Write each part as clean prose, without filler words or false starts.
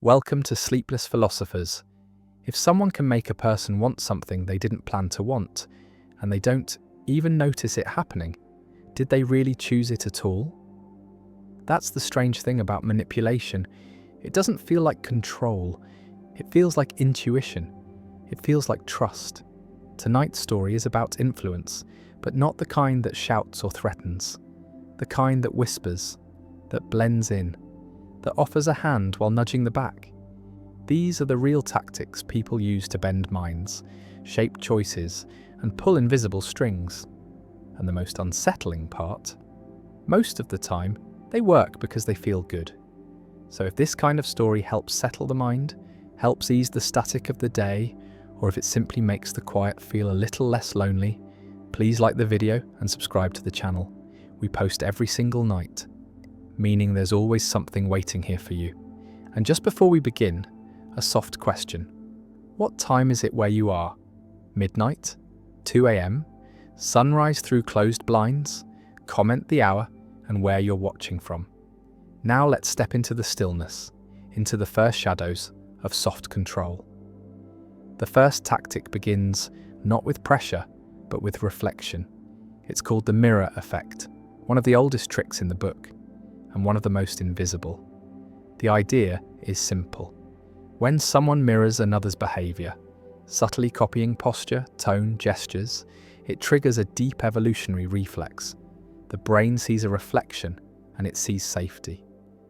Welcome to Sleepless Philosophers. If someone can make a person want something they didn't plan to want, and they don't even notice it happening, did they really choose it at all? That's the strange thing about manipulation. It doesn't feel like control. It feels like intuition. It feels like trust. Tonight's story is about influence, but not the kind that shouts or threatens. The kind that whispers, that blends in, that offers a hand while nudging the back. These are the real tactics people use to bend minds, shape choices, and pull invisible strings. And the most unsettling part? Most of the time, they work because they feel good. So if this kind of story helps settle the mind, helps ease the static of the day, or if it simply makes the quiet feel a little less lonely, please like the video and subscribe to the channel. We post every single night, meaning there's always something waiting here for you. And just before we begin, a soft question. What time is it where you are? Midnight? 2 a.m? Sunrise through closed blinds? Comment the hour and where you're watching from. Now let's step into the stillness, into the first shadows of soft control. The first tactic begins not with pressure, but with reflection. It's called the mirror effect, one of the oldest tricks in the book, and one of the most invisible. The idea is simple. When someone mirrors another's behavior, subtly copying posture, tone, gestures, it triggers a deep evolutionary reflex. The brain sees a reflection and it sees safety,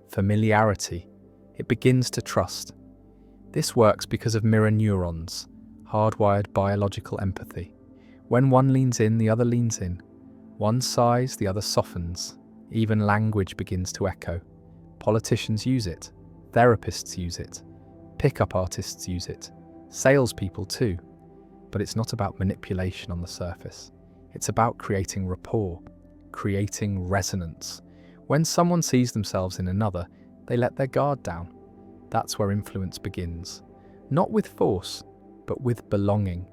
familiarity. It begins to trust. This works because of mirror neurons, hardwired biological empathy. When one leans in, the other leans in. One sighs, the other softens. Even language begins to echo. Politicians use it. Therapists use it. Pickup artists use it. Salespeople too. But it's not about manipulation on the surface. It's about creating rapport, creating resonance. When someone sees themselves in another, they let their guard down. That's where influence begins. Not with force, but with belonging.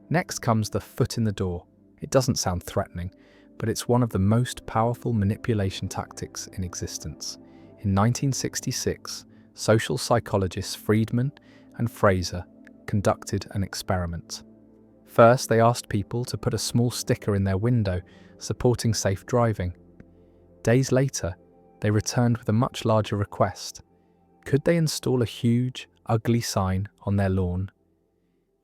Next comes the foot in the door. It doesn't sound threatening, but it's one of the most powerful manipulation tactics in existence. In 1966, social psychologists Friedman and Fraser conducted an experiment. First, they asked people to put a small sticker in their window supporting safe driving. Days later, they returned with a much larger request. Could they install a huge, ugly sign on their lawn?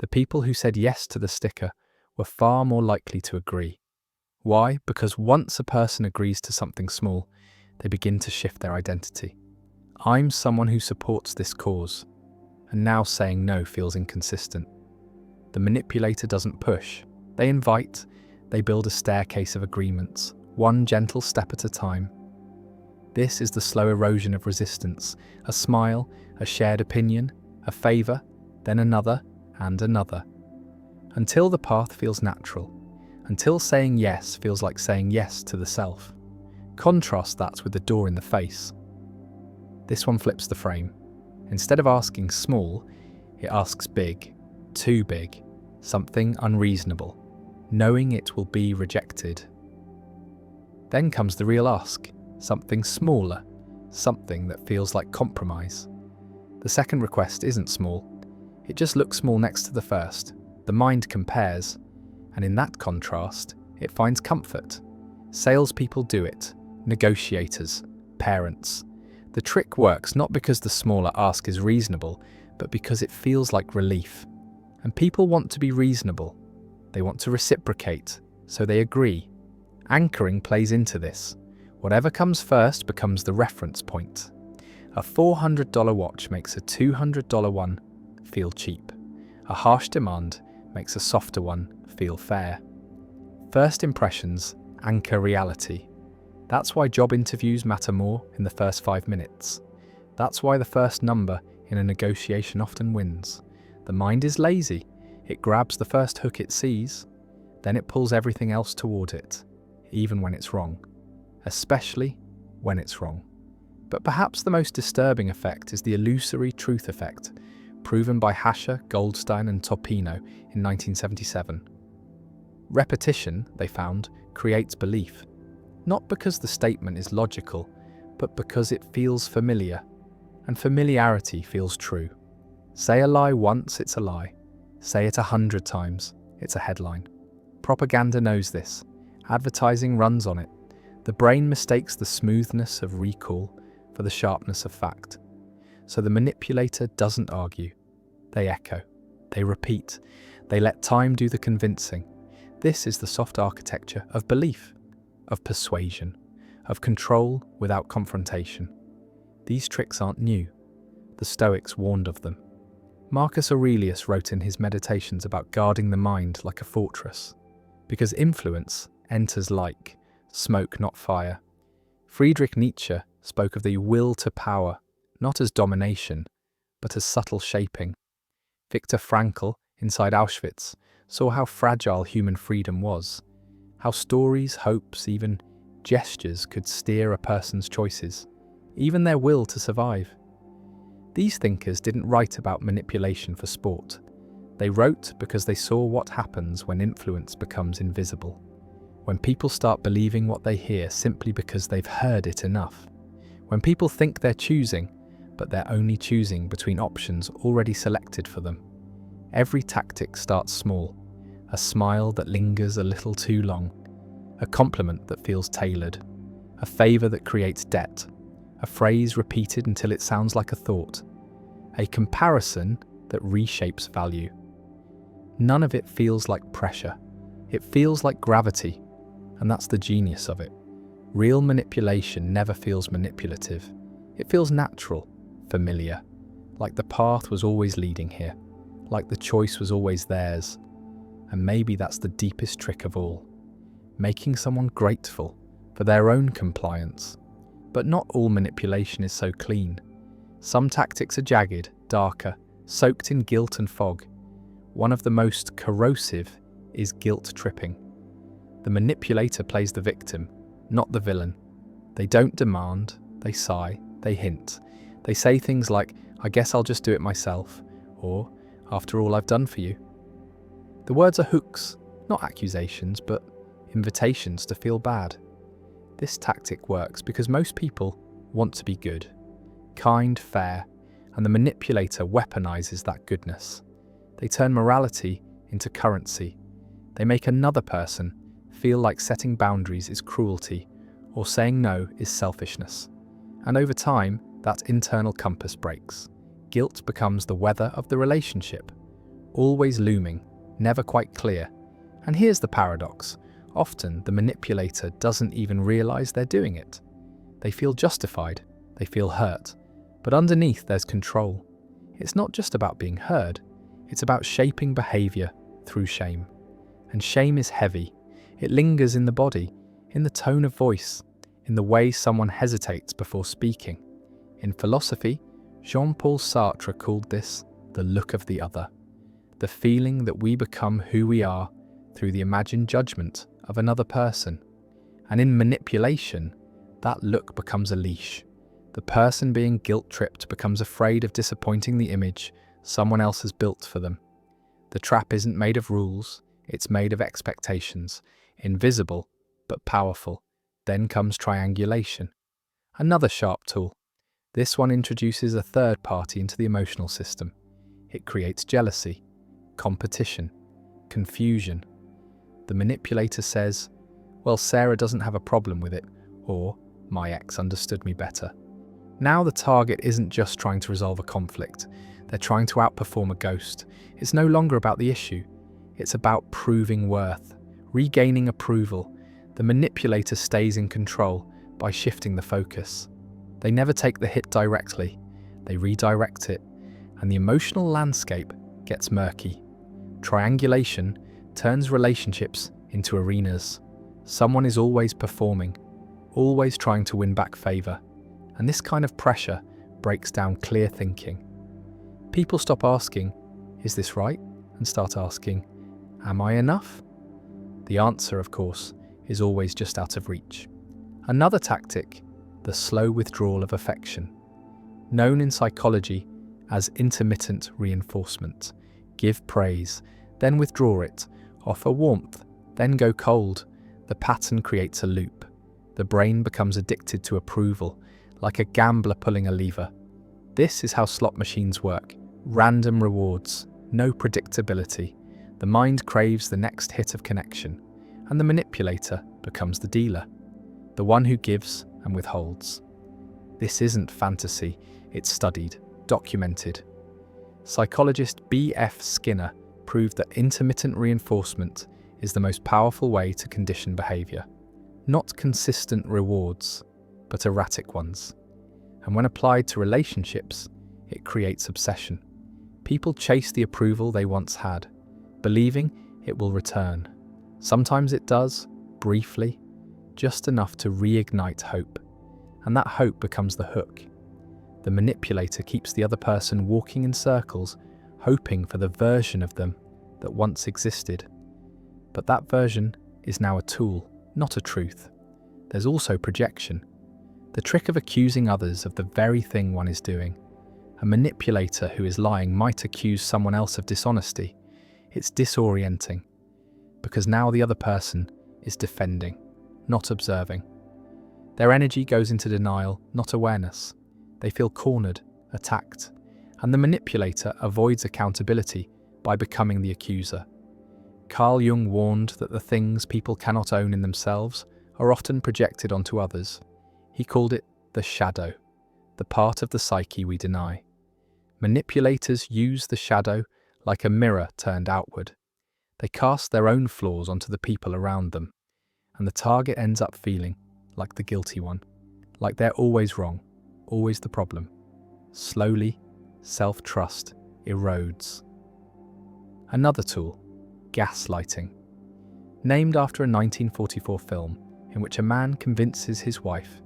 The people who said yes to the sticker were far more likely to agree. Why? Because once a person agrees to something small, they begin to shift their identity. I'm someone who supports this cause, and now saying no feels inconsistent. The manipulator doesn't push. They invite, they build a staircase of agreements, one gentle step at a time. This is the slow erosion of resistance, a smile, a shared opinion, a favour, then another and another, until the path feels natural. Until saying yes feels like saying yes to the self. Contrast that with the door in the face. This one flips the frame. Instead of asking small, it asks big, too big, something unreasonable, knowing it will be rejected. Then comes the real ask, something smaller, something that feels like compromise. The second request isn't small. It just looks small next to the first. The mind compares. And in that contrast, it finds comfort. Salespeople do it, negotiators, parents. The trick works not because the smaller ask is reasonable, but because it feels like relief. And people want to be reasonable. They want to reciprocate, so they agree. Anchoring plays into this. Whatever comes first becomes the reference point. A $400 watch makes a $200 one feel cheap. A harsh demand makes a softer one feel fair. First impressions anchor reality. That's why job interviews matter more in the first 5 minutes. That's why the first number in a negotiation often wins. The mind is lazy. It grabs the first hook it sees, then it pulls everything else toward it, even when it's wrong. Especially when it's wrong. But perhaps the most disturbing effect is the illusory truth effect, proven by Hasher, Goldstein and Topino in 1977. Repetition, they found, creates belief, not because the statement is logical, but because it feels familiar. and familiarity feels true. Say a lie once, it's a lie. Say it 100 times, it's a headline. Propaganda knows this. Advertising runs on it. The brain mistakes the smoothness of recall for the sharpness of fact. So the manipulator doesn't argue. They echo. They repeat. They let time do the convincing. This is the soft architecture of belief, of persuasion, of control without confrontation. These tricks aren't new. The Stoics warned of them. Marcus Aurelius wrote in his Meditations about guarding the mind like a fortress, because influence enters like smoke, not fire. Friedrich Nietzsche spoke of the will to power, not as domination, but as subtle shaping. Viktor Frankl, inside Auschwitz, saw how fragile human freedom was, how stories, hopes, even gestures could steer a person's choices, even their will to survive. These thinkers didn't write about manipulation for sport. They wrote because they saw what happens when influence becomes invisible, when people start believing what they hear simply because they've heard it enough, when people think they're choosing, but they're only choosing between options already selected for them. Every tactic starts small, a smile that lingers a little too long, a compliment that feels tailored, a favor that creates debt, a phrase repeated until it sounds like a thought, a comparison that reshapes value. None of it feels like pressure. It feels like gravity, and that's the genius of it. Real manipulation never feels manipulative. It feels natural, familiar, like the path was always leading here, like the choice was always theirs. And maybe that's the deepest trick of all, making someone grateful for their own compliance. But not all manipulation is so clean. Some tactics are jagged, darker, soaked in guilt and fog. One of the most corrosive is guilt tripping. The manipulator plays the victim, not the villain. They don't demand, they sigh, they hint. They say things like, "I guess I'll just do it myself," or, "After all I've done for you." The words are hooks, not accusations, but invitations to feel bad. This tactic works because most people want to be good, kind, fair, and the manipulator weaponizes that goodness. They turn morality into currency. They make another person feel like setting boundaries is cruelty or saying no is selfishness. And over time, that internal compass breaks. Guilt becomes the weather of the relationship, always looming, never quite clear. And here's the paradox. Often, the manipulator doesn't even realize they're doing it. They feel justified, they feel hurt, but underneath there's control. It's not just about being heard, it's about shaping behavior through shame. And shame is heavy. It lingers in the body, in the tone of voice, in the way someone hesitates before speaking. In philosophy, Jean-Paul Sartre called this the look of the other, the feeling that we become who we are through the imagined judgment of another person. And in manipulation, that look becomes a leash. The person being guilt-tripped becomes afraid of disappointing the image someone else has built for them. The trap isn't made of rules, it's made of expectations, invisible but powerful. Then comes triangulation, another sharp tool. This one introduces a third party into the emotional system. It creates jealousy, competition, confusion. The manipulator says, "Well, Sarah doesn't have a problem with it," or "My ex understood me better." Now the target isn't just trying to resolve a conflict. They're trying to outperform a ghost. It's no longer about the issue. It's about proving worth, regaining approval. The manipulator stays in control by shifting the focus. They never take the hit directly. They redirect it, and the emotional landscape gets murky. Triangulation turns relationships into arenas. Someone is always performing, always trying to win back favor. And this kind of pressure breaks down clear thinking. People stop asking, "Is this right?" and start asking, "Am I enough?" The answer, of course, is always just out of reach. Another tactic, the slow withdrawal of affection. Known in psychology as intermittent reinforcement. Give praise, then withdraw it. Offer warmth, then go cold. The pattern creates a loop. The brain becomes addicted to approval, like a gambler pulling a lever. This is how slot machines work. Random rewards, no predictability. The mind craves the next hit of connection, and the manipulator becomes the dealer, the one who gives and withholds. This isn't fantasy, it's studied, documented. Psychologist B.F. Skinner proved that intermittent reinforcement is the most powerful way to condition behavior. Not consistent rewards, but erratic ones. And when applied to relationships, it creates obsession. People chase the approval they once had, believing it will return. Sometimes it does, briefly, just enough to reignite hope. And that hope becomes the hook. The manipulator keeps the other person walking in circles, hoping for the version of them that once existed. But that version is now a tool, not a truth. There's also projection. The trick of accusing others of the very thing one is doing. A manipulator who is lying might accuse someone else of dishonesty. It's disorienting, because now the other person is defending, not observing. Their energy goes into denial, not awareness. They feel cornered, attacked, and the manipulator avoids accountability by becoming the accuser. Carl Jung warned that the things people cannot own in themselves are often projected onto others. He called it the shadow, the part of the psyche we deny. Manipulators use the shadow like a mirror turned outward. They cast their own flaws onto the people around them, and the target ends up feeling like the guilty one, like they're always wrong, always the problem. Slowly, self-trust erodes. Another tool, gaslighting. Named after a 1944 film in which a man convinces his wife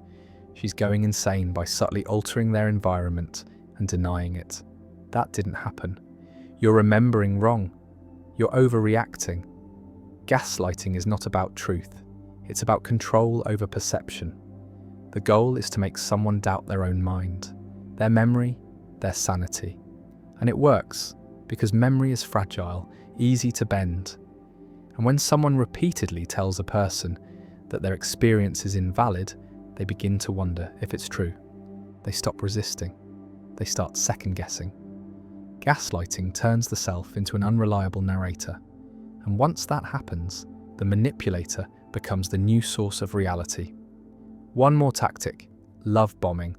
she's going insane by subtly altering their environment and denying it. That didn't happen. You're remembering wrong. You're overreacting. Gaslighting is not about truth. It's about control over perception. The goal is to make someone doubt their own mind, their memory, their sanity. And it works because memory is fragile, easy to bend. And when someone repeatedly tells a person that their experience is invalid, they begin to wonder if it's true. They stop resisting. They start second-guessing. Gaslighting turns the self into an unreliable narrator. And once that happens, the manipulator becomes the new source of reality. One more tactic, love bombing.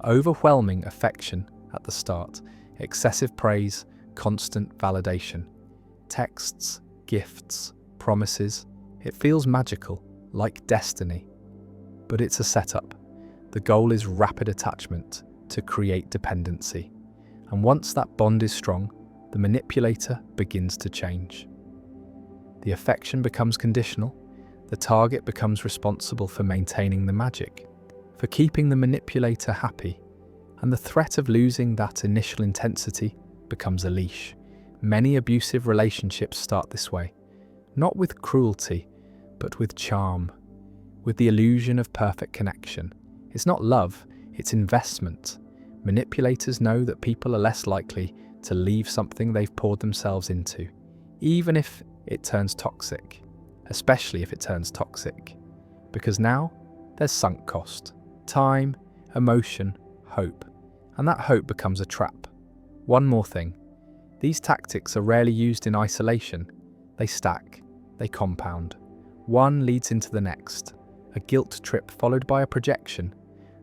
Overwhelming affection at the start, excessive praise, constant validation. Texts, gifts, promises. It feels magical, like destiny. But it's a setup. The goal is rapid attachment to create dependency. And once that bond is strong, the manipulator begins to change. The affection becomes conditional. The target becomes responsible for maintaining the magic, for keeping the manipulator happy. And the threat of losing that initial intensity becomes a leash. Many abusive relationships start this way, not with cruelty, but with charm, with the illusion of perfect connection. It's not love, it's investment. Manipulators know that people are less likely to leave something they've poured themselves into, even if it turns toxic, especially if it turns toxic. Because now there's sunk cost, time, emotion, hope, and that hope becomes a trap. One more thing, these tactics are rarely used in isolation. They stack, they compound. One leads into the next, a guilt trip followed by a projection,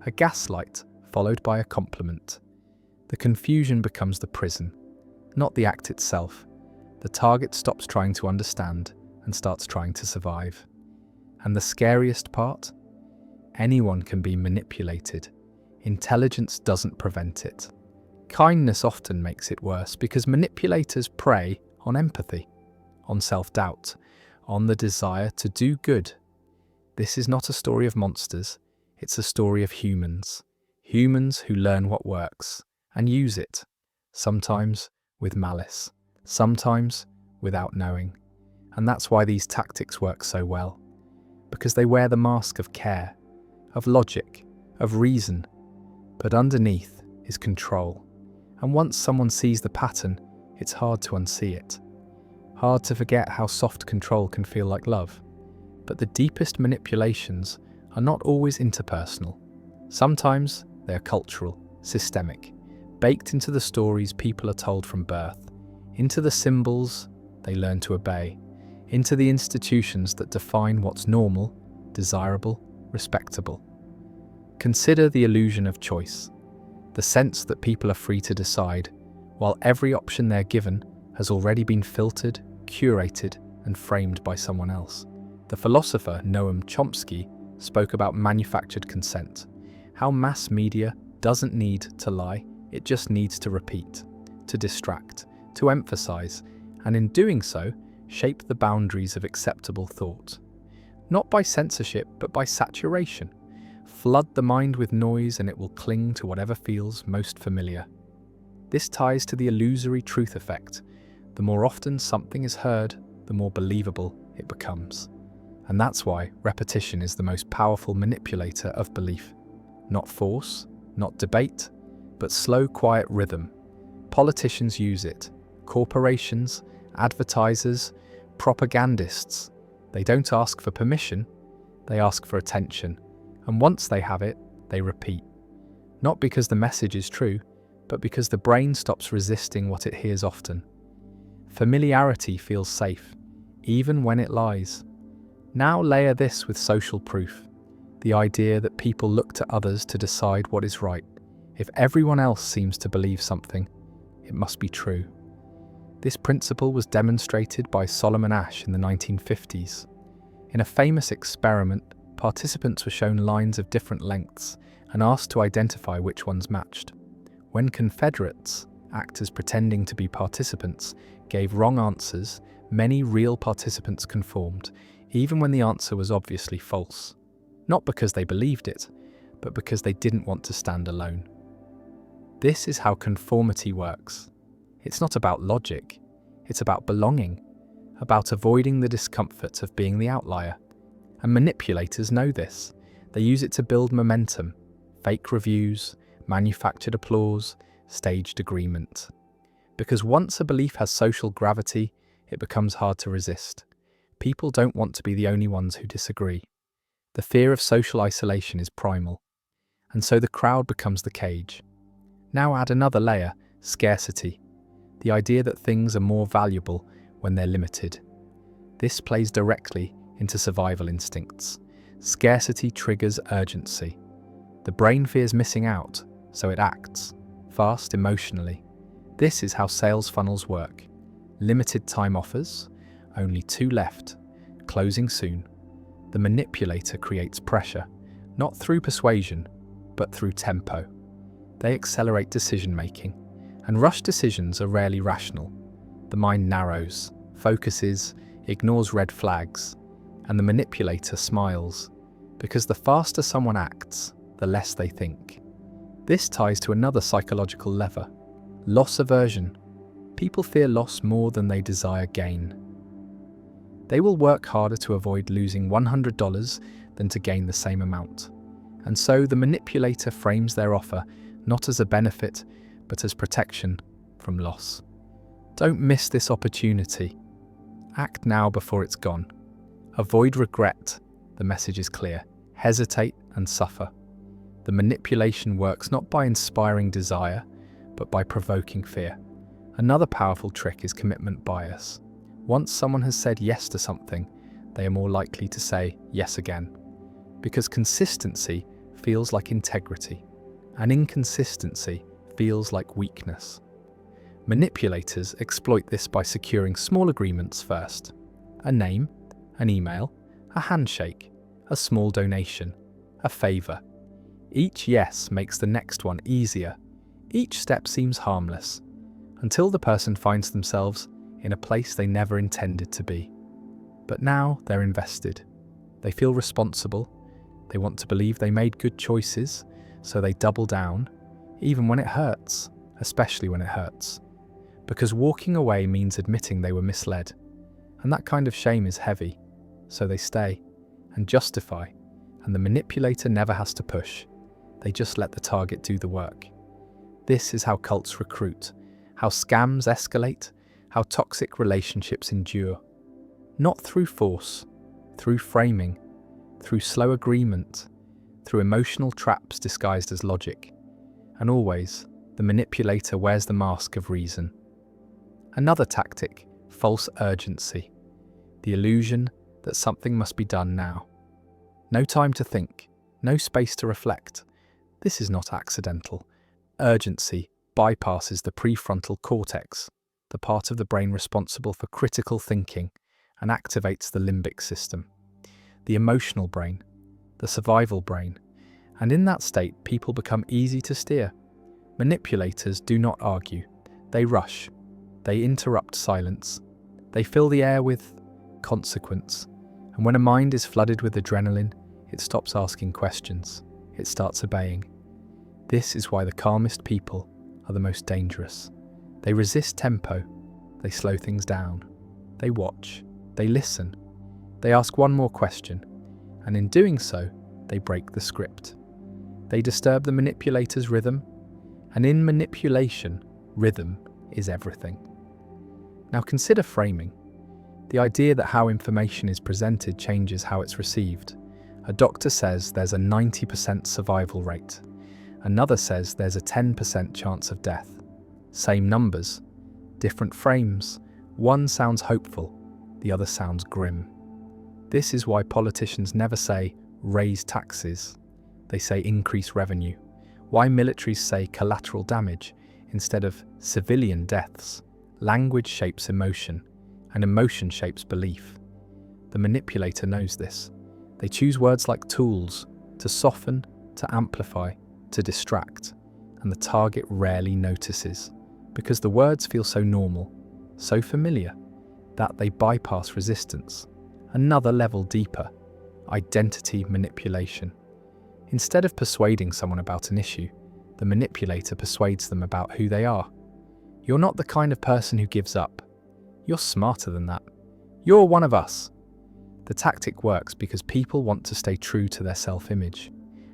a gaslight followed by a compliment. The confusion becomes the prison, not the act itself. The target stops trying to understand and starts trying to survive. And the scariest part? Anyone can be manipulated. Intelligence doesn't prevent it. Kindness often makes it worse because manipulators prey on empathy, on self-doubt, on the desire to do good. This is not a story of monsters, it's a story of humans. Humans who learn what works and use it, sometimes with malice, sometimes without knowing. And that's why these tactics work so well, because they wear the mask of care, of logic, of reason, but underneath is control. And once someone sees the pattern, it's hard to unsee it. Hard to forget how soft control can feel like love. But the deepest manipulations are not always interpersonal. Sometimes they are cultural, systemic. baked into the stories people are told from birth, into the symbols they learn to obey, into the institutions that define what's normal, desirable, respectable. Consider the illusion of choice, the sense that people are free to decide, while every option they're given has already been filtered, curated, and framed by someone else. The philosopher Noam Chomsky spoke about manufactured consent, how mass media doesn't need to lie, it just needs to repeat, to distract, to emphasize, and in doing so, shape the boundaries of acceptable thought. Not by censorship, but by saturation. Flood the mind with noise and it will cling to whatever feels most familiar. This ties to the illusory truth effect. The more often something is heard, the more believable it becomes. And that's why repetition is the most powerful manipulator of belief. Not force, not debate, but slow, quiet rhythm. Politicians use it. Corporations, advertisers, propagandists. They don't ask for permission, they ask for attention. And once they have it, they repeat. Not because the message is true, but because the brain stops resisting what it hears often. Familiarity feels safe, even when it lies. Now layer this with social proof, the idea that people look to others to decide what is right. If everyone else seems to believe something, it must be true. This principle was demonstrated by Solomon Asch in the 1950s. In a famous experiment, participants were shown lines of different lengths and asked to identify which ones matched. When Confederates, actors pretending to be participants, gave wrong answers, many real participants conformed, even when the answer was obviously false. Not because they believed it, but because they didn't want to stand alone. This is how conformity works. It's not about logic, it's about belonging, about avoiding the discomfort of being the outlier. And manipulators know this. They use it to build momentum, fake reviews, manufactured applause, staged agreement. Because once a belief has social gravity, it becomes hard to resist. People don't want to be the only ones who disagree. The fear of social isolation is primal. And so the crowd becomes the cage. Now add another layer, scarcity. The idea that things are more valuable when they're limited. This plays directly into survival instincts. Scarcity triggers urgency. The brain fears missing out, so it acts, fast emotionally. This is how sales funnels work. Limited time offers, only 2 left, closing soon. The manipulator creates pressure, not through persuasion, but through tempo. They accelerate decision-making, and rushed decisions are rarely rational. The mind narrows, focuses, ignores red flags, and the manipulator smiles, because the faster someone acts, the less they think. This ties to another psychological lever, loss aversion. People fear loss more than they desire gain. They will work harder to avoid losing $100 than to gain the same amount. And so the manipulator frames their offer not as a benefit, but as protection from loss. Don't miss this opportunity. Act now before it's gone. Avoid regret. The message is clear. Hesitate and suffer. The manipulation works not by inspiring desire, but by provoking fear. Another powerful trick is commitment bias. Once someone has said yes to something, they are more likely to say yes again. Because consistency feels like integrity, and inconsistency feels like weakness. Manipulators exploit this by securing small agreements first. A name, an email, a handshake, a small donation, a favor. Each yes makes the next one easier. Each step seems harmless, until the person finds themselves in a place they never intended to be. But now they're invested. They feel responsible. They want to believe they made good choices, so they double down, even when it hurts, especially when it hurts. Because walking away means admitting they were misled, and that kind of shame is heavy, so they stay and justify, and the manipulator never has to push. They just let the target do the work. This is how cults recruit, how scams escalate, how toxic relationships endure. Not through force, through framing, through slow agreement, through emotional traps disguised as logic, and always The manipulator wears the mask of reason. Another tactic, false urgency. The illusion that something must be done now. No time to think, no space to reflect. This is not accidental. Urgency bypasses the prefrontal cortex, the part of the brain responsible for critical thinking, and activates the limbic system, the emotional brain, the survival brain. And in that state, people become easy to steer. Manipulators do not argue. They rush. They interrupt silence. They fill the air with consequence. And when a mind is flooded with adrenaline, it stops asking questions. It starts obeying. This is why the calmest people are the most dangerous. They resist tempo. They slow things down. They watch. They listen. They ask one more question. And in doing so, they break the script. They disturb the manipulator's rhythm. And in manipulation, rhythm is everything. Now consider framing. The idea that how information is presented changes how it's received. A doctor says there's a 90% survival rate. Another says there's a 10% chance of death. Same numbers, different frames. One sounds hopeful, the other sounds grim. This is why politicians never say, raise taxes. They say increase revenue. Why militaries say collateral damage instead of civilian deaths. Language shapes emotion, and emotion shapes belief. The manipulator knows this. They choose words like tools to soften, to amplify, to distract, and the target rarely notices because the words feel so normal, so familiar, that they bypass resistance. Another level deeper, identity manipulation. Instead of persuading someone about an issue, the manipulator persuades them about who they are. You're not the kind of person who gives up. You're smarter than that. You're one of us. The tactic works because people want to stay true to their self-image.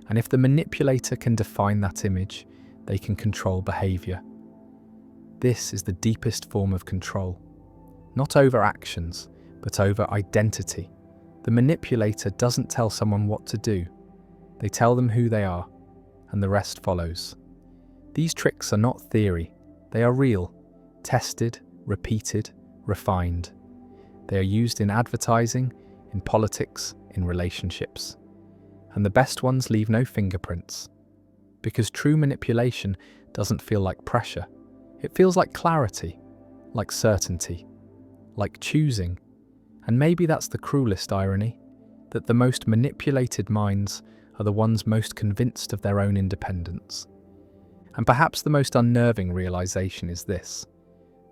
And if the manipulator can define that image, they can control behavior. This is the deepest form of control. Not over actions, but over identity. The manipulator doesn't tell someone what to do. They tell them who they are, and the rest follows. These tricks are not theory. They are real, tested, repeated, refined. They are used in advertising, in politics, in relationships. And the best ones leave no fingerprints. Because true manipulation doesn't feel like pressure. It feels like clarity, like certainty, like choosing. And maybe that's the cruelest irony, that the most manipulated minds are the ones most convinced of their own independence. And perhaps the most unnerving realization is this: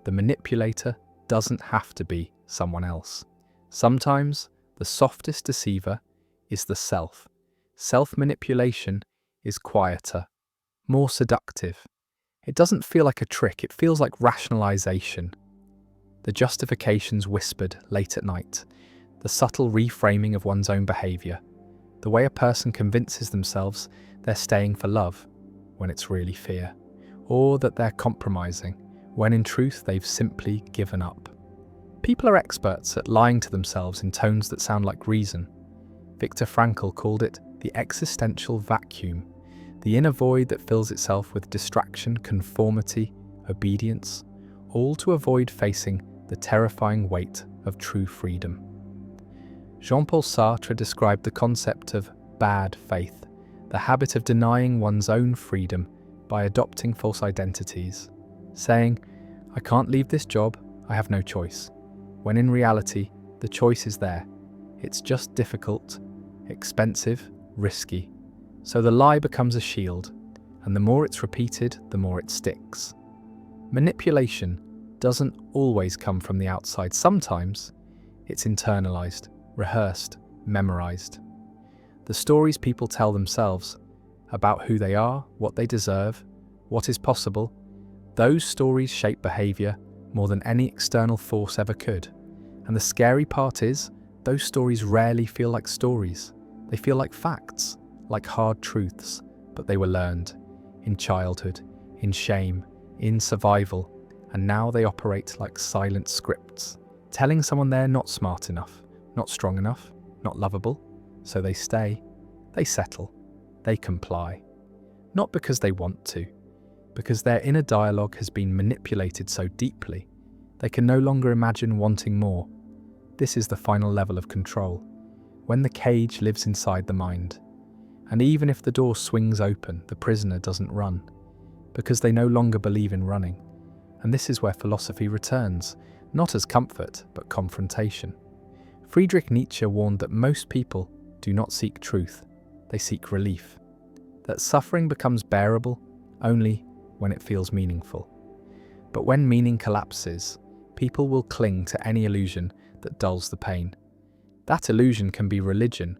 the manipulator doesn't have to be someone else. Sometimes the softest deceiver is the self. Self-manipulation is quieter, more seductive. It doesn't feel like a trick, it feels like rationalization. The justifications whispered late at night, the subtle reframing of one's own behavior, the way a person convinces themselves they're staying for love when it's really fear, or that they're compromising when in truth they've simply given up. People are experts at lying to themselves in tones that sound like reason. Viktor Frankl called it the existential vacuum, the inner void that fills itself with distraction, conformity, obedience, all to avoid facing the terrifying weight of true freedom. Jean-Paul Sartre described the concept of bad faith, the habit of denying one's own freedom by adopting false identities, saying, "I can't leave this job, I have no choice," when in reality, the choice is there. It's just difficult, expensive, risky. So the lie becomes a shield, and the more it's repeated, the more it sticks. Manipulation doesn't always come from the outside. Sometimes it's internalized, rehearsed, memorized. The stories people tell themselves about who they are, what they deserve, what is possible, those stories shape behavior more than any external force ever could. And the scary part is, those stories rarely feel like stories. They feel like facts, like hard truths, but they were learned in childhood, in shame, in survival, and now they operate like silent scripts, telling someone they're not smart enough, not strong enough, not lovable, so they stay, they settle, they comply. Not because they want to, because their inner dialogue has been manipulated so deeply, they can no longer imagine wanting more. This is the final level of control, when the cage lives inside the mind. And even if the door swings open, the prisoner doesn't run, because they no longer believe in running. And this is where philosophy returns, not as comfort, but confrontation. Friedrich Nietzsche warned that most people do not seek truth, they seek relief. That suffering becomes bearable only when it feels meaningful. But when meaning collapses, people will cling to any illusion that dulls the pain. That illusion can be religion,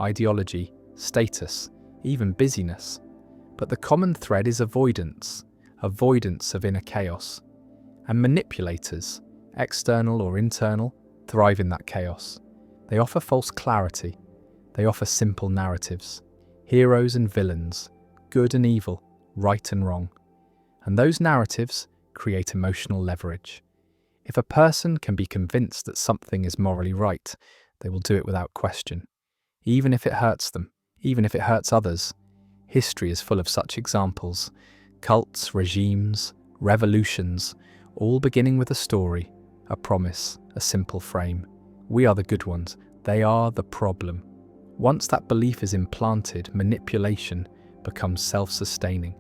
ideology, status, even busyness. But the common thread is avoidance of inner chaos. And manipulators, external or internal, thrive in that chaos. They offer false clarity. They offer simple narratives. Heroes and villains, good and evil, right and wrong. And those narratives create emotional leverage. If a person can be convinced that something is morally right, they will do it without question. Even if it hurts them, even if it hurts others. History is full of such examples. Cults, regimes, revolutions, all beginning with a story, a promise, a simple frame. We are the good ones, they are the problem. Once that belief is implanted, manipulation becomes self-sustaining.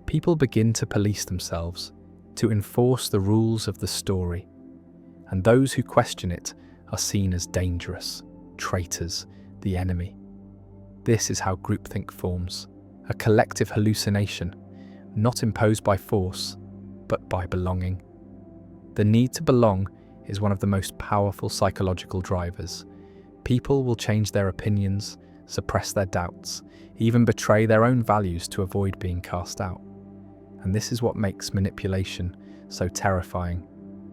People begin to police themselves, to enforce the rules of the story. And those who question it are seen as dangerous, traitors, the enemy. This is how groupthink forms, a collective hallucination, not imposed by force, but by belonging. The need to belong is one of the most powerful psychological drivers. People will change their opinions, suppress their doubts, even betray their own values to avoid being cast out. And this is what makes manipulation so terrifying.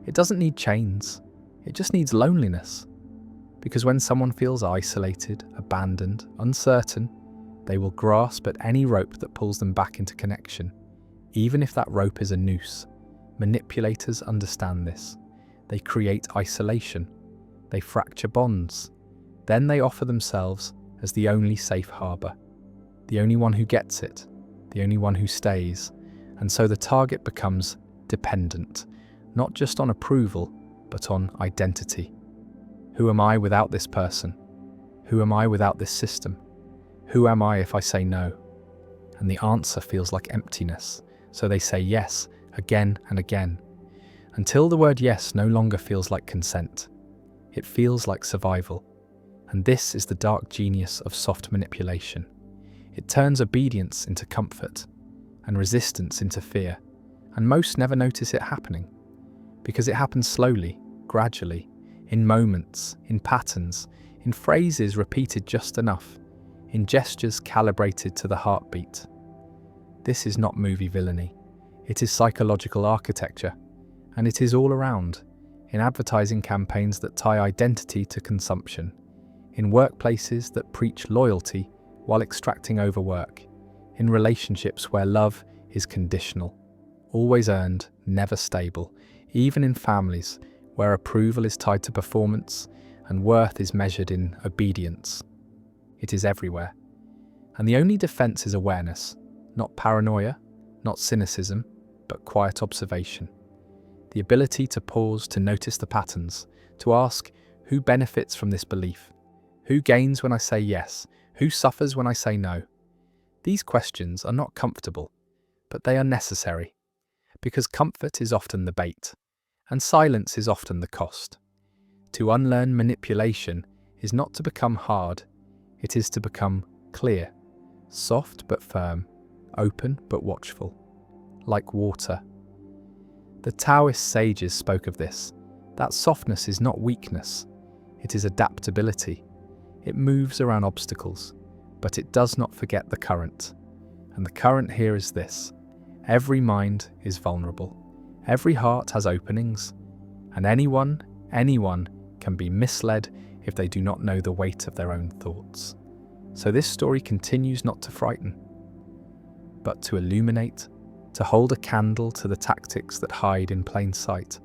It doesn't need chains, it just needs loneliness. Because when someone feels isolated, abandoned, uncertain, they will grasp at any rope that pulls them back into connection, even if that rope is a noose. Manipulators understand this. They create isolation. They fracture bonds. Then they offer themselves as the only safe harbour, the only one who gets it, the only one who stays. And so the target becomes dependent, not just on approval, but on identity. Who am I without this person? Who am I without this system? Who am I if I say no? And the answer feels like emptiness, so they say yes again and again, until the word yes no longer feels like consent. It feels like survival. And this is the dark genius of soft manipulation. It turns obedience into comfort, and resistance into fear, and most never notice it happening, because it happens slowly, gradually, in moments, in patterns, in phrases repeated just enough, in gestures calibrated to the heartbeat. This is not movie villainy. It is psychological architecture, and it is all around, in advertising campaigns that tie identity to consumption, in workplaces that preach loyalty while extracting overwork, in relationships where love is conditional, always earned, never stable, even in families where approval is tied to performance and worth is measured in obedience. It is everywhere. And the only defense is awareness, not paranoia, not cynicism, but quiet observation. The ability to pause, to notice the patterns, to ask who benefits from this belief, who gains when I say yes, who suffers when I say no. These questions are not comfortable, but they are necessary, because comfort is often the bait, and silence is often the cost. To unlearn manipulation is not to become hard, it is to become clear, soft but firm, open but watchful, like water. The Taoist sages spoke of this. That softness is not weakness, it is adaptability. It moves around obstacles, but it does not forget the current. And the current here is this: every mind is vulnerable. Every heart has openings, and anyone can be misled if they do not know the weight of their own thoughts. So this story continues not to frighten, but to illuminate, to hold a candle to the tactics that hide in plain sight.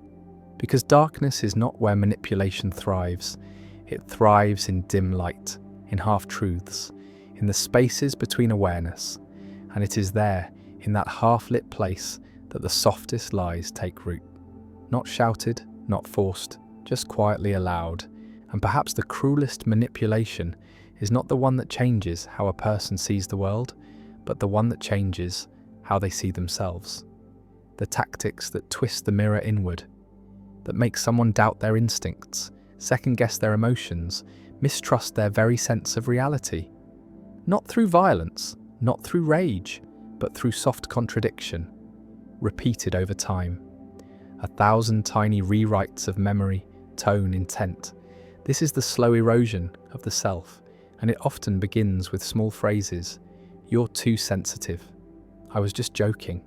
Because darkness is not where manipulation thrives. It thrives in dim light, in half-truths, in the spaces between awareness, and it is there, in that half-lit place that the softest lies take root. Not shouted, not forced, just quietly allowed. And perhaps the cruelest manipulation is not the one that changes how a person sees the world, but the one that changes how they see themselves. The tactics that twist the mirror inward, that make someone doubt their instincts, second-guess their emotions, mistrust their very sense of reality. Not through violence, not through rage, but through soft contradiction, repeated over time. 1,000 tiny rewrites of memory, tone, intent. This is the slow erosion of the self, and it often begins with small phrases. You're too sensitive. I was just joking.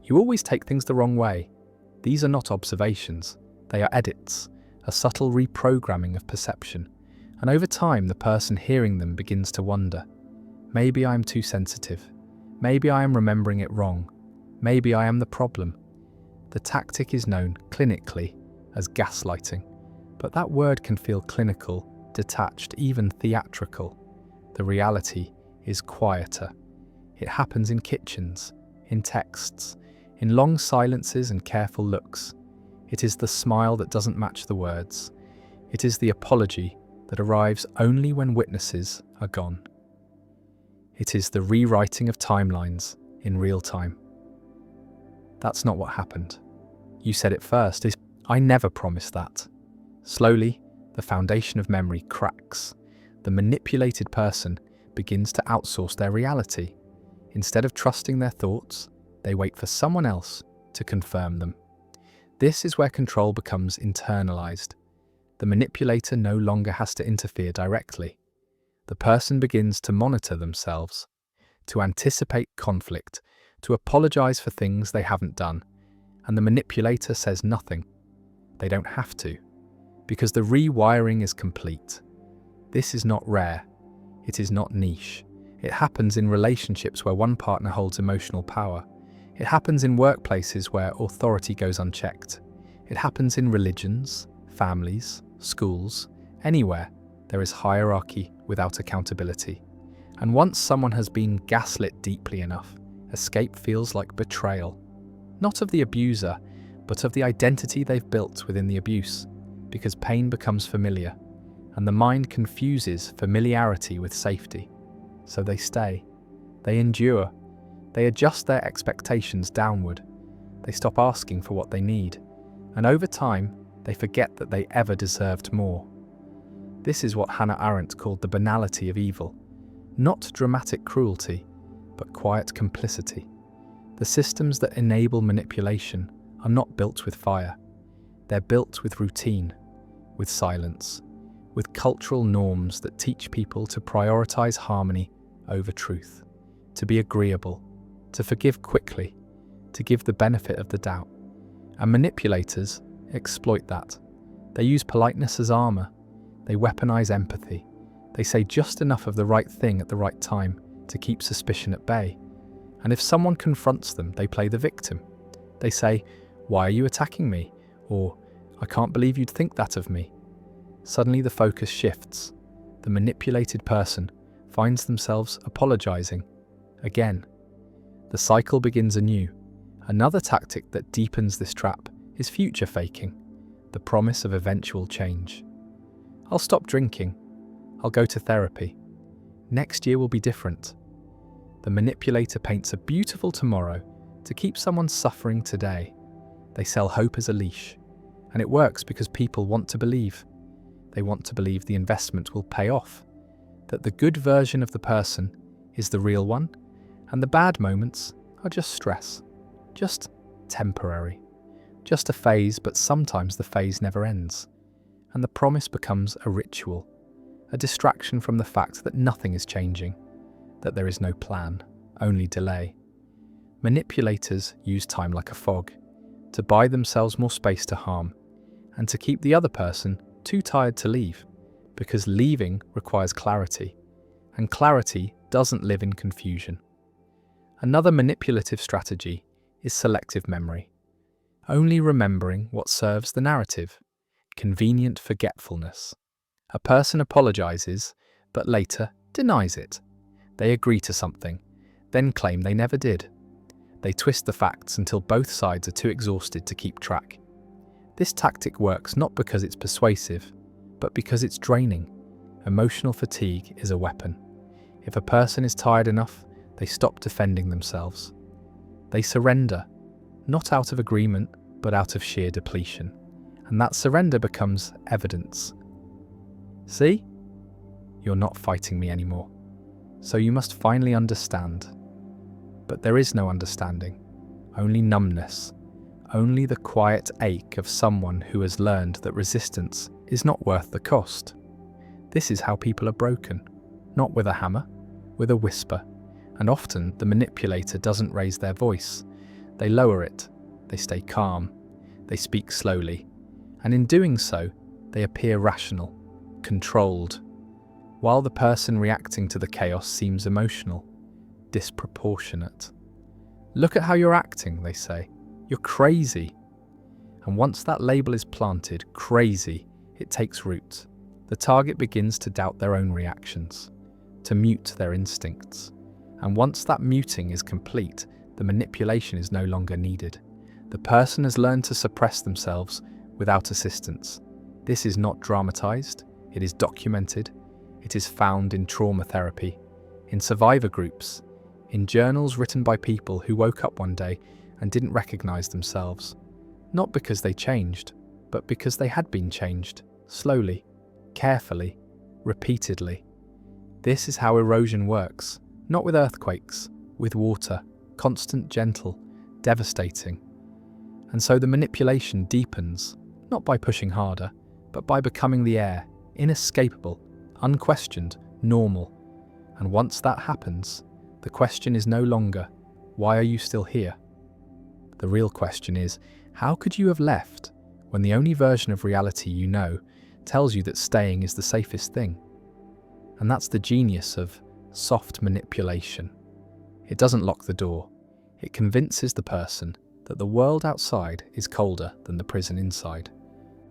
You always take things the wrong way. These are not observations. They are edits, a subtle reprogramming of perception. And over time, the person hearing them begins to wonder, maybe I am too sensitive. Maybe I am remembering it wrong. Maybe I am the problem. The tactic is known clinically as gaslighting, but that word can feel clinical, detached, even theatrical. The reality is quieter. It happens in kitchens, in texts, in long silences and careful looks. It is the smile that doesn't match the words. It is the apology that arrives only when witnesses are gone. It is the rewriting of timelines in real time. That's not what happened. You said it first. I never promised that. Slowly, the foundation of memory cracks. The manipulated person begins to outsource their reality. Instead of trusting their thoughts, they wait for someone else to confirm them. This is where control becomes internalized. The manipulator no longer has to interfere directly. The person begins to monitor themselves, to anticipate conflict, to apologize for things they haven't done, and the manipulator says nothing. They don't have to, because the rewiring is complete. This is not rare. It is not niche. It happens in relationships where one partner holds emotional power. It happens in workplaces where authority goes unchecked. It happens in religions, families, schools, anywhere there is hierarchy without accountability. And once someone has been gaslit deeply enough, escape feels like betrayal. Not of the abuser, but of the identity they've built within the abuse, because pain becomes familiar, and the mind confuses familiarity with safety. So they stay. They endure. They adjust their expectations downward. They stop asking for what they need. And over time, they forget that they ever deserved more. This is what Hannah Arendt called the banality of evil. Not dramatic cruelty, but quiet complicity. The systems that enable manipulation are not built with fire. They're built with routine, with silence, with cultural norms that teach people to prioritize harmony over truth, to be agreeable, to forgive quickly, to give the benefit of the doubt. And manipulators exploit that. They use politeness as armor. They weaponize empathy. They say just enough of the right thing at the right time to keep suspicion at bay. And if someone confronts them, they play the victim. They say, "Why are you attacking me?" Or, "I can't believe you'd think that of me." Suddenly the focus shifts. The manipulated person finds themselves apologizing again. The cycle begins anew. Another tactic that deepens this trap is future faking, the promise of eventual change. I'll stop drinking. I'll go to therapy. Next year will be different. The manipulator paints a beautiful tomorrow to keep someone suffering today. They sell hope as a leash, and it works because people want to believe. They want to believe the investment will pay off, that the good version of the person is the real one, and the bad moments are just stress, just temporary, just a phase, but sometimes the phase never ends, and the promise becomes a ritual, a distraction from the fact that nothing is changing, that there is no plan, only delay. Manipulators use time like a fog, to buy themselves more space to harm, and to keep the other person too tired to leave, because leaving requires clarity, and clarity doesn't live in confusion. Another manipulative strategy is selective memory, only remembering what serves the narrative, convenient forgetfulness. A person apologizes, but later denies it. They agree to something, then claim they never did. They twist the facts until both sides are too exhausted to keep track. This tactic works not because it's persuasive, but because it's draining. Emotional fatigue is a weapon. If a person is tired enough, they stop defending themselves. They surrender, not out of agreement, but out of sheer depletion. And that surrender becomes evidence. See? You're not fighting me anymore. So you must finally understand. But there is no understanding, only numbness, only the quiet ache of someone who has learned that resistance is not worth the cost. This is how people are broken, not with a hammer, with a whisper. And often the manipulator doesn't raise their voice. They lower it, they stay calm, they speak slowly, and in doing so, they appear rational, controlled, while the person reacting to the chaos seems emotional, disproportionate. Look at how you're acting, they say. You're crazy. And once that label is planted, crazy, it takes root. The target begins to doubt their own reactions, to mute their instincts. And once that muting is complete, the manipulation is no longer needed. The person has learned to suppress themselves without assistance. This is not dramatized, it is documented. It is found in trauma therapy, in survivor groups, in journals written by people who woke up one day and didn't recognize themselves. Not because they changed, but because they had been changed, slowly, carefully, repeatedly. This is how erosion works, not with earthquakes, with water, constant, gentle, devastating. And so the manipulation deepens, not by pushing harder, but by becoming the air, inescapable, unquestioned, normal. And once that happens, the question is no longer, why are you still here? The real question is, how could you have left when the only version of reality you know tells you that staying is the safest thing? And that's the genius of soft manipulation. It doesn't lock the door. It convinces the person that the world outside is colder than the prison inside.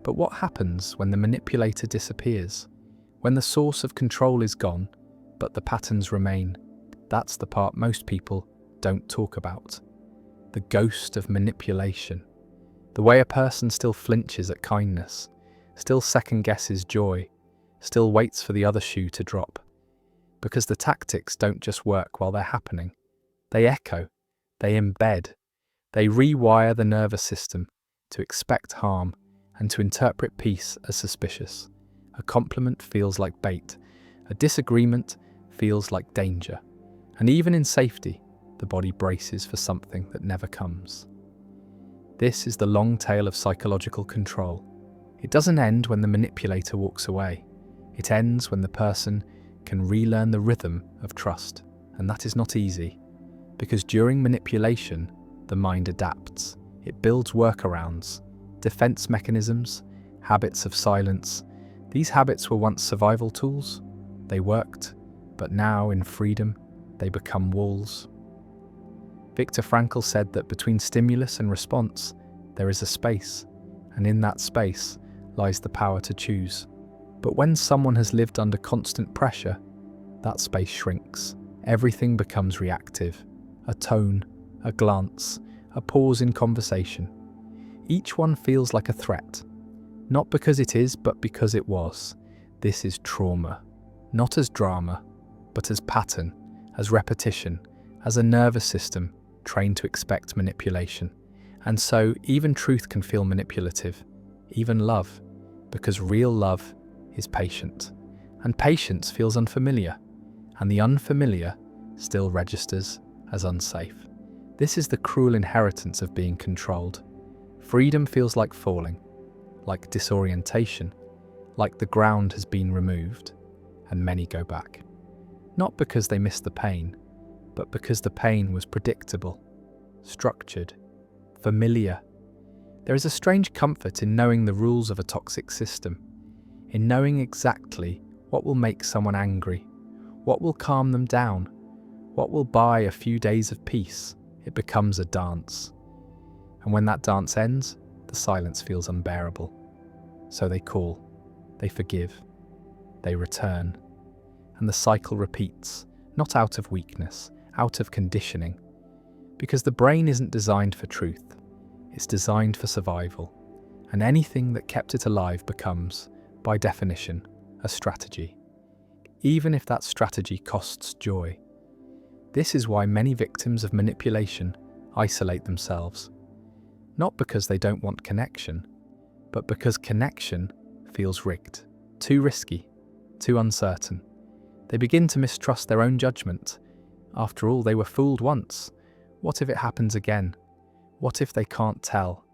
But what happens when the manipulator disappears? When the source of control is gone, but the patterns remain? That's the part most people don't talk about. The ghost of manipulation. The way a person still flinches at kindness, still second-guesses joy, still waits for the other shoe to drop. Because the tactics don't just work while they're happening. They echo, they embed, they rewire the nervous system to expect harm and to interpret peace as suspicious. A compliment feels like bait, a disagreement feels like danger. And even in safety, the body braces for something that never comes. This is the long tail of psychological control. It doesn't end when the manipulator walks away. It ends when the person can relearn the rhythm of trust. And that is not easy, because during manipulation, the mind adapts. It builds workarounds, defense mechanisms, habits of silence. These habits were once survival tools. They worked, but now in freedom, they become walls. Viktor Frankl said that between stimulus and response, there is a space, and in that space lies the power to choose. But when someone has lived under constant pressure, that space shrinks. Everything becomes reactive. A tone, a glance, a pause in conversation. Each one feels like a threat. Not because it is, but because it was. This is trauma. Not as drama, but as pattern, as repetition, as a nervous system trained to expect manipulation. And so even truth can feel manipulative, even love, because real love is patient. And patience feels unfamiliar, and the unfamiliar still registers as unsafe. This is the cruel inheritance of being controlled. Freedom feels like falling, like disorientation, like the ground has been removed, and many go back. Not because they missed the pain, but because the pain was predictable, structured, familiar. There is a strange comfort in knowing the rules of a toxic system, in knowing exactly what will make someone angry, what will calm them down, what will buy a few days of peace. It becomes a dance. And when that dance ends, the silence feels unbearable. So they call, they forgive, they return. And the cycle repeats, not out of weakness, out of conditioning. Because the brain isn't designed for truth, it's designed for survival. And anything that kept it alive becomes, by definition, a strategy. Even if that strategy costs joy. This is why many victims of manipulation isolate themselves. Not because they don't want connection, but because connection feels rigged, too risky, too uncertain. They begin to mistrust their own judgment. After all, they were fooled once. What if it happens again? What if they can't tell?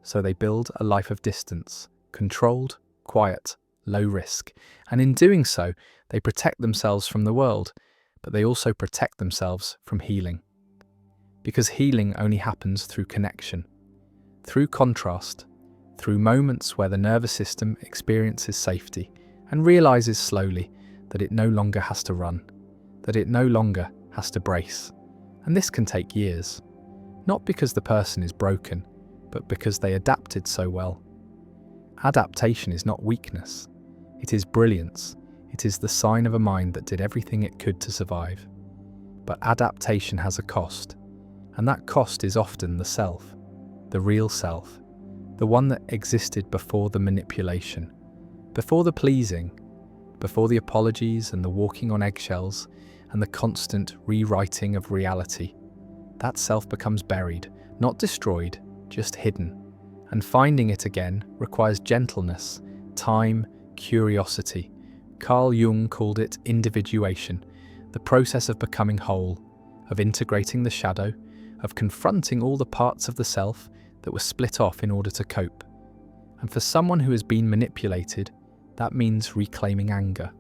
So they build a life of distance, controlled, quiet, low risk. And in doing so, they protect themselves from the world, but they also protect themselves from healing. Because healing only happens through connection, through contrast, through moments where the nervous system experiences safety and realizes slowly that it no longer has to run, that it no longer has to brace. And this can take years, not because the person is broken, but because they adapted so well. Adaptation is not weakness, it is brilliance. It is the sign of a mind that did everything it could to survive. But adaptation has a cost, and that cost is often the self, the real self, the one that existed before the manipulation, before the pleasing, before the apologies and the walking on eggshells and the constant rewriting of reality. That self becomes buried, not destroyed, just hidden. And finding it again requires gentleness, time, curiosity. Carl Jung called it individuation, the process of becoming whole, of integrating the shadow, of confronting all the parts of the self that were split off in order to cope. And for someone who has been manipulated, that means reclaiming anger,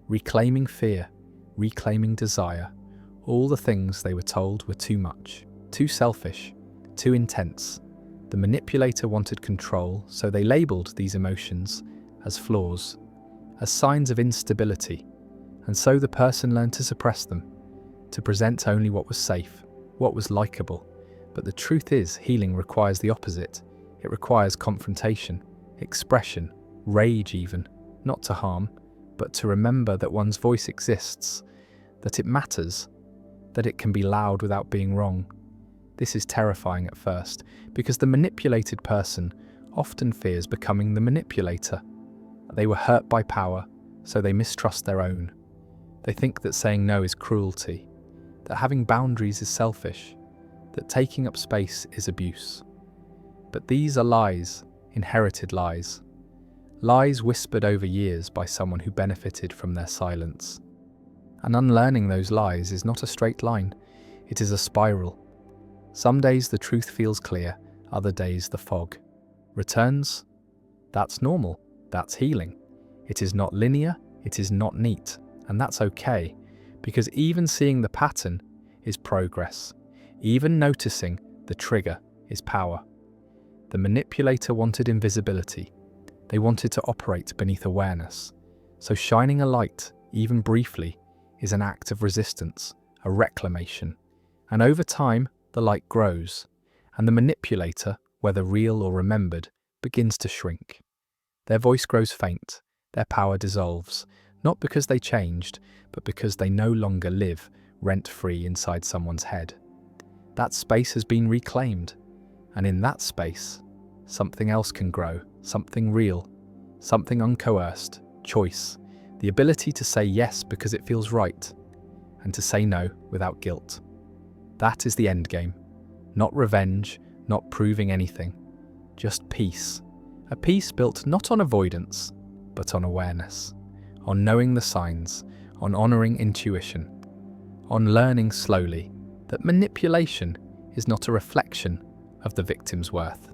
reclaiming fear, reclaiming desire, all the things they were told were too much, too selfish, too intense. The manipulator wanted control, so they labelled these emotions as flaws, as signs of instability, and so the person learned to suppress them, to present only what was safe, what was likable. But the truth is, healing requires the opposite. It requires confrontation, expression, rage even, not to harm, but to remember that one's voice exists, that it matters, that it can be loud without being wrong. This is terrifying at first, because the manipulated person often fears becoming the manipulator. They were hurt by power, so they mistrust their own. They think that saying no is cruelty, that having boundaries is selfish, that taking up space is abuse. But these are lies, inherited lies. Lies whispered over years by someone who benefited from their silence. And unlearning those lies is not a straight line, it is a spiral. Some days the truth feels clear, other days the fog returns. That's normal. That's healing. It is not linear, it is not neat, and that's okay, because even seeing the pattern is progress. Even noticing the trigger is power. The manipulator wanted invisibility. They wanted to operate beneath awareness. So shining a light, even briefly, is an act of resistance, a reclamation. And over time, the light grows, and the manipulator, whether real or remembered, begins to shrink. Their voice grows faint, their power dissolves, not because they changed, but because they no longer live rent-free inside someone's head. That space has been reclaimed, and in that space, something else can grow, something real, something uncoerced, choice, the ability to say yes because it feels right, and to say no without guilt. That is the end game. Not revenge, not proving anything, just peace. A peace built not on avoidance, but on awareness, on knowing the signs, on honouring intuition, on learning slowly that manipulation is not a reflection of the victim's worth.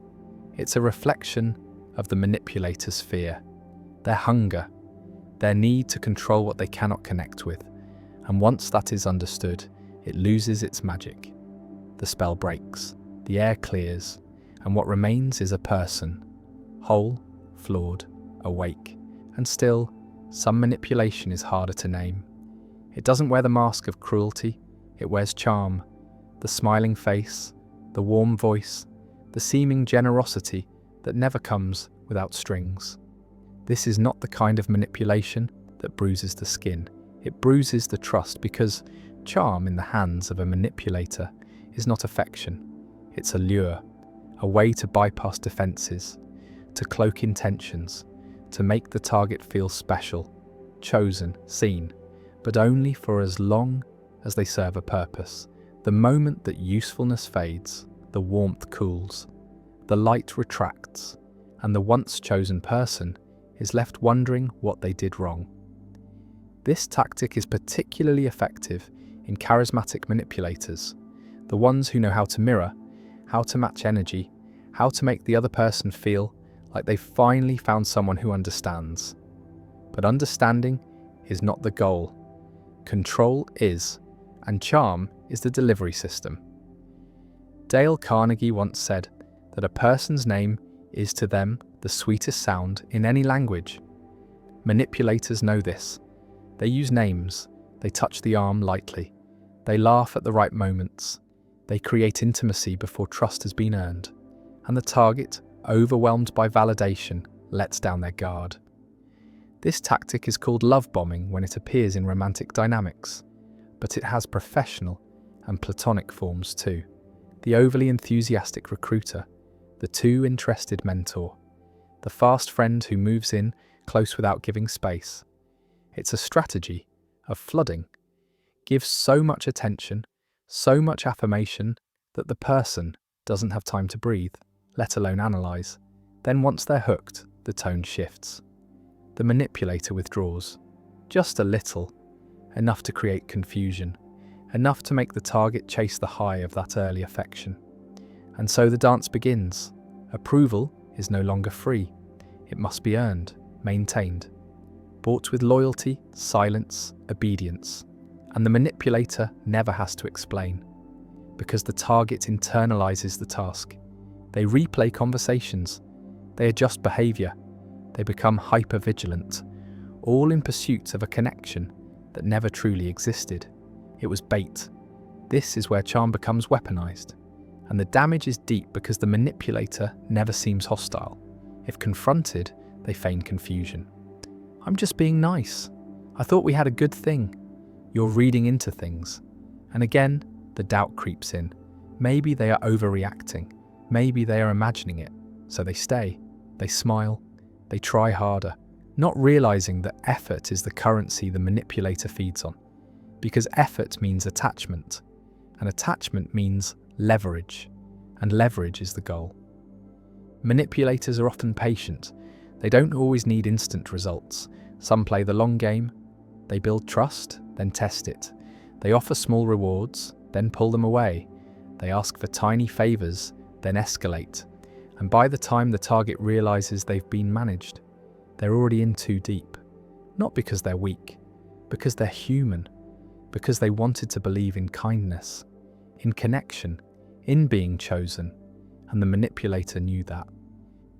It's a reflection of the manipulator's fear, their hunger, their need to control what they cannot connect with. And once that is understood, it loses its magic. The spell breaks, the air clears, and what remains is a person, whole, flawed, awake. And still, some manipulation is harder to name. It doesn't wear the mask of cruelty, it wears charm, the smiling face, the warm voice, the seeming generosity that never comes without strings. This is not the kind of manipulation that bruises the skin. It bruises the trust, because charm in the hands of a manipulator is not affection, it's a lure, a way to bypass defenses, to cloak intentions, to make the target feel special, chosen, seen, but only for as long as they serve a purpose. The moment that usefulness fades, the warmth cools, the light retracts, and the once chosen person is left wondering what they did wrong. This tactic is particularly effective in charismatic manipulators, the ones who know how to mirror, how to match energy, how to make the other person feel like they've finally found someone who understands. But understanding is not the goal. Control is, and charm is the delivery system. Dale Carnegie once said that a person's name is to them the sweetest sound in any language. Manipulators know this. They use names, they touch the arm lightly, they laugh at the right moments, they create intimacy before trust has been earned, and the target, overwhelmed by validation, lets down their guard. This tactic is called love bombing when it appears in romantic dynamics, but it has professional and platonic forms too. The overly enthusiastic recruiter, the too interested mentor, the fast friend who moves in close without giving space. It's a strategy of flooding, gives so much attention, so much affirmation that the person doesn't have time to breathe, let alone analyze. Then once they're hooked, the tone shifts. The manipulator withdraws, just a little, enough to create confusion, enough to make the target chase the high of that early affection. And so the dance begins. Approval is no longer free. It must be earned, maintained, bought with loyalty, silence, obedience. And the manipulator never has to explain, because the target internalizes the task. They replay conversations, they adjust behavior, they become hyper-vigilant, all in pursuit of a connection that never truly existed. It was bait. This is where charm becomes weaponized. And the damage is deep because the manipulator never seems hostile. If confronted, they feign confusion. I'm just being nice. I thought we had a good thing. You're reading into things. And again, the doubt creeps in. Maybe they are overreacting. Maybe they are imagining it. So they stay. They smile. They try harder, not realizing that effort is the currency the manipulator feeds on. Because effort means attachment, and attachment means leverage, and leverage is the goal. Manipulators are often patient. They don't always need instant results. Some play the long game. They build trust, then test it. They offer small rewards, then pull them away. They ask for tiny favors, then escalate. And by the time the target realizes they've been managed, they're already in too deep. Not because they're weak, because they're human, because they wanted to believe in kindness, in connection, in being chosen, and the manipulator knew that.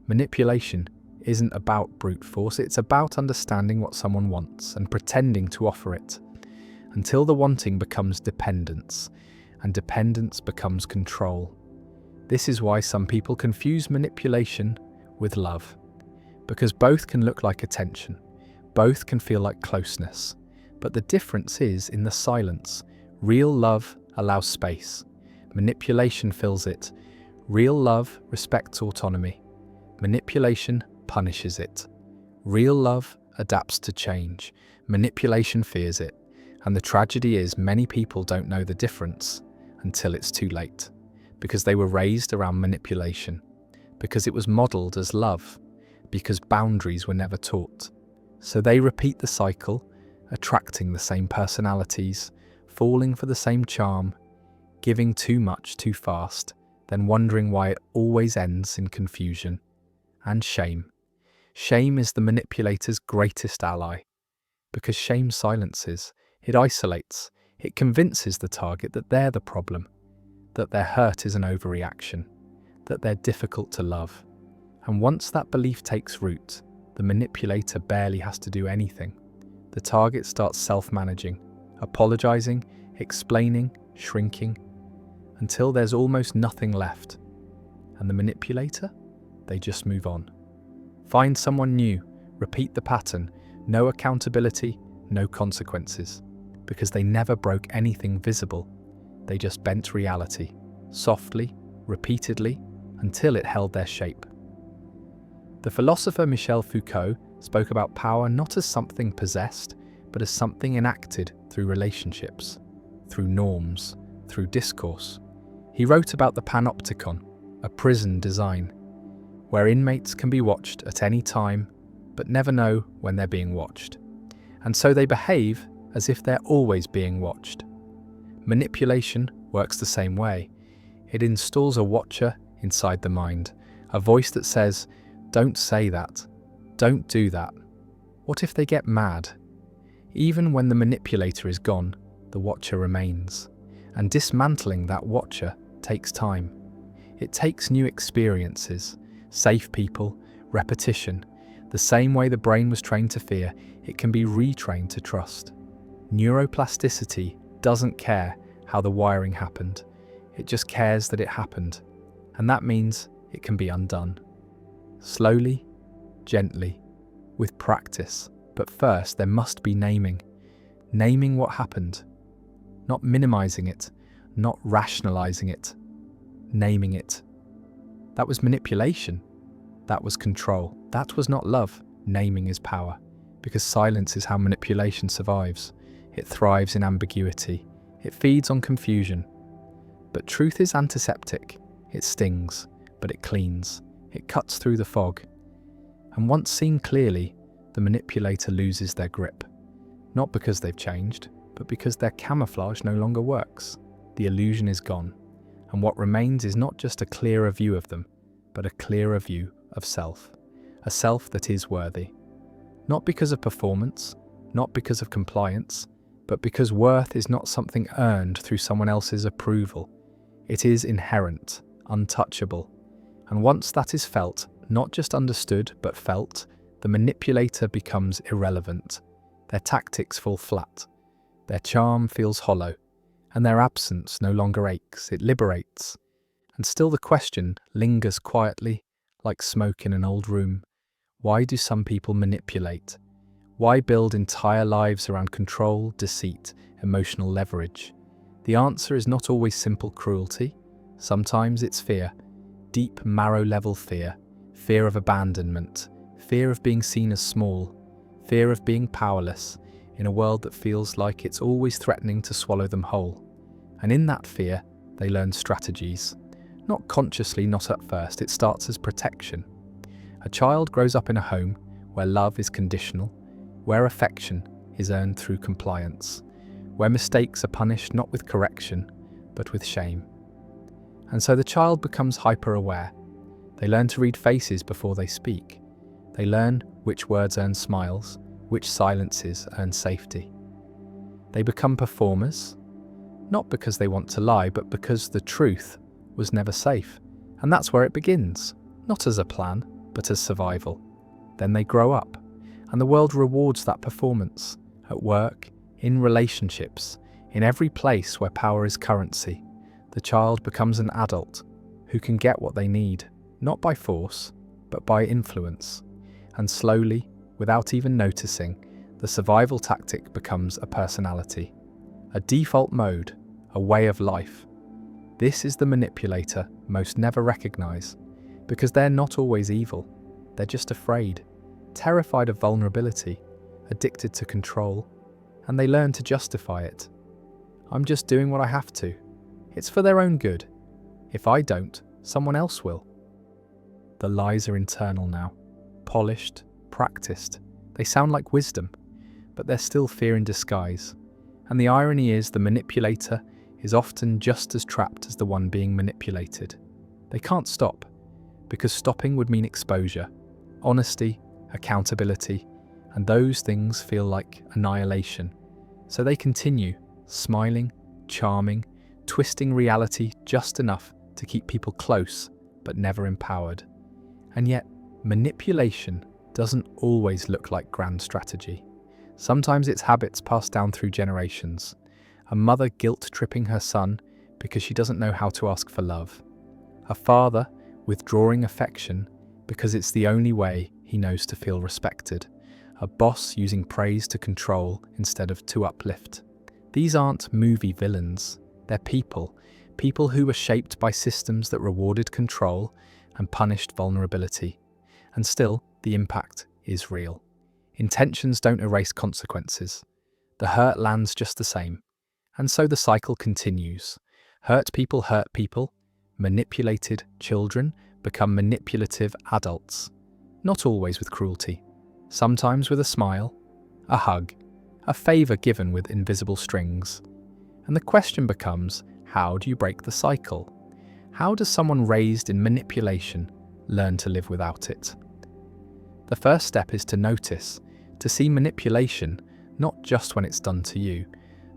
Manipulation isn't about brute force, it's about understanding what someone wants and pretending to offer it, until the wanting becomes dependence, and dependence becomes control. This is why some people confuse manipulation with love, because both can look like attention, both can feel like closeness, but the difference is in the silence. Real love allows space, manipulation fills it. Real love respects autonomy, manipulation punishes it. Real love adapts to change, manipulation fears it, and the tragedy is many people don't know the difference until it's too late, because they were raised around manipulation, because it was modeled as love, because boundaries were never taught. So they repeat the cycle, attracting the same personalities, falling for the same charm, giving too much too fast, then wondering why it always ends in confusion and shame. Shame is the manipulator's greatest ally, because shame silences, it isolates, it convinces the target that they're the problem, that their hurt is an overreaction, that they're difficult to love. And once that belief takes root, the manipulator barely has to do anything. The target starts self-managing, apologizing, explaining, shrinking, until there's almost nothing left. And the manipulator? They just move on. Find someone new, repeat the pattern, no accountability, no consequences, because they never broke anything visible, they just bent reality. softly, repeatedly, until it held their shape. The philosopher Michel Foucault spoke about power not as something possessed, but as something enacted through relationships, through norms, through discourse. He wrote about the panopticon, a prison design, where inmates can be watched at any time, but never know when they're being watched. And so they behave as if they're always being watched. Manipulation works the same way. It installs a watcher inside the mind, a voice that says, "Don't say that. Don't do that. What if they get mad?" Even when the manipulator is gone, the watcher remains. And dismantling that watcher takes time. It takes new experiences, safe people, repetition. The same way the brain was trained to fear, it can be retrained to trust. Neuroplasticity doesn't care how the wiring happened. It just cares that it happened. And that means it can be undone. Slowly, gently, with practice. But first, there must be naming. Naming what happened. Not minimizing it, not rationalizing it. Naming it. That was manipulation. That was control. That was not love. Naming is power. Because silence is how manipulation survives. It thrives in ambiguity. It feeds on confusion. But truth is antiseptic. It stings, but it cleans. It cuts through the fog. And once seen clearly, the manipulator loses their grip. Not because they've changed, but because their camouflage no longer works. The illusion is gone. And what remains is not just a clearer view of them, but a clearer view of self. A self that is worthy. Not because of performance, not because of compliance, but because worth is not something earned through someone else's approval. It is inherent, untouchable. And once that is felt, not just understood but felt, the manipulator becomes irrelevant. Their tactics fall flat. Their charm feels hollow. And their absence no longer aches, it liberates. And still the question lingers quietly, like smoke in an old room. Why do some people manipulate? Why build entire lives around control, deceit, emotional leverage? The answer is not always simple cruelty. Sometimes it's fear. Deep marrow-level fear. Fear of abandonment. Fear of being seen as small. Fear of being powerless in a world that feels like it's always threatening to swallow them whole. And in that fear, they learn strategies. Not consciously, not at first. It starts as protection. A child grows up in a home where love is conditional, where affection is earned through compliance, where mistakes are punished not with correction, but with shame. And so the child becomes hyper-aware. They learn to read faces before they speak. They learn which words earn smiles, which silences earn safety. They become performers, not because they want to lie, but because the truth was never safe. And that's where it begins, not as a plan, but as survival. Then they grow up, and the world rewards that performance, at work, in relationships, in every place where power is currency. The child becomes an adult who can get what they need, not by force, but by influence. And slowly, without even noticing, the survival tactic becomes a personality, a default mode, a way of life. This is the manipulator most never recognize, because they're not always evil. They're just afraid, terrified of vulnerability, addicted to control, and they learn to justify it. I'm just doing what I have to. It's for their own good. If I don't, someone else will. The lies are internal now, polished, practiced. They sound like wisdom, but they're still fear in disguise. And the irony is the manipulator is often just as trapped as the one being manipulated. They can't stop, because stopping would mean exposure, honesty, accountability, and those things feel like annihilation. So they continue, smiling, charming, twisting reality just enough to keep people close, but never empowered. And yet, manipulation doesn't always look like grand strategy. Sometimes it's habits passed down through generations. A mother guilt-tripping her son because she doesn't know how to ask for love. A father withdrawing affection because it's the only way he knows to feel respected. A boss using praise to control instead of to uplift. These aren't movie villains. They're people. People who were shaped by systems that rewarded control and punished vulnerability. And still, the impact is real. Intentions don't erase consequences. The hurt lands just the same. And so the cycle continues. Hurt people, manipulated children become manipulative adults. Not always with cruelty. Sometimes with a smile, a hug, a favor given with invisible strings. And the question becomes, how do you break the cycle? How does someone raised in manipulation learn to live without it? The first step is to notice, to see manipulation not just when it's done to you,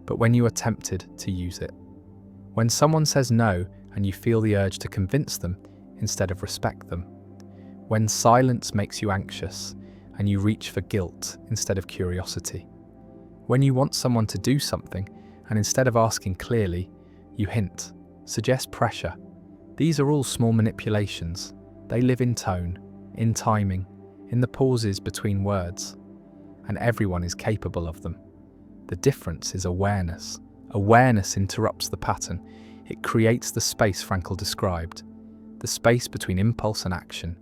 but when you are tempted to use it. When someone says no and you feel the urge to convince them instead of respect them. When silence makes you anxious and you reach for guilt instead of curiosity. When you want someone to do something and instead of asking clearly, you hint, suggest pressure. These are all small manipulations. They live in tone, in timing, in the pauses between words. And everyone is capable of them. The difference is awareness. Awareness interrupts the pattern. It creates the space Frankl described, the space between impulse and action.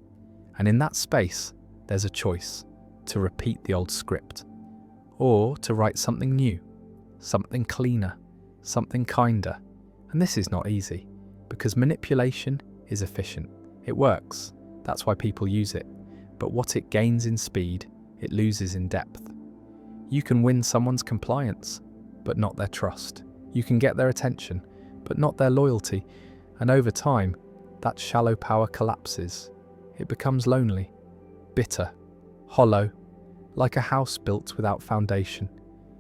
And in that space, there's a choice to repeat the old script or to write something new, something cleaner, something kinder. And this is not easy because manipulation is efficient. It works. That's why people use it. But what it gains in speed, it loses in depth. You can win someone's compliance, but not their trust. You can get their attention, but not their loyalty. And over time, that shallow power collapses. It becomes lonely, bitter, hollow, like a house built without foundation.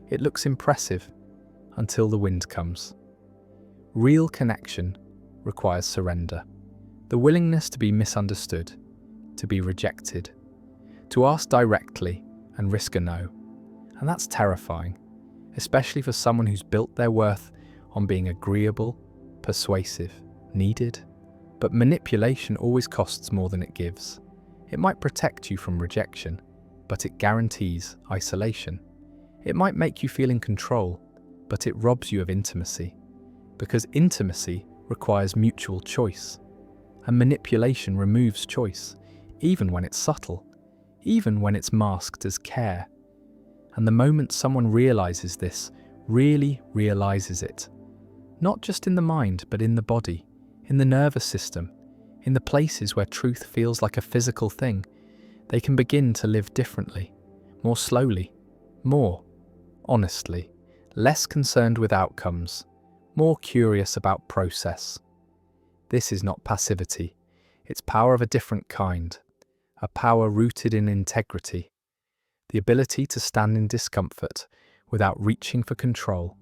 It looks impressive until the wind comes. Real connection requires surrender. The willingness to be misunderstood, to be rejected, to ask directly and risk a no. And that's terrifying, especially for someone who's built their worth on being agreeable, persuasive, needed. But manipulation always costs more than it gives. It might protect you from rejection, but it guarantees isolation. It might make you feel in control, but it robs you of intimacy. Because intimacy requires mutual choice. And manipulation removes choice, even when it's subtle. Even when it's masked as care. And the moment someone realizes this, really realizes it, not just in the mind, but in the body, in the nervous system, in the places where truth feels like a physical thing, they can begin to live differently, more slowly, more honestly, less concerned with outcomes, more curious about process. This is not passivity, it's power of a different kind. A power rooted in integrity, the ability to stand in discomfort without reaching for control,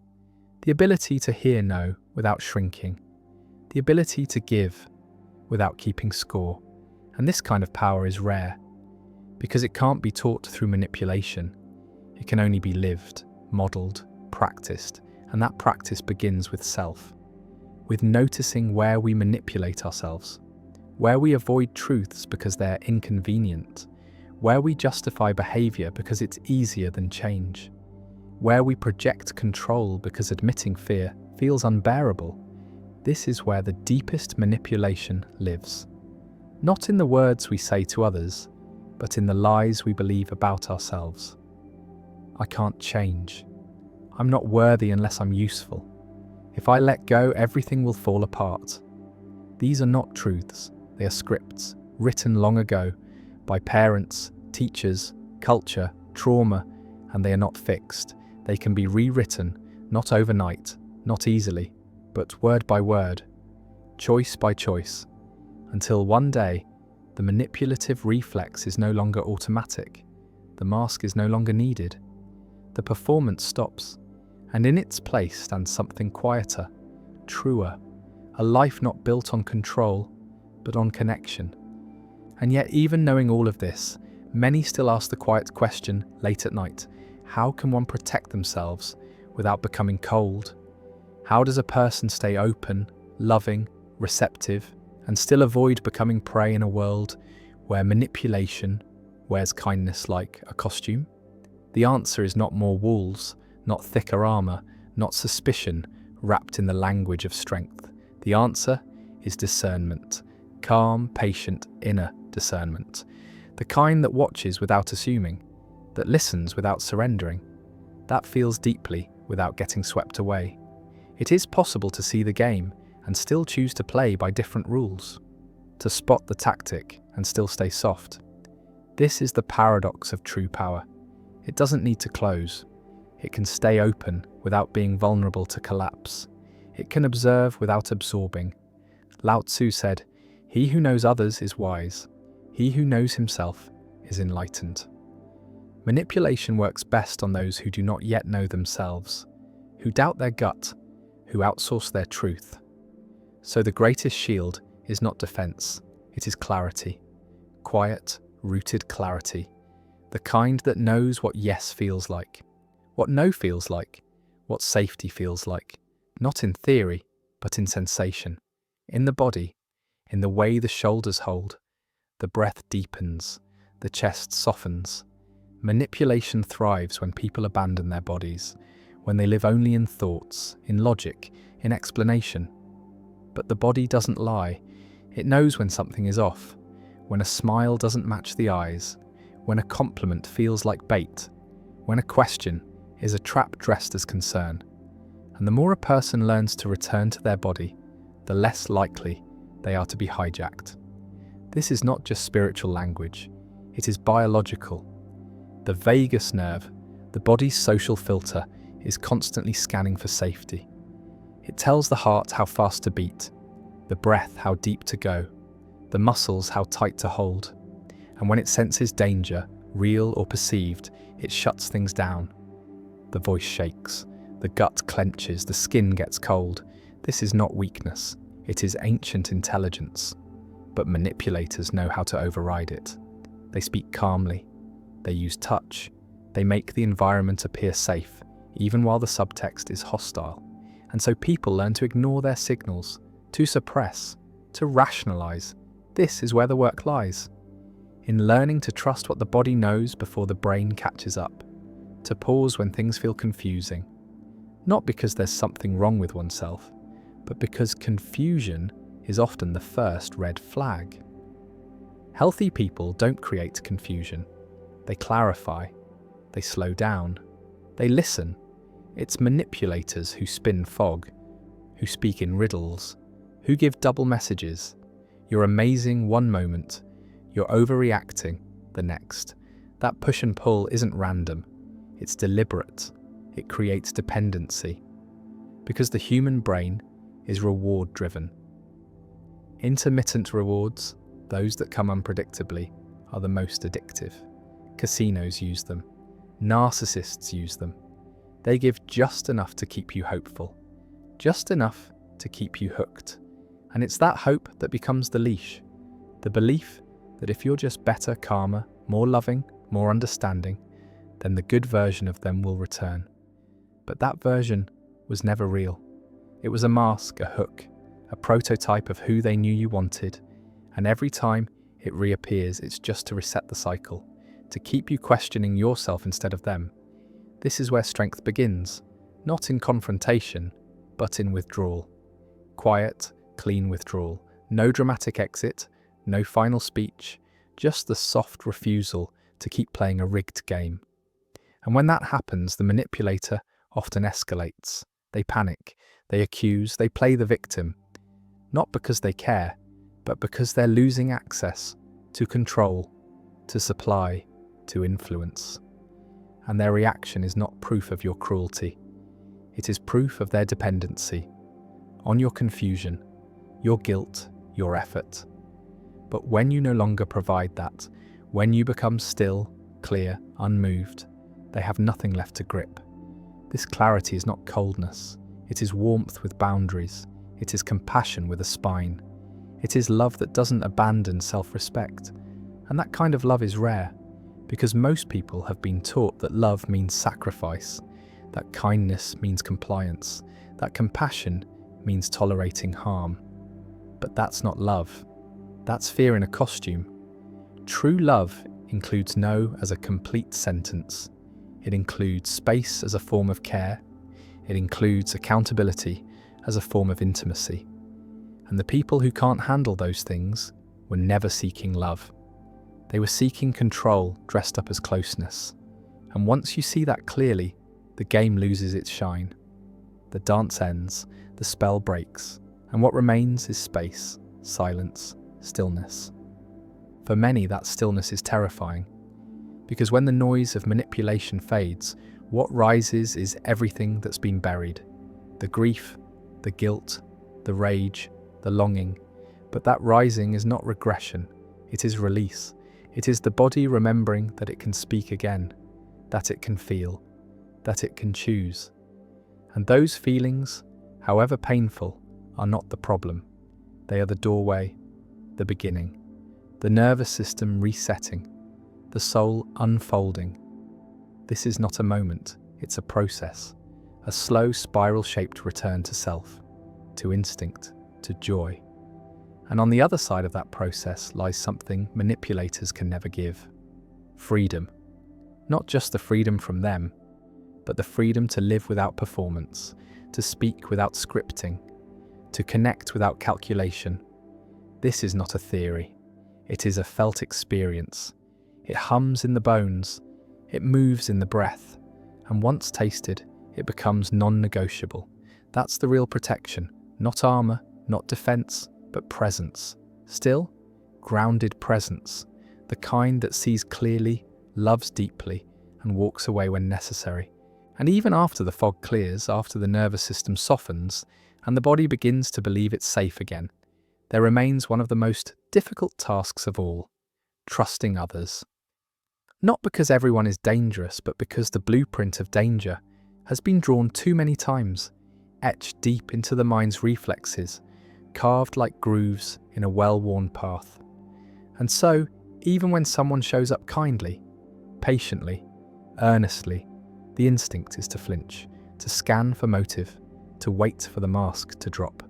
the ability to hear no without shrinking, the ability to give without keeping score. And this kind of power is rare, because it can't be taught through manipulation. It can only be lived, modelled, practiced, and that practice begins with self, with noticing where we manipulate ourselves. Where we avoid truths because they're inconvenient, where we justify behavior because it's easier than change, where we project control because admitting fear feels unbearable. This is where the deepest manipulation lives. Not in the words we say to others, but in the lies we believe about ourselves. I can't change. I'm not worthy unless I'm useful. If I let go, everything will fall apart. These are not truths. They are scripts, written long ago, by parents, teachers, culture, trauma, and they are not fixed. They can be rewritten, not overnight, not easily, but word by word, choice by choice, until one day, the manipulative reflex is no longer automatic, the mask is no longer needed, the performance stops, and in its place stands something quieter, truer, a life not built on control, but on connection. And yet, even knowing all of this, many still ask the quiet question late at night, how can one protect themselves without becoming cold? How does a person stay open, loving, receptive, and still avoid becoming prey in a world where manipulation wears kindness like a costume? The answer is not more walls, not thicker armor, not suspicion wrapped in the language of strength. The answer is discernment. Calm, patient, inner discernment. The kind that watches without assuming, that listens without surrendering, that feels deeply without getting swept away. It is possible to see the game and still choose to play by different rules, to spot the tactic and still stay soft. This is the paradox of true power. It doesn't need to close. It can stay open without being vulnerable to collapse. It can observe without absorbing. Lao Tzu said, "He who knows others is wise. He who knows himself is enlightened." Manipulation works best on those who do not yet know themselves, who doubt their gut, who outsource their truth. So the greatest shield is not defense, it is clarity. Quiet, rooted clarity. The kind that knows what yes feels like, what no feels like, what safety feels like. Not in theory, but in sensation. In the body, in the way the shoulders hold. The breath deepens, the chest softens. Manipulation thrives when people abandon their bodies, when they live only in thoughts, in logic, in explanation. But the body doesn't lie. It knows when something is off, when a smile doesn't match the eyes, when a compliment feels like bait, when a question is a trap dressed as concern. And the more a person learns to return to their body, the less likely they are to be hijacked. This is not just spiritual language, it is biological. The vagus nerve, the body's social filter, is constantly scanning for safety. It tells the heart how fast to beat, the breath how deep to go, the muscles how tight to hold. And when it senses danger, real or perceived, it shuts things down. The voice shakes, the gut clenches, the skin gets cold. This is not weakness, it is ancient intelligence. But manipulators know how to override it. They speak calmly, they use touch, they make the environment appear safe, even while the subtext is hostile. And so people learn to ignore their signals, to suppress, to rationalize. This is where the work lies. In learning to trust what the body knows before the brain catches up, to pause when things feel confusing. Not because there's something wrong with oneself, but because confusion is often the first red flag. Healthy people don't create confusion. They clarify, they slow down, they listen. It's manipulators who spin fog, who speak in riddles, who give double messages. You're amazing one moment, you're overreacting the next. That push and pull isn't random, it's deliberate. It creates dependency. Because the human brain is reward-driven. Intermittent rewards, those that come unpredictably, are the most addictive. Casinos use them. Narcissists use them. They give just enough to keep you hopeful, just enough to keep you hooked. And it's that hope that becomes the leash, the belief that if you're just better, calmer, more loving, more understanding, then the good version of them will return. But that version was never real. It was a mask, a hook, a prototype of who they knew you wanted, and every time it reappears, it's just to reset the cycle, to keep you questioning yourself instead of them. This is where strength begins, not in confrontation, but in withdrawal. Quiet, clean withdrawal. No dramatic exit, no final speech, just the soft refusal to keep playing a rigged game. And when that happens, the manipulator often escalates. They panic, they accuse, they play the victim. Not because they care, but because they're losing access to control, to supply, to influence. And their reaction is not proof of your cruelty. It is proof of their dependency on your confusion, your guilt, your effort. But when you no longer provide that, when you become still, clear, unmoved, they have nothing left to grip. This clarity is not coldness. It is warmth with boundaries. It is compassion with a spine. It is love that doesn't abandon self-respect. And that kind of love is rare, because most people have been taught that love means sacrifice, that kindness means compliance, that compassion means tolerating harm. But that's not love. That's fear in a costume. True love includes no as a complete sentence. It includes space as a form of care. It includes accountability as a form of intimacy. And the people who can't handle those things were never seeking love. They were seeking control dressed up as closeness. And once you see that clearly, the game loses its shine. The dance ends, the spell breaks, and what remains is space, silence, stillness. For many, that stillness is terrifying, because when the noise of manipulation fades, what rises is everything that's been buried. The grief, the guilt, the rage, the longing. But that rising is not regression, it is release. It is the body remembering that it can speak again, that it can feel, that it can choose. And those feelings, however painful, are not the problem. They are the doorway, the beginning, the nervous system resetting, the soul unfolding. This is not a moment, it's a process, a slow spiral-shaped return to self, to instinct, to joy. And on the other side of that process lies something manipulators can never give: freedom. Not just the freedom from them, but the freedom to live without performance, to speak without scripting, to connect without calculation. This is not a theory. It is a felt experience. It hums in the bones, it moves in the breath, and once tasted, it becomes non-negotiable. That's the real protection, not armor, not defense, but presence. Still, grounded presence, the kind that sees clearly, loves deeply, and walks away when necessary. And even after the fog clears, after the nervous system softens, and the body begins to believe it's safe again, there remains one of the most difficult tasks of all: trusting others. Not because everyone is dangerous, but because the blueprint of danger has been drawn too many times, etched deep into the mind's reflexes, carved like grooves in a well-worn path. And so, even when someone shows up kindly, patiently, earnestly, the instinct is to flinch, to scan for motive, to wait for the mask to drop.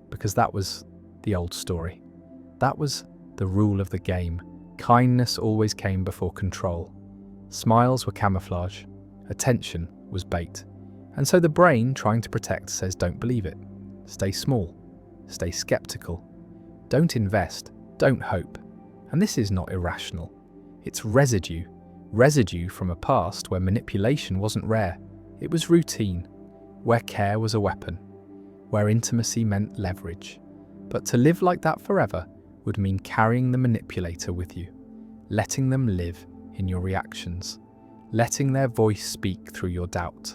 Because that was the old story. That was the rule of the game. Kindness always came before control. Smiles were camouflage. Attention was bait. And so the brain, trying to protect, says don't believe it. Stay small. Stay skeptical. Don't invest. Don't hope. And this is not irrational. It's residue. Residue from a past where manipulation wasn't rare. It was routine. Where care was a weapon. Where intimacy meant leverage. But to live like that forever would mean carrying the manipulator with you, letting them live in your reactions, letting their voice speak through your doubt.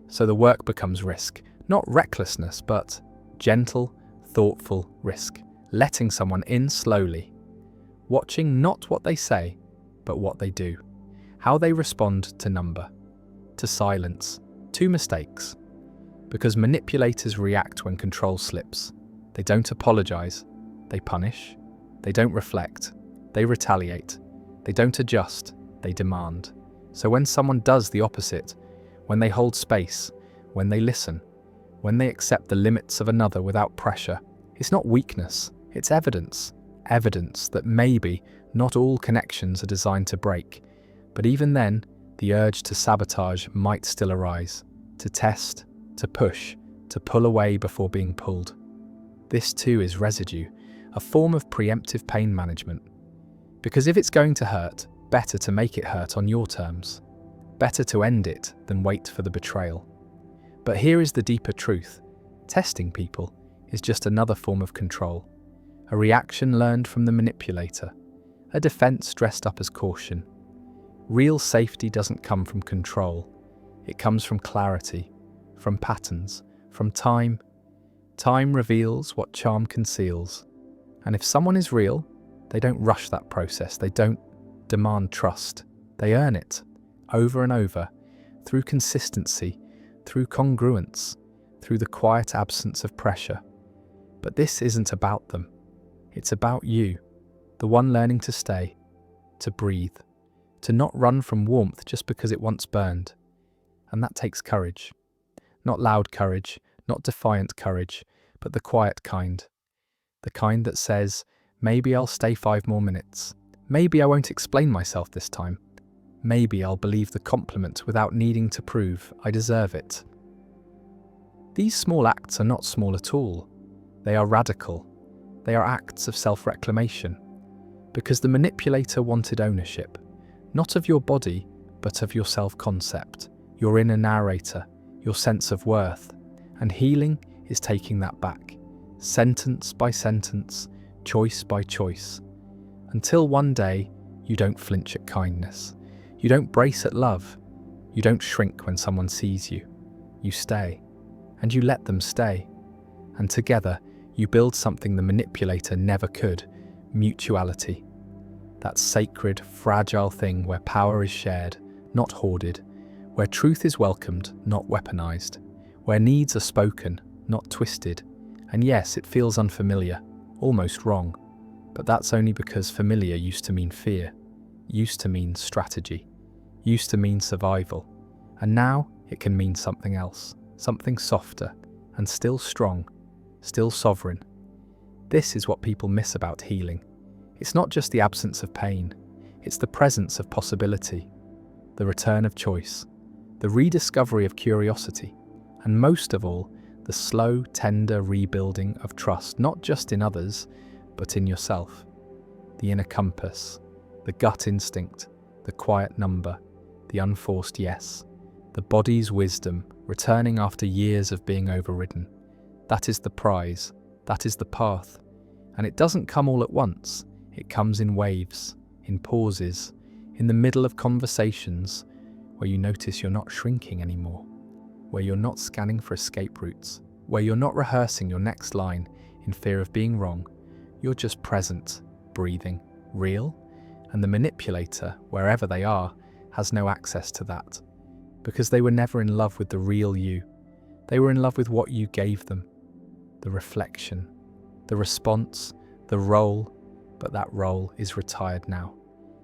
So the work becomes risk, not recklessness, but gentle, thoughtful risk, letting someone in slowly, watching not what they say, but what they do, how they respond to number, to silence, to mistakes. Because manipulators react when control slips. They don't apologize, they punish. They don't reflect, they retaliate. They don't adjust, they demand. So when someone does the opposite, when they hold space, when they listen, when they accept the limits of another without pressure, it's not weakness, it's evidence. Evidence that maybe not all connections are designed to break. But even then, the urge to sabotage might still arise, to test, to push, to pull away before being pulled. This too is residue, a form of preemptive pain management. Because if it's going to hurt, better to make it hurt on your terms. Better to end it than wait for the betrayal. But here is the deeper truth. Testing people is just another form of control. A reaction learned from the manipulator. A defense dressed up as caution. Real safety doesn't come from control. It comes from clarity, from patterns, from time. Time reveals what charm conceals. And if someone is real, they don't rush that process. They don't demand trust. They earn it, over and over, through consistency, through congruence, through the quiet absence of pressure. But this isn't about them. It's about you, the one learning to stay, to breathe, to not run from warmth just because it once burned. And that takes courage. Not loud courage, not defiant courage, but the quiet kind. The kind that says, maybe I'll stay 5 more minutes. Maybe I won't explain myself this time. Maybe I'll believe the compliment without needing to prove I deserve it. These small acts are not small at all. They are radical. They are acts of self-reclamation. Because the manipulator wanted ownership, not of your body, but of your self-concept, your inner narrator, your sense of worth. And healing is taking that back, sentence by sentence, choice by choice. Until one day, you don't flinch at kindness. You don't brace at love. You don't shrink when someone sees you. You stay. And you let them stay. And together, you build something the manipulator never could: mutuality. That sacred, fragile thing where power is shared, not hoarded, where truth is welcomed, not weaponized, where needs are spoken, not twisted. And yes, it feels unfamiliar, almost wrong, but that's only because familiar used to mean fear, used to mean strategy, used to mean survival, and now it can mean something else, something softer, and still strong, still sovereign. This is what people miss about healing. It's not just the absence of pain, it's the presence of possibility, the return of choice, the rediscovery of curiosity, and most of all, the slow, tender rebuilding of trust, not just in others, but in yourself. The inner compass, the gut instinct, the quiet number, the unforced yes, the body's wisdom returning after years of being overridden. That is the prize, that is the path. And it doesn't come all at once. It comes in waves, in pauses, in the middle of conversations where you notice you're not shrinking anymore, where you're not scanning for escape routes, where you're not rehearsing your next line in fear of being wrong. You're just present, breathing, real, and the manipulator, wherever they are, has no access to that, because they were never in love with the real you. They were in love with what you gave them, the reflection, the response, the role, but that role is retired now.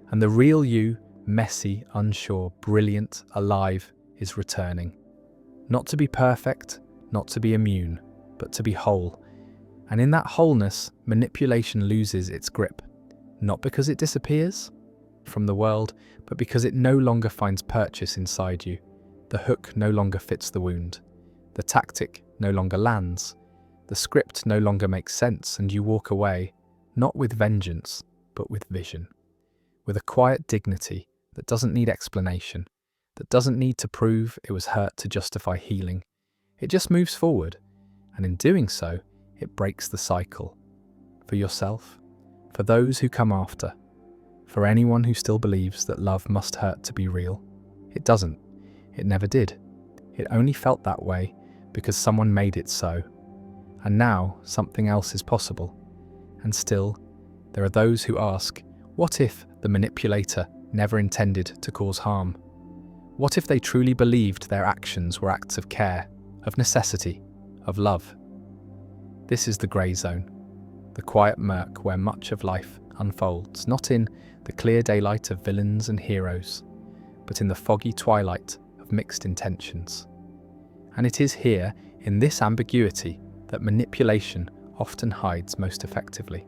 And the real you, messy, unsure, brilliant, alive, is returning. Not to be perfect, not to be immune, but to be whole. And in that wholeness, manipulation loses its grip. Not because it disappears from the world, but because it no longer finds purchase inside you. The hook no longer fits the wound. The tactic no longer lands. The script no longer makes sense, and you walk away, not with vengeance, but with vision. With a quiet dignity that doesn't need explanation, that doesn't need to prove it was hurt to justify healing. It just moves forward, and in doing so, it breaks the cycle. For yourself, for those who come after, for anyone who still believes that love must hurt to be real. It doesn't. It never did. It only felt that way because someone made it so. And now something else is possible. And still, there are those who ask, what if the manipulator never intended to cause harm? What if they truly believed their actions were acts of care, of necessity, of love? This is the grey zone, the quiet murk where much of life unfolds, not in the clear daylight of villains and heroes, but in the foggy twilight of mixed intentions. And it is here, in this ambiguity, that manipulation often hides most effectively.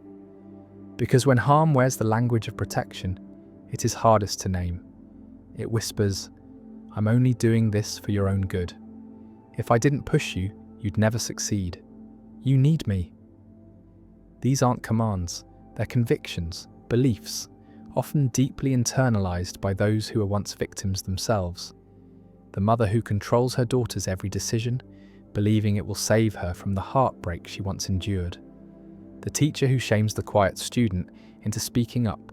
Because when harm wears the language of protection, it is hardest to name. It whispers, "I'm only doing this for your own good. If I didn't push you, you'd never succeed. You need me." These aren't commands, they're convictions, beliefs, often deeply internalized by those who were once victims themselves. The mother who controls her daughter's every decision, believing it will save her from the heartbreak she once endured. The teacher who shames the quiet student into speaking up,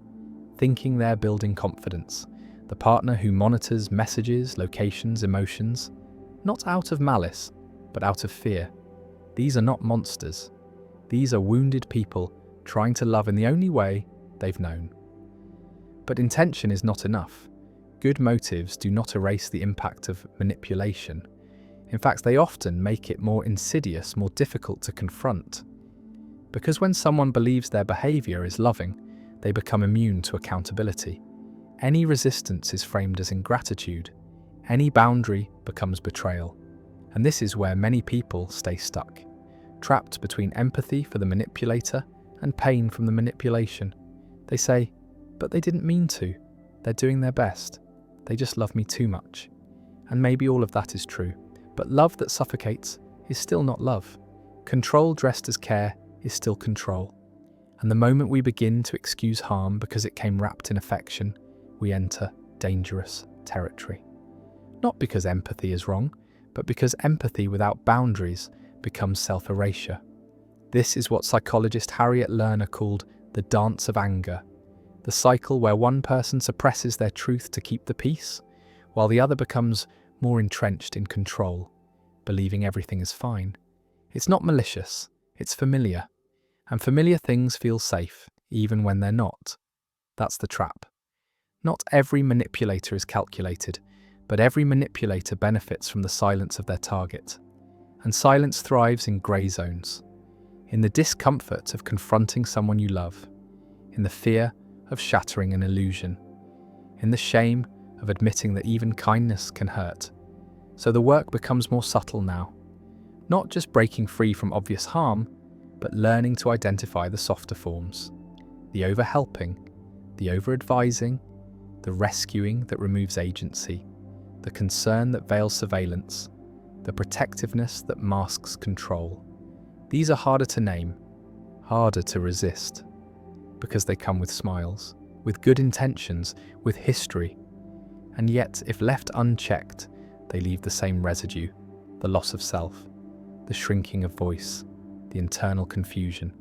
thinking they're building confidence. The partner who monitors messages, locations, emotions, not out of malice, but out of fear. These are not monsters. These are wounded people trying to love in the only way they've known. But intention is not enough. Good motives do not erase the impact of manipulation. In fact, they often make it more insidious, more difficult to confront. Because when someone believes their behavior is loving, they become immune to accountability. Any resistance is framed as ingratitude. Any boundary becomes betrayal. And this is where many people stay stuck, trapped between empathy for the manipulator and pain from the manipulation. They say, "But they didn't mean to. They're doing their best. They just love me too much." And maybe all of that is true. But love that suffocates is still not love. Control dressed as care is still control. And the moment we begin to excuse harm because it came wrapped in affection, we enter dangerous territory. Not because empathy is wrong, but because empathy without boundaries becomes self-erasure. This is what psychologist Harriet Lerner called the dance of anger, the cycle where one person suppresses their truth to keep the peace, while the other becomes more entrenched in control, believing everything is fine. It's not malicious, it's familiar. And familiar things feel safe, even when they're not. That's the trap. Not every manipulator is calculated, but every manipulator benefits from the silence of their target. And silence thrives in grey zones. In the discomfort of confronting someone you love. In the fear of shattering an illusion. In the shame of admitting that even kindness can hurt. So the work becomes more subtle now. Not just breaking free from obvious harm, but learning to identify the softer forms. The over-helping, the over-advising, the rescuing that removes agency, the concern that veils surveillance, the protectiveness that masks control. These are harder to name, harder to resist, because they come with smiles, with good intentions, with history. And yet, if left unchecked, they leave the same residue, the loss of self, the shrinking of voice, the internal confusion.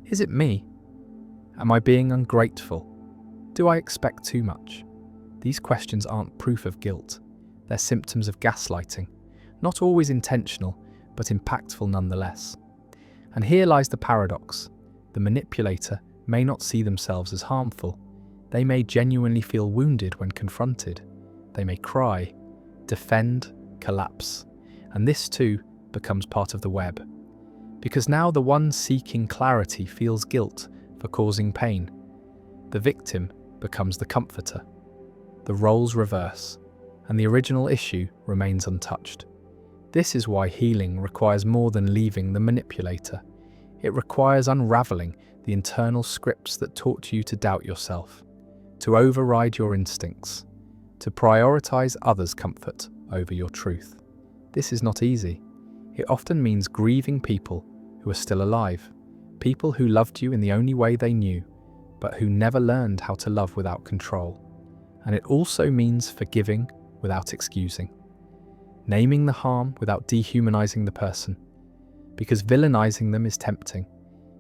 Is it me? Am I being ungrateful? Do I expect too much? These questions aren't proof of guilt. They're symptoms of gaslighting, not always intentional, but impactful nonetheless. And here lies the paradox. The manipulator may not see themselves as harmful. They may genuinely feel wounded when confronted. They may cry, defend, collapse. And this too becomes part of the web. Because now the one seeking clarity feels guilt for causing pain. The victim becomes the comforter. The roles reverse, and the original issue remains untouched. This is why healing requires more than leaving the manipulator. It requires unraveling the internal scripts that taught you to doubt yourself, to override your instincts, to prioritize others' comfort over your truth. This is not easy. It often means grieving people who are still alive, people who loved you in the only way they knew, but who never learned how to love without control. And it also means forgiving without excusing, naming the harm without dehumanizing the person, because villainizing them is tempting.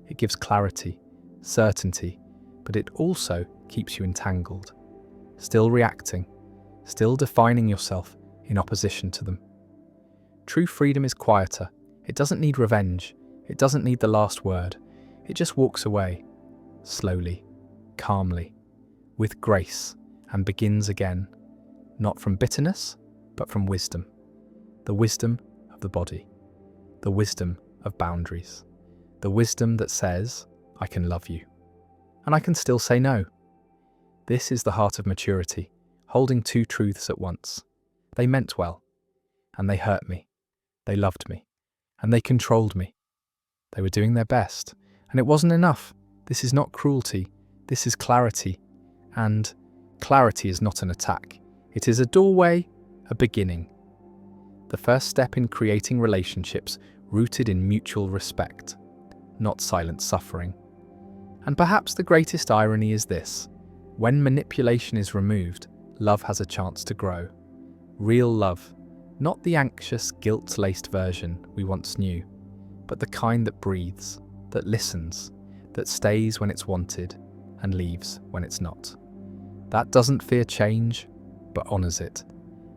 It gives clarity, certainty, but it also keeps you entangled, still reacting, still defining yourself in opposition to them. True freedom is quieter. It doesn't need revenge. It doesn't need the last word. It just walks away, slowly, calmly, with grace, and begins again, not from bitterness, but from wisdom. The wisdom of the body, the wisdom of boundaries, the wisdom that says, I can love you, and I can still say no. This is the heart of maturity, holding two truths at once. They meant well, and they hurt me. They loved me, and they controlled me. They were doing their best, and it wasn't enough. This is not cruelty, this is clarity. And clarity is not an attack. It is a doorway, a beginning. The first step in creating relationships rooted in mutual respect, not silent suffering. And perhaps the greatest irony is this: when manipulation is removed, love has a chance to grow. Real love, not the anxious, guilt-laced version we once knew, but the kind that breathes, that listens, that stays when it's wanted and leaves when it's not. That doesn't fear change, but honors it.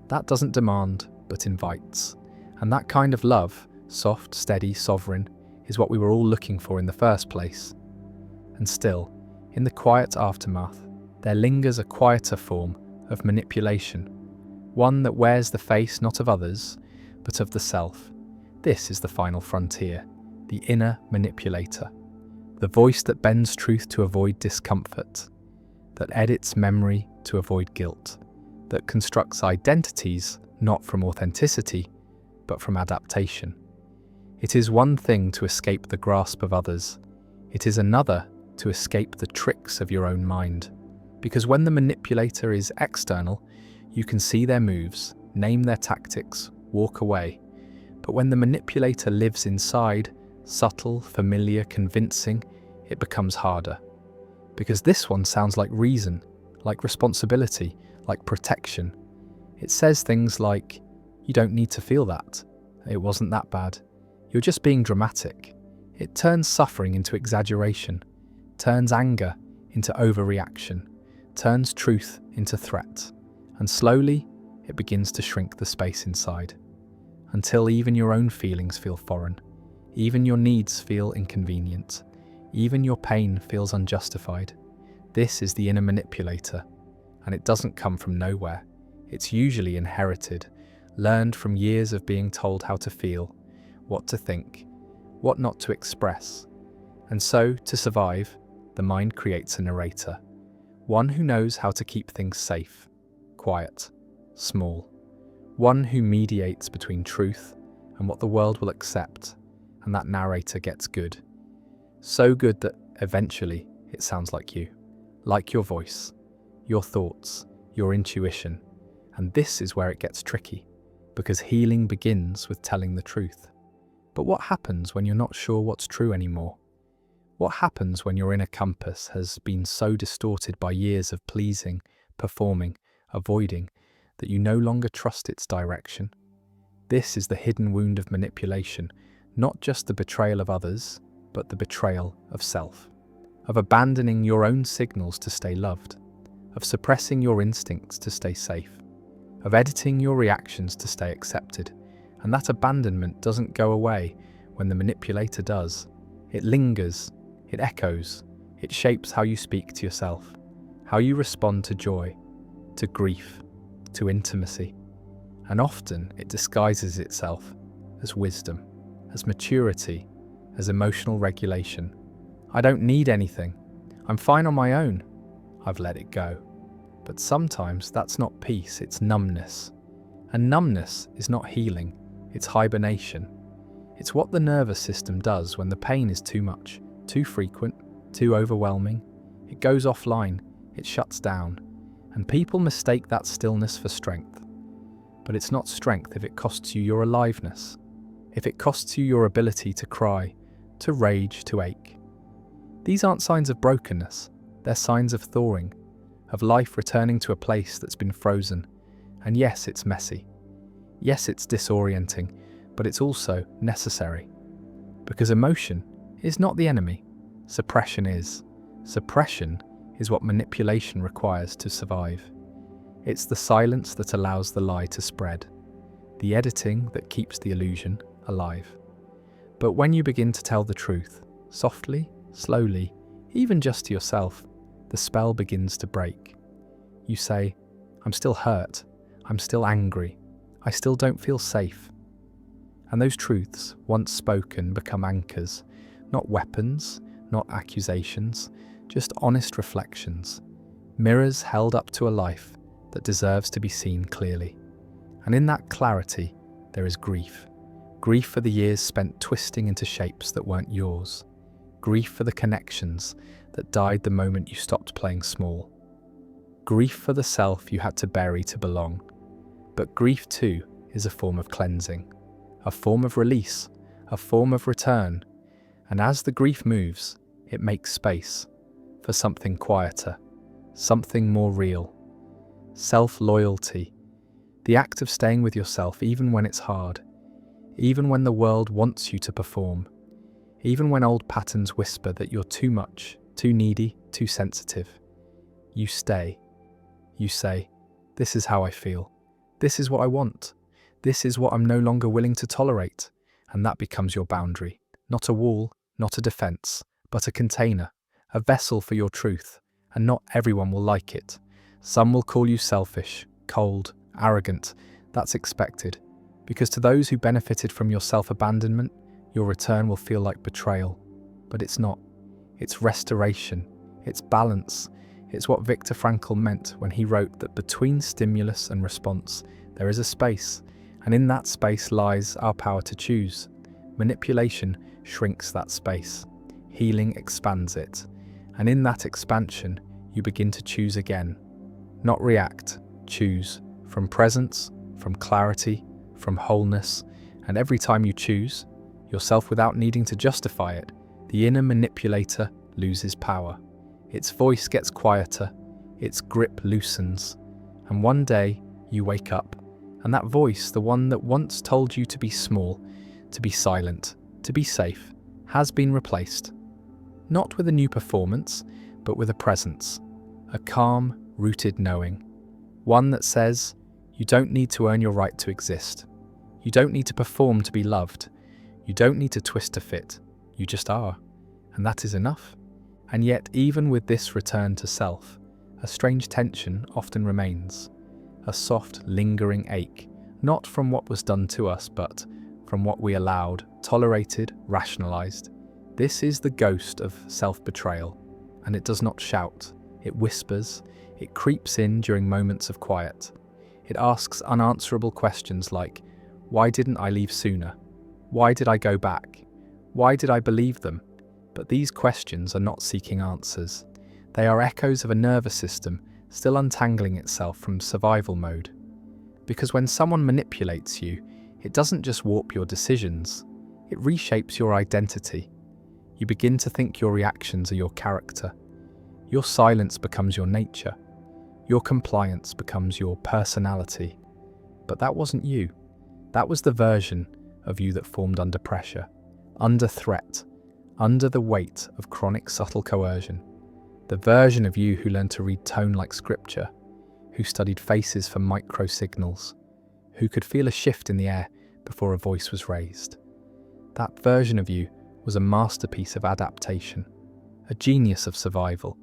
That doesn't demand, but invites. And that kind of love, soft, steady, sovereign, is what we were all looking for in the first place. And still, in the quiet aftermath, there lingers a quieter form of manipulation, one that wears the face not of others, but of the self. This is the final frontier, the inner manipulator, the voice that bends truth to avoid discomfort, that edits memory to avoid guilt, that constructs identities not from authenticity, but from adaptation. It is one thing to escape the grasp of others. It is another to escape the tricks of your own mind. Because when the manipulator is external, you can see their moves, name their tactics, walk away. But when the manipulator lives inside, subtle, familiar, convincing, it becomes harder. Because this one sounds like reason, like responsibility, like protection. It says things like, you don't need to feel that. It wasn't that bad. You're just being dramatic. It turns suffering into exaggeration, turns anger into overreaction, turns truth into threat. And slowly, it begins to shrink the space inside. Until even your own feelings feel foreign. Even your needs feel inconvenient. Even your pain feels unjustified. This is the inner manipulator. And it doesn't come from nowhere. It's usually inherited, learned from years of being told how to feel, what to think, what not to express. And so, to survive, the mind creates a narrator. One who knows how to keep things safe, quiet, small. One who mediates between truth and what the world will accept, and that narrator gets good. So good that eventually it sounds like you, like your voice, your thoughts, your intuition. And this is where it gets tricky, because healing begins with telling the truth. But what happens when you're not sure what's true anymore? What happens when your inner compass has been so distorted by years of pleasing, performing, avoiding, that you no longer trust its direction? This is the hidden wound of manipulation, not just the betrayal of others, but the betrayal of self, of abandoning your own signals to stay loved, of suppressing your instincts to stay safe, of editing your reactions to stay accepted. And that abandonment doesn't go away when the manipulator does. It lingers, it echoes, it shapes how you speak to yourself, how you respond to joy, to grief, to intimacy. And often it disguises itself as wisdom, as maturity, as emotional regulation. I don't need anything. I'm fine on my own. I've let it go. But sometimes that's not peace, it's numbness. And numbness is not healing, it's hibernation. It's what the nervous system does when the pain is too much, too frequent, too overwhelming. It goes offline, it shuts down. And people mistake that stillness for strength. But it's not strength if it costs you your aliveness, if it costs you your ability to cry, to rage, to ache. These aren't signs of brokenness, they're signs of thawing, of life returning to a place that's been frozen. And yes, it's messy. Yes, it's disorienting, but it's also necessary. Because emotion is not the enemy, suppression is. Suppression is what manipulation requires to survive. It's the silence that allows the lie to spread, the editing that keeps the illusion alive. But when you begin to tell the truth, softly, slowly, even just to yourself, the spell begins to break. You say, I'm still hurt, I'm still angry, I still don't feel safe. And those truths, once spoken, become anchors, not weapons, not accusations, just honest reflections, mirrors held up to a life that deserves to be seen clearly. And in that clarity, there is grief. Grief for the years spent twisting into shapes that weren't yours. Grief for the connections that died the moment you stopped playing small. Grief for the self you had to bury to belong. But grief too is a form of cleansing, a form of release, a form of return. And as the grief moves, it makes space for something quieter, something more real. Self-loyalty, the act of staying with yourself even when it's hard, even when the world wants you to perform, even when old patterns whisper that you're too much, too needy, too sensitive. You stay. You say, this is how I feel. This is what I want. This is what I'm no longer willing to tolerate. And that becomes your boundary. Not a wall, not a defense, but a container, a vessel for your truth. And not everyone will like it. Some will call you selfish, cold, arrogant. That's expected. Because to those who benefited from your self-abandonment, your return will feel like betrayal. But it's not. It's restoration. It's balance. It's what Viktor Frankl meant when he wrote that between stimulus and response, there is a space. And in that space lies our power to choose. Manipulation shrinks that space. Healing expands it. And in that expansion, you begin to choose again. Not react, choose. From presence, from clarity, from wholeness. And every time you choose yourself without needing to justify it, the inner manipulator loses power. Its voice gets quieter, its grip loosens, and one day you wake up, and that voice, the one that once told you to be small, to be silent, to be safe, has been replaced. Not with a new performance, but with a presence, a calm, rooted knowing. One that says, you don't need to earn your right to exist. You don't need to perform to be loved. You don't need to twist to fit. You just are. And that is enough. And yet, even with this return to self, a strange tension often remains. A soft, lingering ache, not from what was done to us, but from what we allowed, tolerated, rationalized. This is the ghost of self-betrayal, and it does not shout. It whispers, it creeps in during moments of quiet. It asks unanswerable questions like, why didn't I leave sooner? Why did I go back? Why did I believe them? But these questions are not seeking answers. They are echoes of a nervous system still untangling itself from survival mode. Because when someone manipulates you, it doesn't just warp your decisions, it reshapes your identity. You begin to think your reactions are your character. Your silence becomes your nature. Your compliance becomes your personality. But that wasn't you. That was the version of you that formed under pressure, under threat, under the weight of chronic subtle coercion. The version of you who learned to read tone like scripture, who studied faces for micro signals, who could feel a shift in the air before a voice was raised. That version of you was a masterpiece of adaptation, a genius of survival.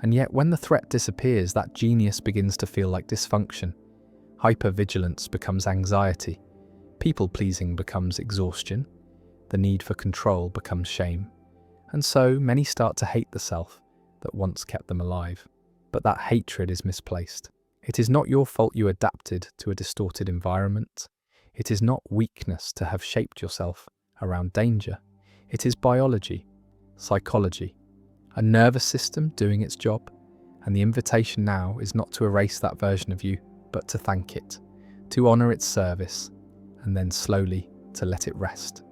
And yet when the threat disappears, that genius begins to feel like dysfunction. Hypervigilance becomes anxiety. People-pleasing becomes exhaustion. The need for control becomes shame. And so many start to hate the self that once kept them alive. But that hatred is misplaced. It is not your fault you adapted to a distorted environment. It is not weakness to have shaped yourself around danger. It is biology, psychology, a nervous system doing its job. And the invitation now is not to erase that version of you, but to thank it, to honour its service, and then slowly to let it rest.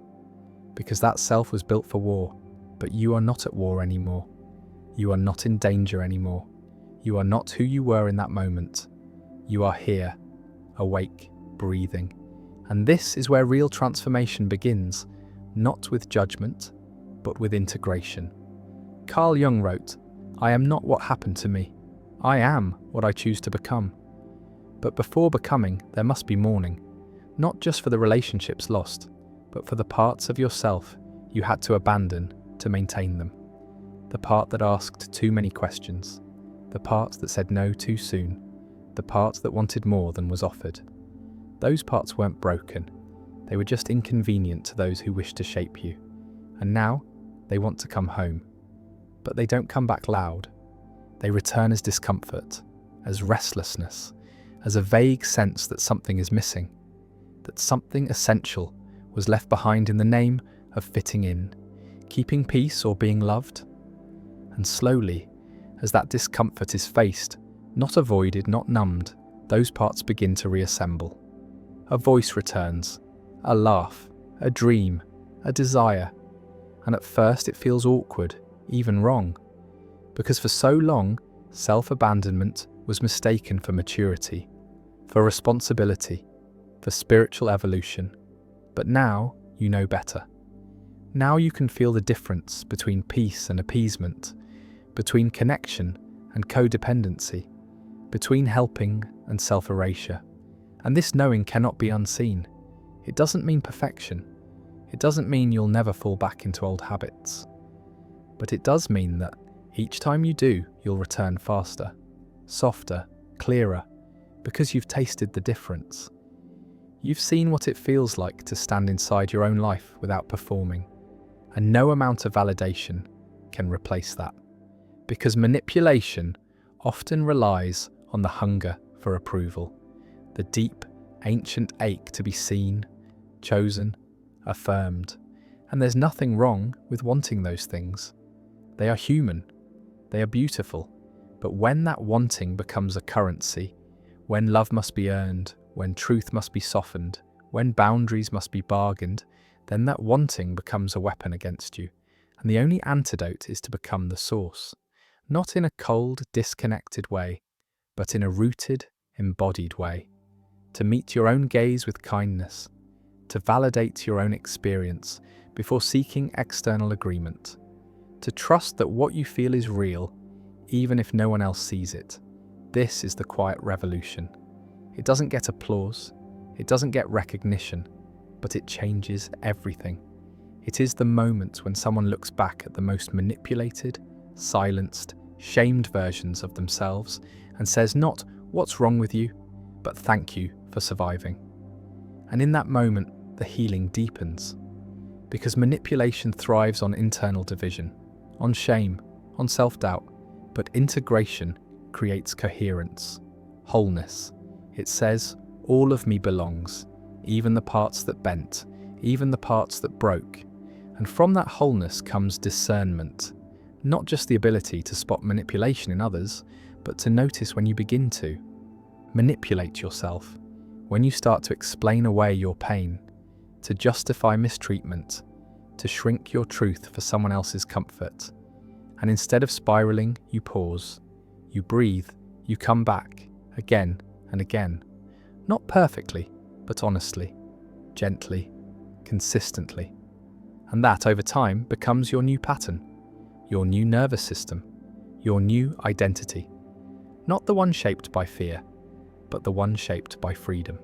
Because that self was built for war, but you are not at war anymore. You are not in danger anymore. You are not who you were in that moment. You are here, awake, breathing. And this is where real transformation begins, not with judgment, but with integration. Carl Jung wrote, "I am not what happened to me. I am what I choose to become." But before becoming, there must be mourning, not just for the relationships lost, but for the parts of yourself you had to abandon to maintain them. The part that asked too many questions, the part that said no too soon, the part that wanted more than was offered. Those parts weren't broken, they were just inconvenient to those who wished to shape you. And now, they want to come home. But they don't come back loud. They return as discomfort, as restlessness, as a vague sense that something is missing, that something essential was left behind in the name of fitting in, keeping peace or being loved. And slowly, as that discomfort is faced, not avoided, not numbed, those parts begin to reassemble. A voice returns, a laugh, a dream, a desire. And at first it feels awkward, even wrong. Because for so long, self-abandonment was mistaken for maturity, for responsibility, for spiritual evolution. But now you know better. Now you can feel the difference between peace and appeasement, between connection and codependency, between helping and self-erasure. And this knowing cannot be unseen. It doesn't mean perfection. It doesn't mean you'll never fall back into old habits. But it does mean that each time you do, you'll return faster, softer, clearer, because you've tasted the difference. You've seen what it feels like to stand inside your own life without performing, and no amount of validation can replace that. Because manipulation often relies on the hunger for approval, the deep, ancient ache to be seen, chosen, affirmed. And there's nothing wrong with wanting those things. They are human, they are beautiful. But when that wanting becomes a currency, when love must be earned, when truth must be softened, When boundaries must be bargained, then that wanting becomes a weapon against you, and the only antidote is to become the source, not in a cold, disconnected way, but in a rooted, embodied way. To meet your own gaze with kindness, to validate your own experience before seeking external agreement, to trust that what you feel is real, even if no one else sees it. This is the quiet revolution. It doesn't get applause, it doesn't get recognition, but it changes everything. It is the moment when someone looks back at the most manipulated, silenced, shamed versions of themselves and says not, "What's wrong with you?" but "Thank you for surviving." And in that moment, the healing deepens. Because manipulation thrives on internal division, on shame, on self-doubt, but integration creates coherence, wholeness. It says, "All of me belongs, even the parts that bent, even the parts that broke." And from that wholeness comes discernment, not just the ability to spot manipulation in others, but to notice when you begin to manipulate yourself, when you start to explain away your pain, to justify mistreatment, to shrink your truth for someone else's comfort. And instead of spiraling, you pause, you breathe, you come back, again and again. Not perfectly, but honestly, gently, consistently. And that, over time, becomes your new pattern, your new nervous system, your new identity. Not the one shaped by fear, but the one shaped by freedom.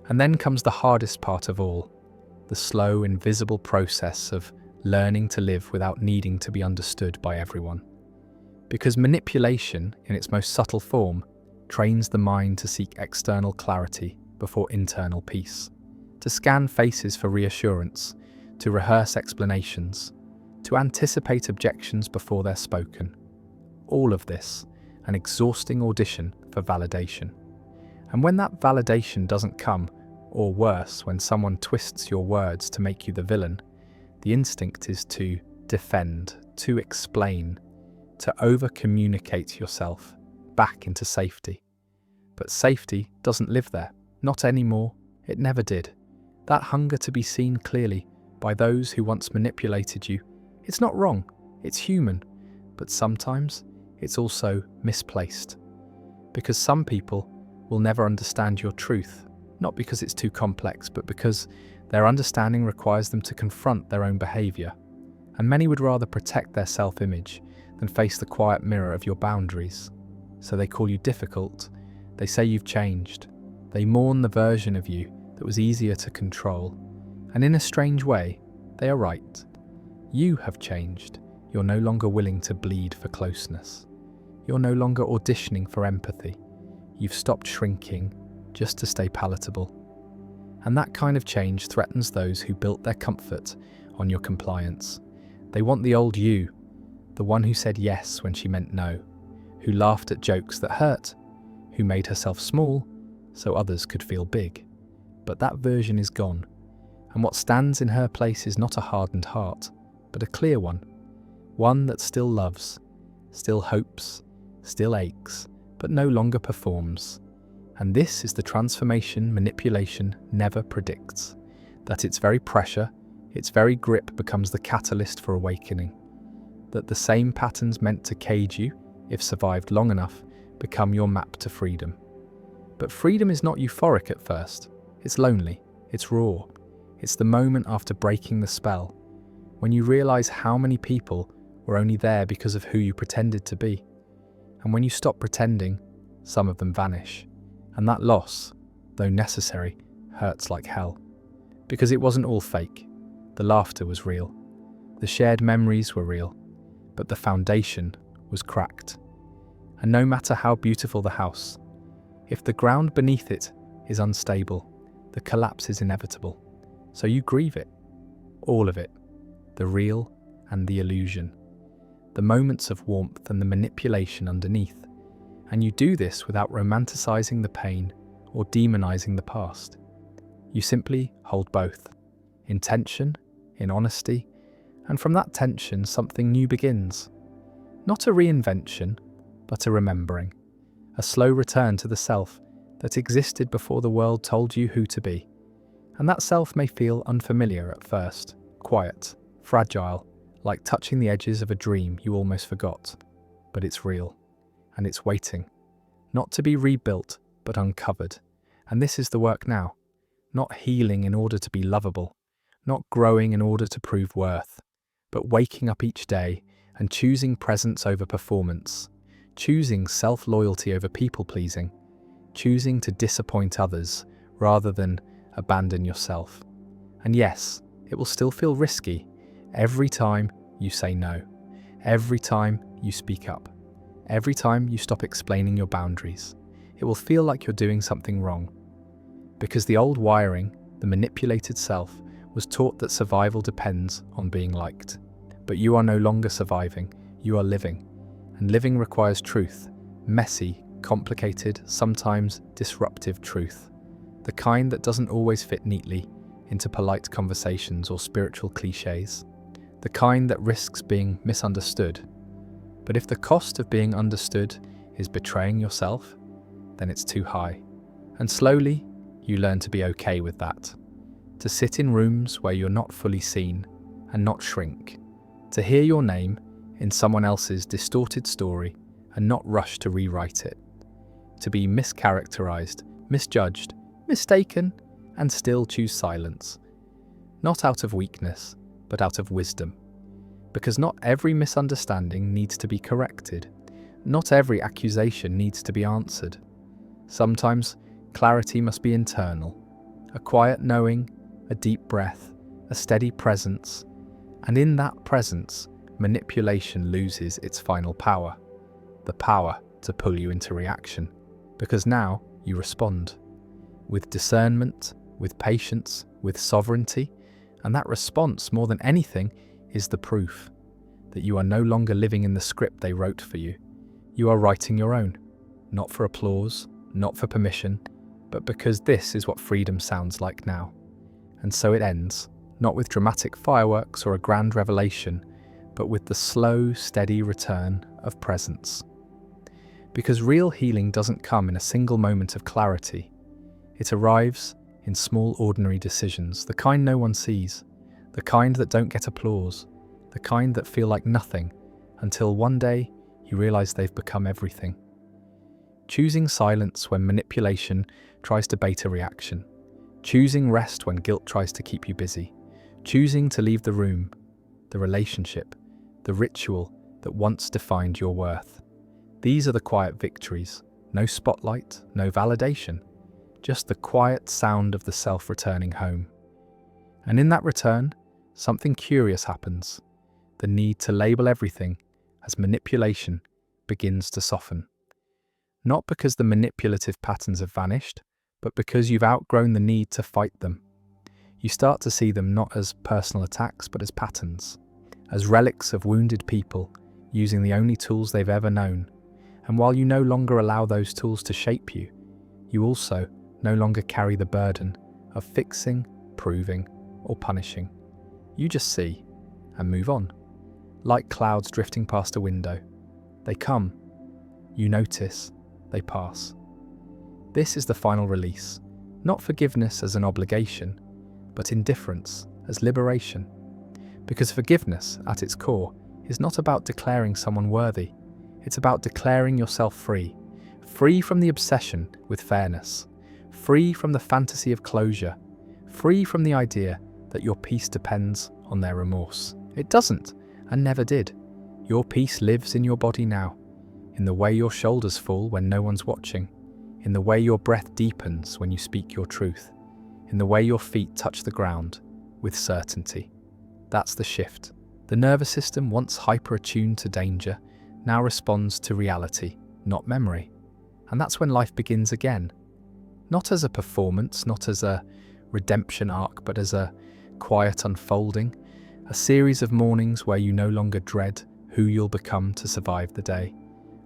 And then comes the hardest part of all, the slow, invisible process of learning to live without needing to be understood by everyone. Because manipulation, in its most subtle form, trains the mind to seek external clarity before internal peace, to scan faces for reassurance, to rehearse explanations, to anticipate objections before they're spoken. All of this, an exhausting audition for validation. And when that validation doesn't come, or worse, when someone twists your words to make you the villain, the instinct is to defend, to explain, to over-communicate yourself back into safety. But safety doesn't live there. Not anymore. It never did. That hunger to be seen clearly by those who once manipulated you, it's not wrong. It's human. But sometimes it's also misplaced. Because some people will never understand your truth, not because it's too complex, but because their understanding requires them to confront their own behavior. And many would rather protect their self-image than face the quiet mirror of your boundaries. So they call you difficult, they say you've changed, they mourn the version of you that was easier to control. And in a strange way, they are right. You have changed. You're no longer willing to bleed for closeness. You're no longer auditioning for empathy. You've stopped shrinking just to stay palatable. And that kind of change threatens those who built their comfort on your compliance. They want the old you, the one who said yes when she meant no, who laughed at jokes that hurt, who made herself small so others could feel big. But that version is gone, and what stands in her place is not a hardened heart, but a clear one that still loves, still hopes, still aches, but no longer performs. And this is the transformation manipulation never predicts, that its very pressure, its very grip becomes the catalyst for awakening, that the same patterns meant to cage you, if survived long enough, become your map to freedom. But freedom is not euphoric at first. It's lonely, it's raw. It's the moment after breaking the spell, when you realize how many people were only there because of who you pretended to be. And when you stop pretending, some of them vanish. And that loss, though necessary, hurts like hell. Because it wasn't all fake. The laughter was real. The shared memories were real. But the foundation was cracked. And no matter how beautiful the house, if the ground beneath it is unstable, the collapse is inevitable. So you grieve it. All of it. The real and the illusion. The moments of warmth and the manipulation underneath. And you do this without romanticizing the pain or demonizing the past. You simply hold both, in tension, in honesty, and from that tension something new begins. Not a reinvention, but a remembering, a slow return to the self that existed before the world told you who to be. And that self may feel unfamiliar at first, quiet, fragile, like touching the edges of a dream you almost forgot. But it's real, and it's waiting, not to be rebuilt, but uncovered. And this is the work now, not healing in order to be lovable, not growing in order to prove worth, but waking up each day and choosing presence over performance, choosing self-loyalty over people-pleasing, choosing to disappoint others rather than abandon yourself. And yes, it will still feel risky every time you say no, every time you speak up, every time you stop explaining your boundaries. It will feel like you're doing something wrong. Because the old wiring, the manipulated self, was taught that survival depends on being liked. But you are no longer surviving, you are living. And living requires truth, messy, complicated, sometimes disruptive truth. The kind that doesn't always fit neatly into polite conversations or spiritual cliches. The kind that risks being misunderstood. But if the cost of being understood is betraying yourself, then it's too high. And slowly, you learn to be okay with that. To sit in rooms where you're not fully seen and not shrink. To hear your name in someone else's distorted story and not rush to rewrite it. To be mischaracterized, misjudged, mistaken, and still choose silence. Not out of weakness, but out of wisdom. Because not every misunderstanding needs to be corrected. Not every accusation needs to be answered. Sometimes clarity must be internal. A quiet knowing, a deep breath, a steady presence. And in that presence, manipulation loses its final power. The power to pull you into reaction. Because now you respond. With discernment, with patience, with sovereignty. And that response, more than anything, is the proof that you are no longer living in the script they wrote for you. You are writing your own. Not for applause, not for permission, but because this is what freedom sounds like now. And so it ends, not with dramatic fireworks or a grand revelation, but with the slow, steady return of presence. Because real healing doesn't come in a single moment of clarity. It arrives in small, ordinary decisions, the kind no one sees, the kind that don't get applause, the kind that feel like nothing, until one day you realize they've become everything. Choosing silence when manipulation tries to bait a reaction. Choosing rest when guilt tries to keep you busy. Choosing to leave the room, the relationship, the ritual that once defined your worth. These are the quiet victories. No spotlight, no validation. Just the quiet sound of the self returning home. And in that return, something curious happens. The need to label everything as manipulation begins to soften. Not because the manipulative patterns have vanished, but because you've outgrown the need to fight them. You start to see them not as personal attacks, but as patterns, as relics of wounded people using the only tools they've ever known. And while you no longer allow those tools to shape you, you also no longer carry the burden of fixing, proving, or punishing. You just see and move on. Like clouds drifting past a window. They come. You notice. They pass. This is the final release. Not forgiveness as an obligation, but indifference as liberation. Because forgiveness, at its core, is not about declaring someone worthy. It's about declaring yourself free. Free from the obsession with fairness. Free from the fantasy of closure. Free from the idea that your peace depends on their remorse. It doesn't, and never did. Your peace lives in your body now, in the way your shoulders fall when no one's watching, in the way your breath deepens when you speak your truth, in the way your feet touch the ground with certainty. That's the shift. The nervous system, once hyper-attuned to danger, now responds to reality, not memory. And that's when life begins again. Not as a performance, not as a redemption arc, but as a quiet unfolding, a series of mornings where you no longer dread who you'll become to survive the day,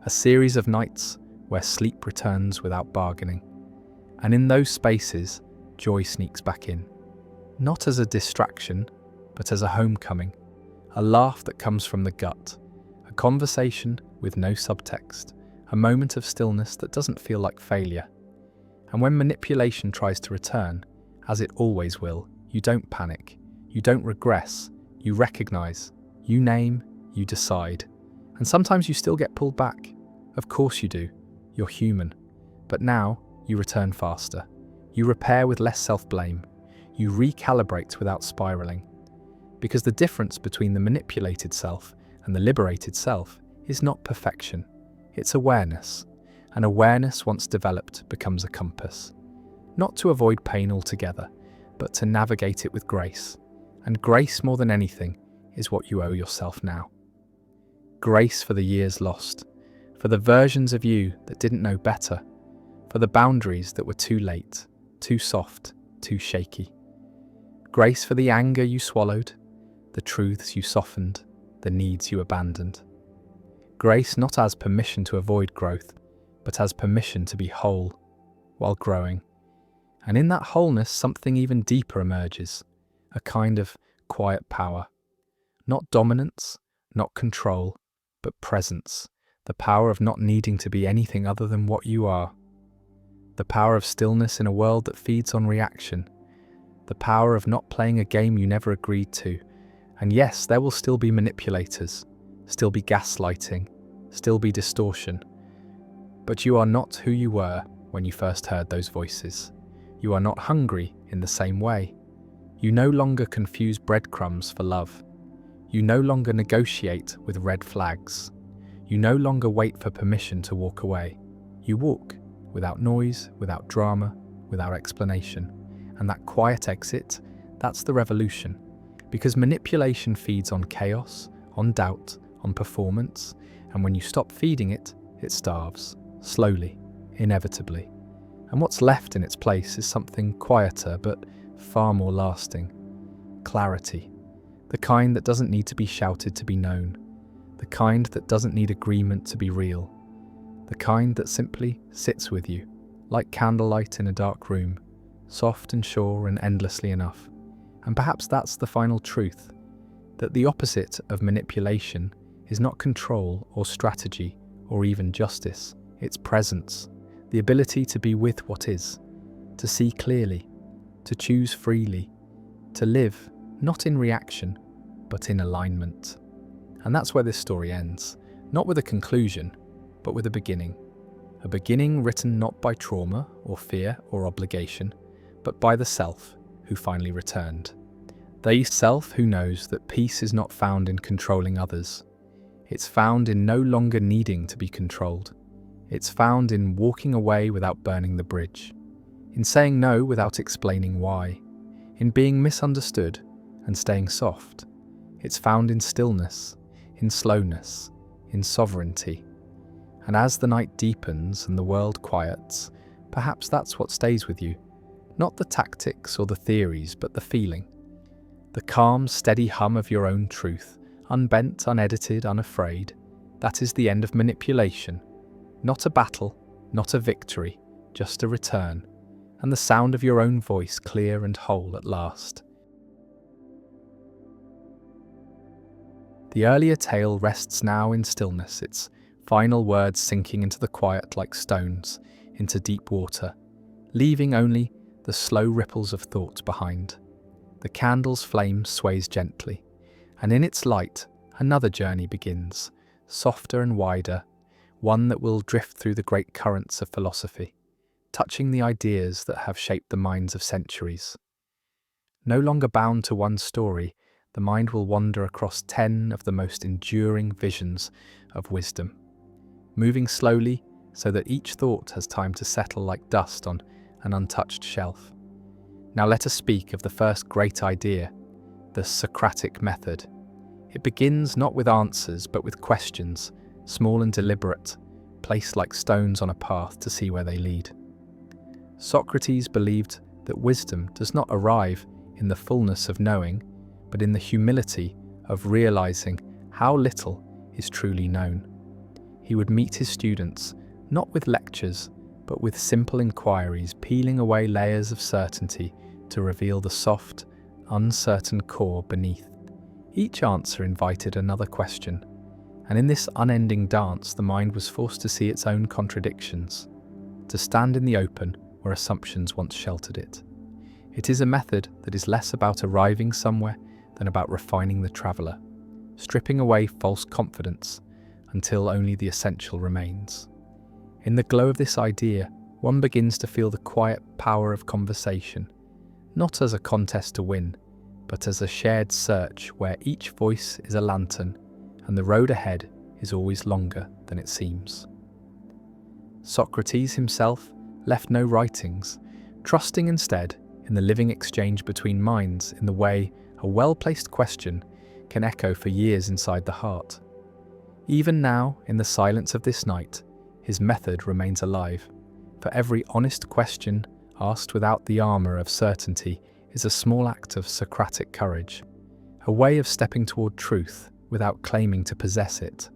a series of nights where sleep returns without bargaining. And in those spaces, joy sneaks back in. Not as a distraction, but as a homecoming, a laugh that comes from the gut, a conversation with no subtext, a moment of stillness that doesn't feel like failure. And when manipulation tries to return, as it always will. You don't panic, you don't regress, you recognize, you name, you decide. And sometimes you still get pulled back. Of course you do. You're human. But now you return faster. You repair with less self-blame. You recalibrate without spiraling. Because the difference between the manipulated self and the liberated self is not perfection. It's awareness. And awareness, once developed, becomes a compass. Not to avoid pain altogether, but to navigate it with grace. And grace, more than anything, is what you owe yourself now. Grace for the years lost, for the versions of you that didn't know better, for the boundaries that were too late, too soft, too shaky. Grace for the anger you swallowed, the truths you softened, the needs you abandoned. Grace not as permission to avoid growth, but as permission to be whole while growing. And in that wholeness, something even deeper emerges, a kind of quiet power. Not dominance, not control, but presence, the power of not needing to be anything other than what you are. The power of stillness in a world that feeds on reaction. The power of not playing a game you never agreed to. And yes, there will still be manipulators, still be gaslighting, still be distortion. But you are not who you were when you first heard those voices. You are not hungry in the same way. You no longer confuse breadcrumbs for love. You no longer negotiate with red flags. You no longer wait for permission to walk away. You walk, without noise, without drama, without explanation. And that quiet exit, that's the revolution. Because manipulation feeds on chaos, on doubt, on performance, and when you stop feeding it, it starves, slowly, inevitably. And what's left in its place is something quieter but far more lasting. Clarity. The kind that doesn't need to be shouted to be known. The kind that doesn't need agreement to be real. The kind that simply sits with you, like candlelight in a dark room, soft and sure and endlessly enough. And perhaps that's the final truth, that the opposite of manipulation is not control or strategy or even justice. It's presence, the ability to be with what is, to see clearly, to choose freely, to live not in reaction, but in alignment. And that's where this story ends, not with a conclusion, but with a beginning. A beginning written not by trauma or fear or obligation, but by the self who finally returned. The self who knows that peace is not found in controlling others. It's found in no longer needing to be controlled. It's found in walking away without burning the bridge, in saying no without explaining why, in being misunderstood and staying soft. It's found in stillness, in slowness, in sovereignty. And as the night deepens and the world quiets, perhaps that's what stays with you. Not the tactics or the theories, but the feeling. The calm, steady hum of your own truth, unbent, unedited, unafraid. That is the end of manipulation. Not a battle, not a victory, just a return. And the sound of your own voice clear and whole at last. The earlier tale rests now in stillness, its final words sinking into the quiet like stones, into deep water, leaving only the slow ripples of thought behind. The candle's flame sways gently, and in its light another journey begins, softer and wider, one that will drift through the great currents of philosophy, touching the ideas that have shaped the minds of centuries. No longer bound to one story, the mind will wander across 10 of the most enduring visions of wisdom, moving slowly so that each thought has time to settle like dust on an untouched shelf. Now let us speak of the first great idea, the Socratic method. It begins not with answers but with questions, small and deliberate, placed like stones on a path to see where they lead. Socrates believed that wisdom does not arrive in the fullness of knowing, but in the humility of realizing how little is truly known. He would meet his students not with lectures, but with simple inquiries, peeling away layers of certainty to reveal the soft, uncertain core beneath. Each answer invited another question, and in this unending dance the mind was forced to see its own contradictions, to stand in the open where assumptions once sheltered it. It is a method that is less about arriving somewhere than about refining the traveller, stripping away false confidence until only the essential remains. In the glow of this idea, one begins to feel the quiet power of conversation, not as a contest to win, but as a shared search where each voice is a lantern and the road ahead is always longer than it seems. Socrates himself left no writings, trusting instead in the living exchange between minds in the way a well-placed question can echo for years inside the heart. Even now, in the silence of this night, his method remains alive. For every honest question asked without the armour of certainty is a small act of Socratic courage, a way of stepping toward truth without claiming to possess it.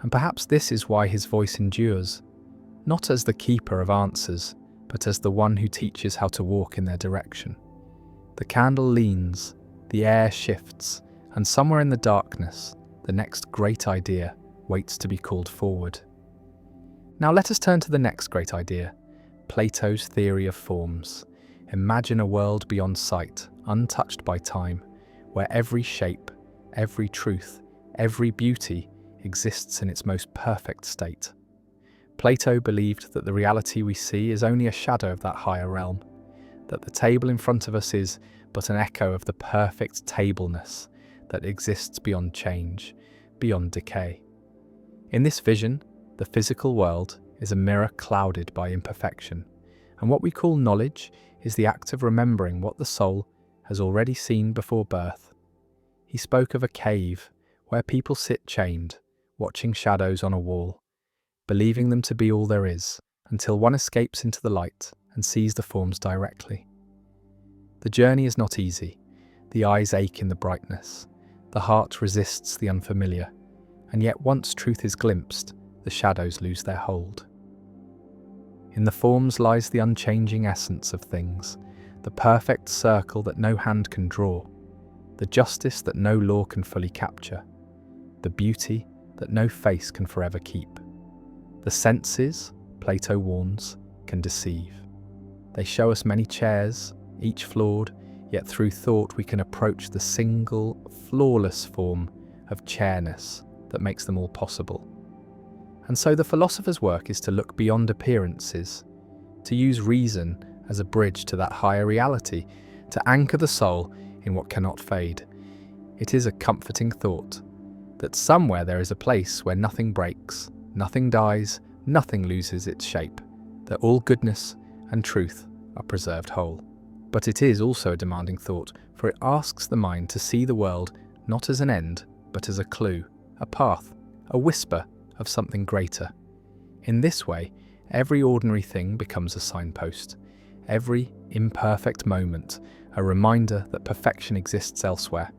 And perhaps this is why his voice endures, not as the keeper of answers, but as the one who teaches how to walk in their direction. The candle leans, the air shifts, and somewhere in the darkness, the next great idea waits to be called forward. Now let us turn to the next great idea, Plato's theory of forms. Imagine a world beyond sight, untouched by time, where every shape, every truth, every beauty exists in its most perfect state. Plato believed that the reality we see is only a shadow of that higher realm, that the table in front of us is but an echo of the perfect tableness that exists beyond change, beyond decay. In this vision, the physical world is a mirror clouded by imperfection, and what we call knowledge is the act of remembering what the soul has already seen before birth. He spoke of a cave where people sit chained, watching shadows on a wall, believing them to be all there is, until one escapes into the light and sees the forms directly. The journey is not easy. The eyes ache in the brightness. The heart resists the unfamiliar, and yet once truth is glimpsed, the shadows lose their hold. In the forms lies the unchanging essence of things, the perfect circle that no hand can draw, the justice that no law can fully capture, the beauty that no face can forever keep. The senses, Plato warns, can deceive. They show us many chairs, each flawed, yet through thought we can approach the single, flawless form of chairness that makes them all possible. And so the philosopher's work is to look beyond appearances, to use reason as a bridge to that higher reality, to anchor the soul in what cannot fade. It is a comforting thought that somewhere there is a place where nothing breaks, nothing dies, nothing loses its shape, that all goodness and truth are preserved whole. But it is also a demanding thought, for it asks the mind to see the world not as an end, but as a clue, a path, a whisper of something greater. In this way, every ordinary thing becomes a signpost, every imperfect moment a reminder that perfection exists elsewhere,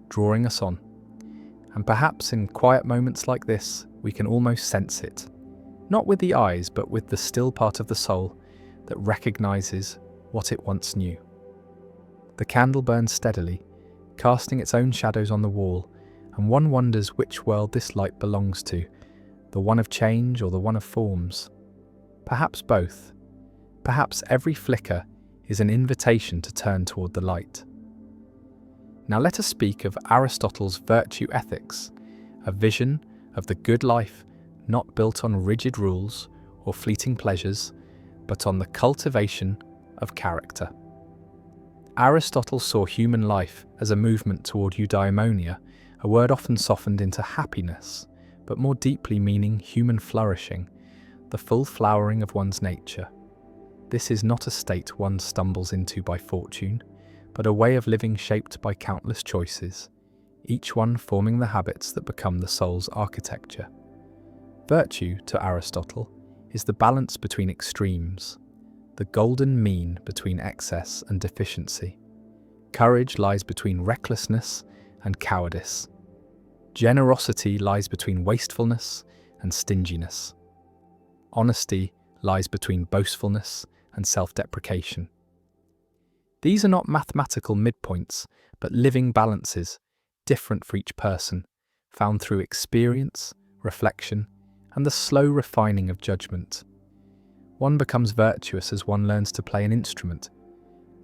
drawing us on. And perhaps in quiet moments like this, we can almost sense it, not with the eyes, but with the still part of the soul that recognizes what it once knew. The candle burns steadily, casting its own shadows on the wall, and one wonders which world this light belongs to, the one of change or the one of forms. Perhaps both. Perhaps every flicker is an invitation to turn toward the light. Now let us speak of Aristotle's virtue ethics, a vision of the good life not built on rigid rules or fleeting pleasures, but on the cultivation of character. Aristotle saw human life as a movement toward eudaimonia, a word often softened into happiness, but more deeply meaning human flourishing, the full flowering of one's nature. This is not a state one stumbles into by fortune, but a way of living shaped by countless choices, each one forming the habits that become the soul's architecture. Virtue, to Aristotle, is the balance between extremes, the golden mean between excess and deficiency. Courage lies between recklessness and cowardice. Generosity lies between wastefulness and stinginess. Honesty lies between boastfulness and self-deprecation. These are not mathematical midpoints, but living balances, different for each person, found through experience, reflection, and the slow refining of judgment. One becomes virtuous as one learns to play an instrument,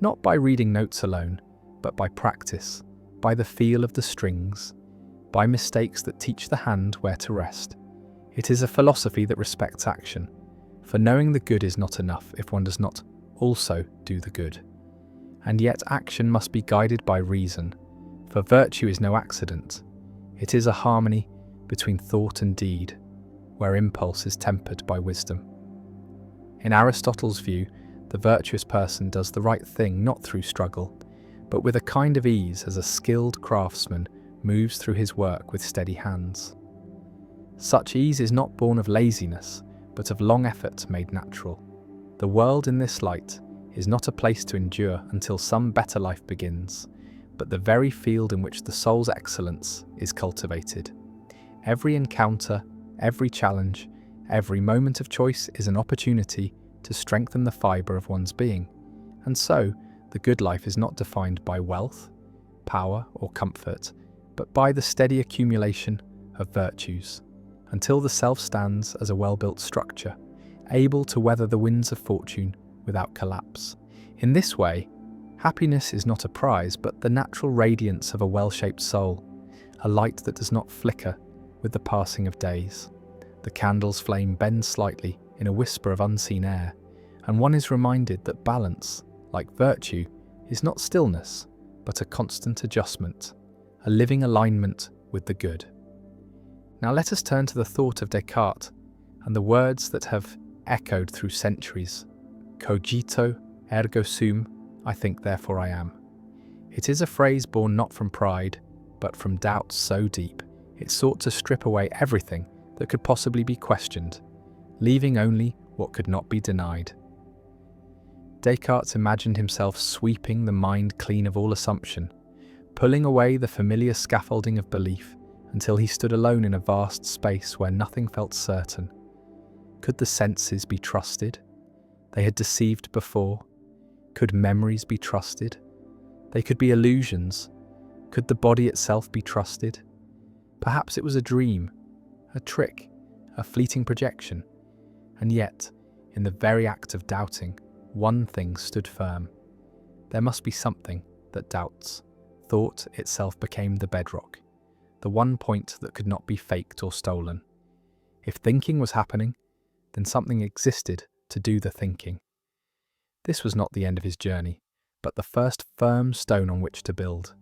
not by reading notes alone, but by practice, by the feel of the strings, by mistakes that teach the hand where to rest. It is a philosophy that respects action, for knowing the good is not enough if one does not also do the good. And yet action must be guided by reason, for virtue is no accident. It is a harmony between thought and deed, where impulse is tempered by wisdom. In Aristotle's view, the virtuous person does the right thing not through struggle, but with a kind of ease as a skilled craftsman moves through his work with steady hands. Such ease is not born of laziness, but of long effort made natural. The world in this light is not a place to endure until some better life begins, but the very field in which the soul's excellence is cultivated. Every encounter, every challenge, every moment of choice is an opportunity to strengthen the fibre of one's being. And so, the good life is not defined by wealth, power, or comfort, but by the steady accumulation of virtues, until the self stands as a well-built structure, able to weather the winds of fortune without collapse. In this way, happiness is not a prize, but the natural radiance of a well-shaped soul, a light that does not flicker with the passing of days. The candle's flame bends slightly in a whisper of unseen air, and one is reminded that balance, like virtue, is not stillness, but a constant adjustment, a living alignment with the good. Now let us turn to the thought of Descartes and the words that have echoed through centuries. Cogito ergo sum, I think therefore I am. It is a phrase born not from pride, but from doubt so deep it sought to strip away everything that could possibly be questioned, leaving only what could not be denied. Descartes imagined himself sweeping the mind clean of all assumption, pulling away the familiar scaffolding of belief until he stood alone in a vast space where nothing felt certain. Could the senses be trusted? They had deceived before. Could memories be trusted? They could be illusions. Could the body itself be trusted? Perhaps it was a dream, a trick, a fleeting projection. And yet, in the very act of doubting, one thing stood firm. There must be something that doubts. Thought itself became the bedrock, the one point that could not be faked or stolen. If thinking was happening, then something existed to do the thinking. This was not the end of his journey, but the first firm stone on which to build.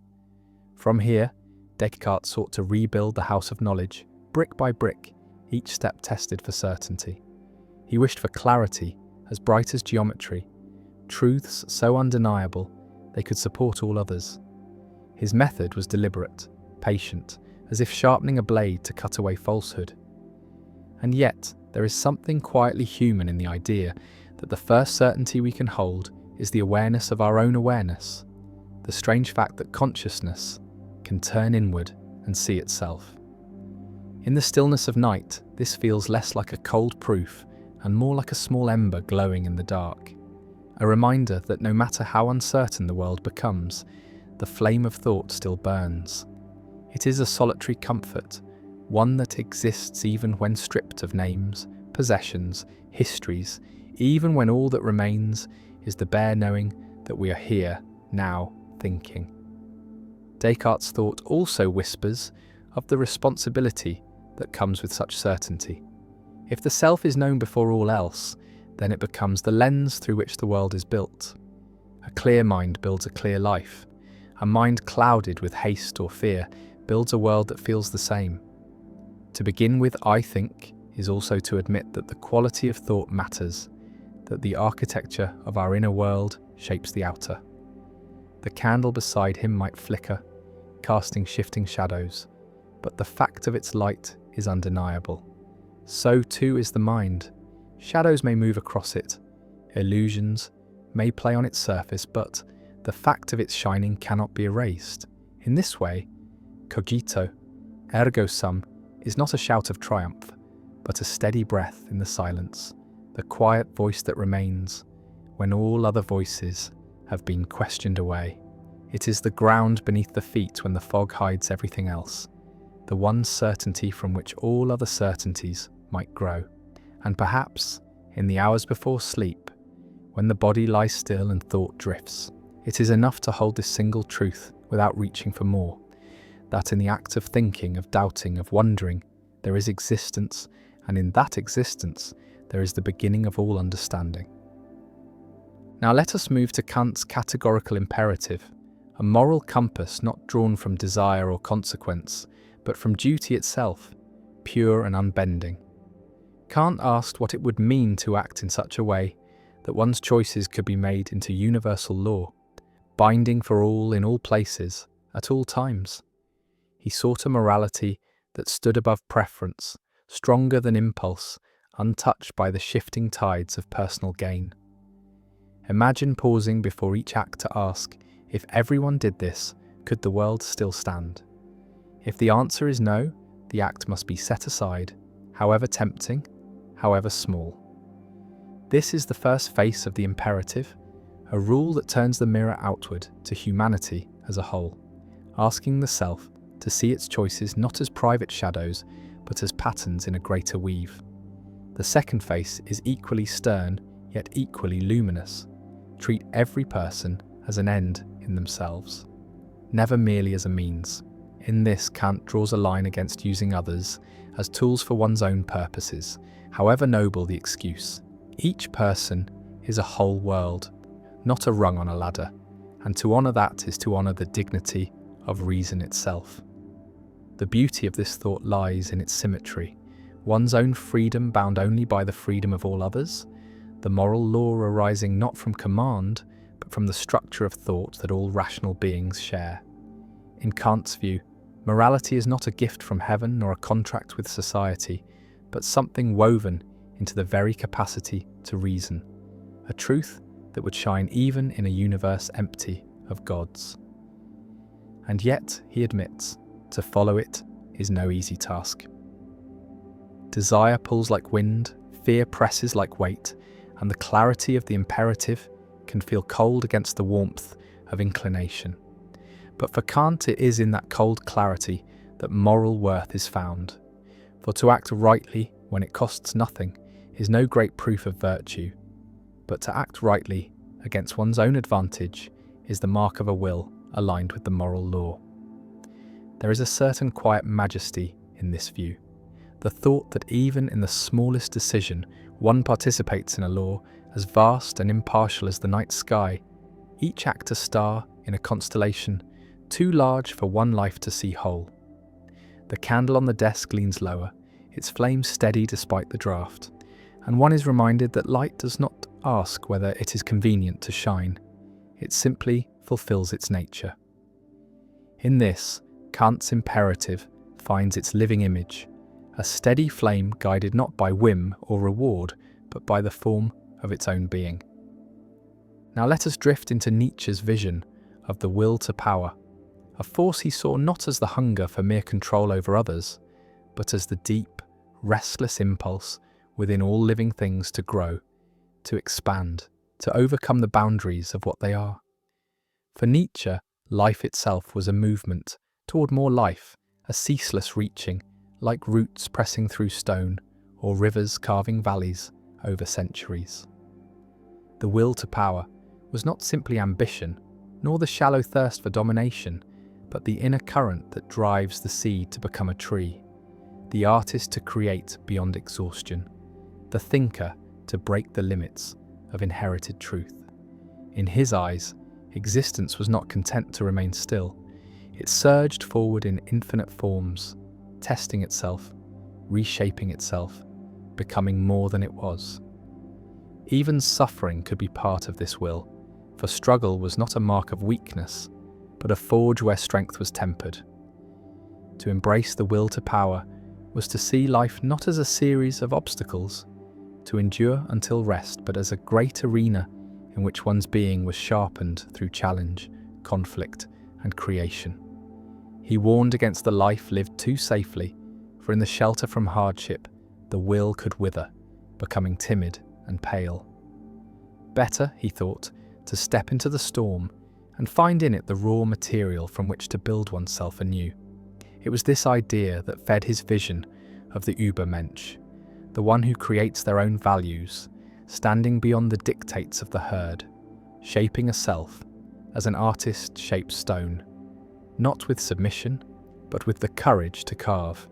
From here, Descartes sought to rebuild the house of knowledge, brick by brick, each step tested for certainty. He wished for clarity as bright as geometry, truths so undeniable they could support all others. His method was deliberate, patient, as if sharpening a blade to cut away falsehood. And yet, there is something quietly human in the idea that the first certainty we can hold is the awareness of our own awareness, the strange fact that consciousness can turn inward and see itself. In the stillness of night, this feels less like a cold proof and more like a small ember glowing in the dark, a reminder that no matter how uncertain the world becomes, the flame of thought still burns. It is a solitary comfort, one that exists even when stripped of names, possessions, histories, even when all that remains is the bare knowing that we are here, now, thinking. Descartes' thought also whispers of the responsibility that comes with such certainty. If the self is known before all else, then it becomes the lens through which the world is built. A clear mind builds a clear life. A mind clouded with haste or fear builds a world that feels the same. To begin with I think is also to admit that the quality of thought matters, that the architecture of our inner world shapes the outer. The candle beside him might flicker, casting shifting shadows, but the fact of its light is undeniable. So too is the mind. Shadows may move across it, illusions may play on its surface, but the fact of its shining cannot be erased. In this way, cogito, ergo sum, is not a shout of triumph, but a steady breath in the silence, the quiet voice that remains when all other voices have been questioned away. It is the ground beneath the feet when the fog hides everything else, the one certainty from which all other certainties might grow. And perhaps, in the hours before sleep, when the body lies still and thought drifts, It is enough to hold this single truth without reaching for more, that in the act of thinking, of doubting, of wondering, there is existence, and in that existence, there is the beginning of all understanding. Now let us move to Kant's categorical imperative, a moral compass not drawn from desire or consequence, but from duty itself, pure and unbending. Kant asked what it would mean to act in such a way that one's choices could be made into universal law, binding for all in all places, at all times. He sought a morality that stood above preference, stronger than impulse, untouched by the shifting tides of personal gain. Imagine pausing before each act to ask, if everyone did this, could the world still stand? If the answer is no, the act must be set aside, however tempting, however small. This is the first face of the imperative, a rule that turns the mirror outward to humanity as a whole, asking the self to see its choices not as private shadows, but as patterns in a greater weave. The second face is equally stern, yet equally luminous. Treat every person as an end in themselves, never merely as a means. In this, Kant draws a line against using others as tools for one's own purposes, however noble the excuse. Each person is a whole world, not a rung on a ladder, and to honour that is to honour the dignity of reason itself. The beauty of this thought lies in its symmetry, one's own freedom bound only by the freedom of all others, the moral law arising not from command, but from the structure of thought that all rational beings share. In Kant's view, morality is not a gift from heaven nor a contract with society, but something woven into the very capacity to reason, a truth that would shine even in a universe empty of gods. And yet, he admits, to follow it is no easy task. Desire pulls like wind, fear presses like weight, and the clarity of the imperative can feel cold against the warmth of inclination. But for Kant, it is in that cold clarity that moral worth is found. For to act rightly when it costs nothing is no great proof of virtue, but to act rightly against one's own advantage is the mark of a will aligned with the moral law. There is a certain quiet majesty in this view, the thought that even in the smallest decision one participates in a law as vast and impartial as the night sky, each act a star in a constellation too large for one life to see whole. The candle on the desk leans lower, its flame steady despite the draught, and one is reminded that light does not ask whether it is convenient to shine, it simply fulfills its nature. In this, Kant's imperative finds its living image, a steady flame guided not by whim or reward, but by the form of its own being. Now let us drift into Nietzsche's vision of the will to power, a force he saw not as the hunger for mere control over others, but as the deep, restless impulse within all living things to grow, to expand, to overcome the boundaries of what they are. For Nietzsche, life itself was a movement toward more life, a ceaseless reaching, like roots pressing through stone, or rivers carving valleys over centuries. The will to power was not simply ambition, nor the shallow thirst for domination, but the inner current that drives the seed to become a tree, the artist to create beyond exhaustion, the thinker to break the limits of inherited truth. In his eyes, existence was not content to remain still. It surged forward in infinite forms, testing itself, reshaping itself, becoming more than it was. Even suffering could be part of this will, for struggle was not a mark of weakness, but a forge where strength was tempered. To embrace the will to power was to see life not as a series of obstacles, to endure until rest, but as a great arena in which one's being was sharpened through challenge, conflict, and creation. He warned against the life lived too safely, for in the shelter from hardship, the will could wither, becoming timid and pale. Better, he thought, to step into the storm and find in it the raw material from which to build oneself anew. It was this idea that fed his vision of the Übermensch, the one who creates their own values, standing beyond the dictates of the herd, shaping a self as an artist shapes stone, not with submission, but with the courage to carve.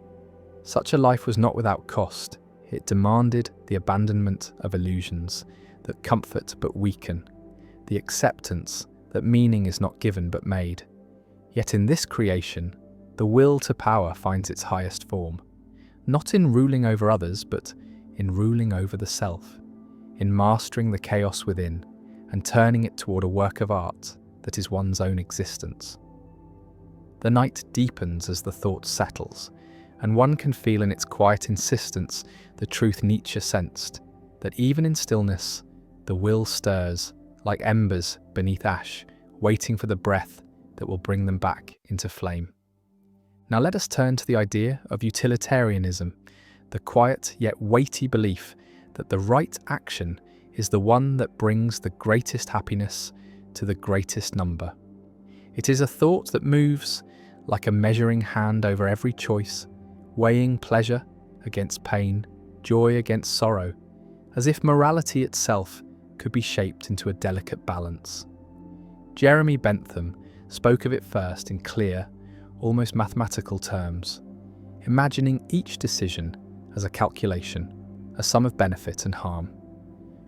Such a life was not without cost. It demanded the abandonment of illusions that comfort but weaken, the acceptance that meaning is not given but made. Yet in this creation, the will to power finds its highest form, not in ruling over others, but in ruling over the self, in mastering the chaos within and turning it toward a work of art that is one's own existence. The night deepens as the thought settles, and one can feel in its quiet insistence the truth Nietzsche sensed, that even in stillness, the will stirs, like embers beneath ash, waiting for the breath that will bring them back into flame. Now let us turn to the idea of utilitarianism, the quiet yet weighty belief that the right action is the one that brings the greatest happiness to the greatest number. It is a thought that moves like a measuring hand over every choice, weighing pleasure against pain, joy against sorrow, as if morality itself could be shaped into a delicate balance. Jeremy Bentham spoke of it first in clear, almost mathematical terms, imagining each decision as a calculation, a sum of benefit and harm.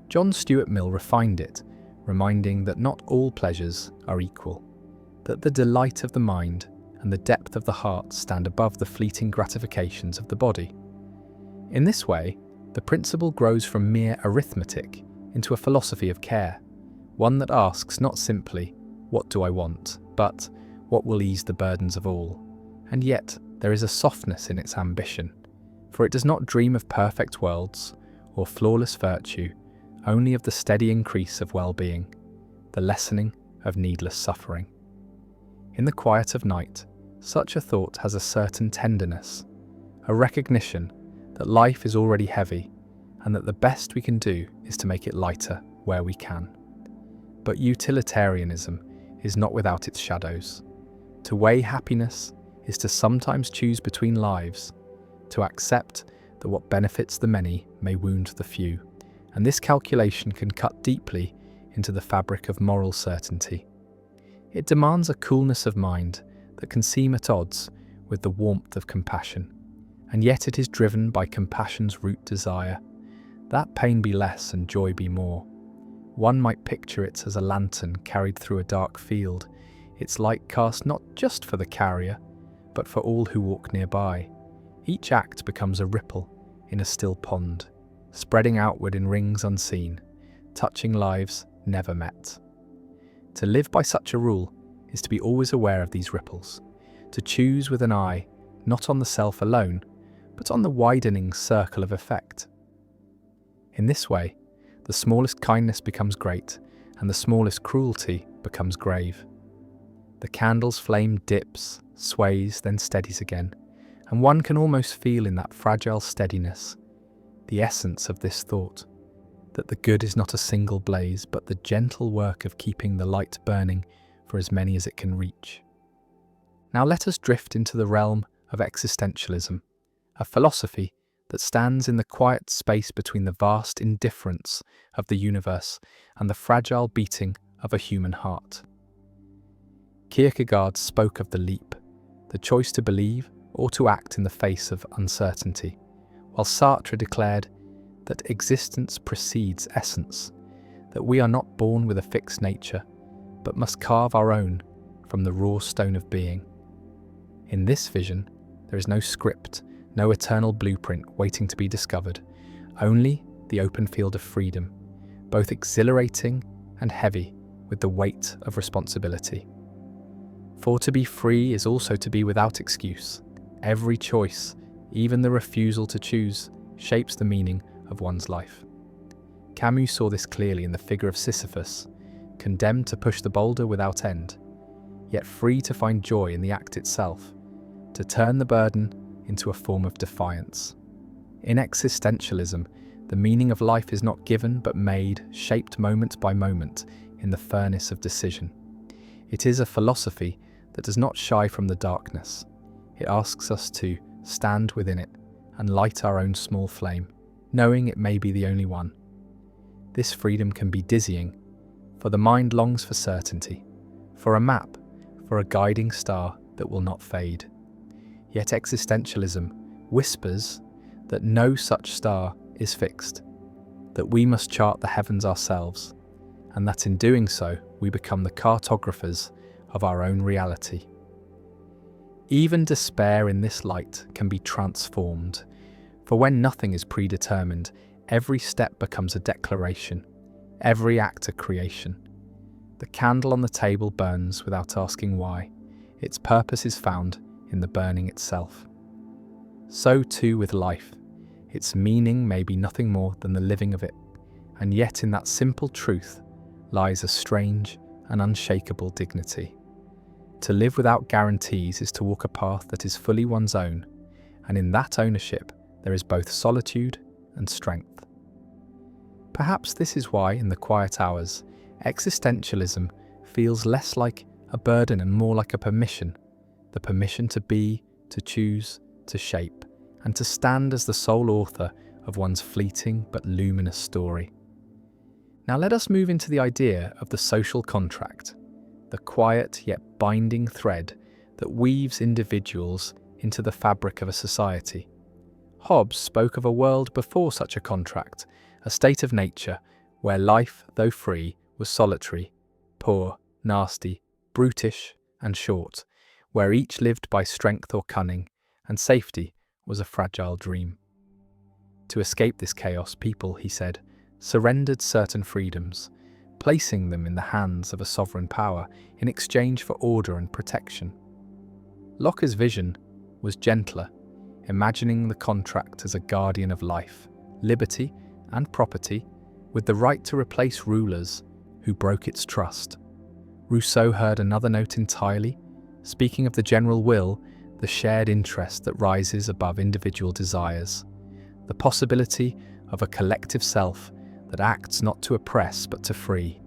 John Stuart Mill refined it, reminding that not all pleasures are equal, that the delight of the mind and the depth of the heart stand above the fleeting gratifications of the body. In this way, the principle grows from mere arithmetic into a philosophy of care, one that asks not simply, "What do I want?" but "What will ease the burdens of all?" And yet, there is a softness in its ambition, for it does not dream of perfect worlds or flawless virtue, only of the steady increase of well-being, the lessening of needless suffering. In the quiet of night, such a thought has a certain tenderness, a recognition that life is already heavy and that the best we can do is to make it lighter where we can. But utilitarianism is not without its shadows. To weigh happiness is to sometimes choose between lives, to accept that what benefits the many may wound the few, and this calculation can cut deeply into the fabric of moral certainty. It demands a coolness of mind that can seem at odds with the warmth of compassion, and yet it is driven by compassion's root desire, that pain be less and joy be more. One might picture it as a lantern carried through a dark field, its light cast not just for the carrier, but for all who walk nearby. Each act becomes a ripple in a still pond, spreading outward in rings unseen, touching lives never met. To live by such a rule is to be always aware of these ripples, to choose with an eye not on the self alone, but on the widening circle of effect. In this way, the smallest kindness becomes great, and the smallest cruelty becomes grave. The candle's flame dips, sways, then steadies again, and one can almost feel in that fragile steadiness the essence of this thought, that the good is not a single blaze, but the gentle work of keeping the light burning for as many as it can reach. Now let us drift into the realm of existentialism, a philosophy that stands in the quiet space between the vast indifference of the universe and the fragile beating of a human heart. Kierkegaard spoke of the leap, the choice to believe or to act in the face of uncertainty, while Sartre declared that existence precedes essence, that we are not born with a fixed nature, but must carve our own from the raw stone of being. In this vision, there is no script, no eternal blueprint waiting to be discovered, only the open field of freedom, both exhilarating and heavy with the weight of responsibility. For to be free is also to be without excuse. Every choice, even the refusal to choose, shapes the meaning of one's life. Camus saw this clearly in the figure of Sisyphus, condemned to push the boulder without end, yet free to find joy in the act itself, to turn the burden into a form of defiance. In existentialism, the meaning of life is not given but made, shaped moment by moment in the furnace of decision. It is a philosophy that does not shy from the darkness. It asks us to stand within it and light our own small flame, knowing it may be the only one. This freedom can be dizzying, for the mind longs for certainty, for a map, for a guiding star that will not fade. Yet existentialism whispers that no such star is fixed, that we must chart the heavens ourselves, and that in doing so we become the cartographers of our own reality. Even despair in this light can be transformed, for when nothing is predetermined, every step becomes a declaration, every act a creation. The candle on the table burns without asking why. Its purpose is found in the burning itself. So too with life. Its meaning may be nothing more than the living of it, and yet in that simple truth lies a strange and unshakable dignity. To live without guarantees is to walk a path that is fully one's own, and in that ownership there is both solitude and strength. Perhaps this is why, in the quiet hours, existentialism feels less like a burden and more like a permission, the permission to be, to choose, to shape, and to stand as the sole author of one's fleeting but luminous story. Now let us move into the idea of the social contract, the quiet yet binding thread that weaves individuals into the fabric of a society. Hobbes spoke of a world before such a contract, a state of nature where life, though free, was solitary, poor, nasty, brutish, and short, where each lived by strength or cunning, and safety was a fragile dream. To escape this chaos, people, he said, surrendered certain freedoms, placing them in the hands of a sovereign power in exchange for order and protection. Locke's vision was gentler, imagining the contract as a guardian of life, liberty, and property, with the right to replace rulers who broke its trust. Rousseau heard another note entirely, speaking of the general will, the shared interest that rises above individual desires, the possibility of a collective self that acts not to oppress but to free.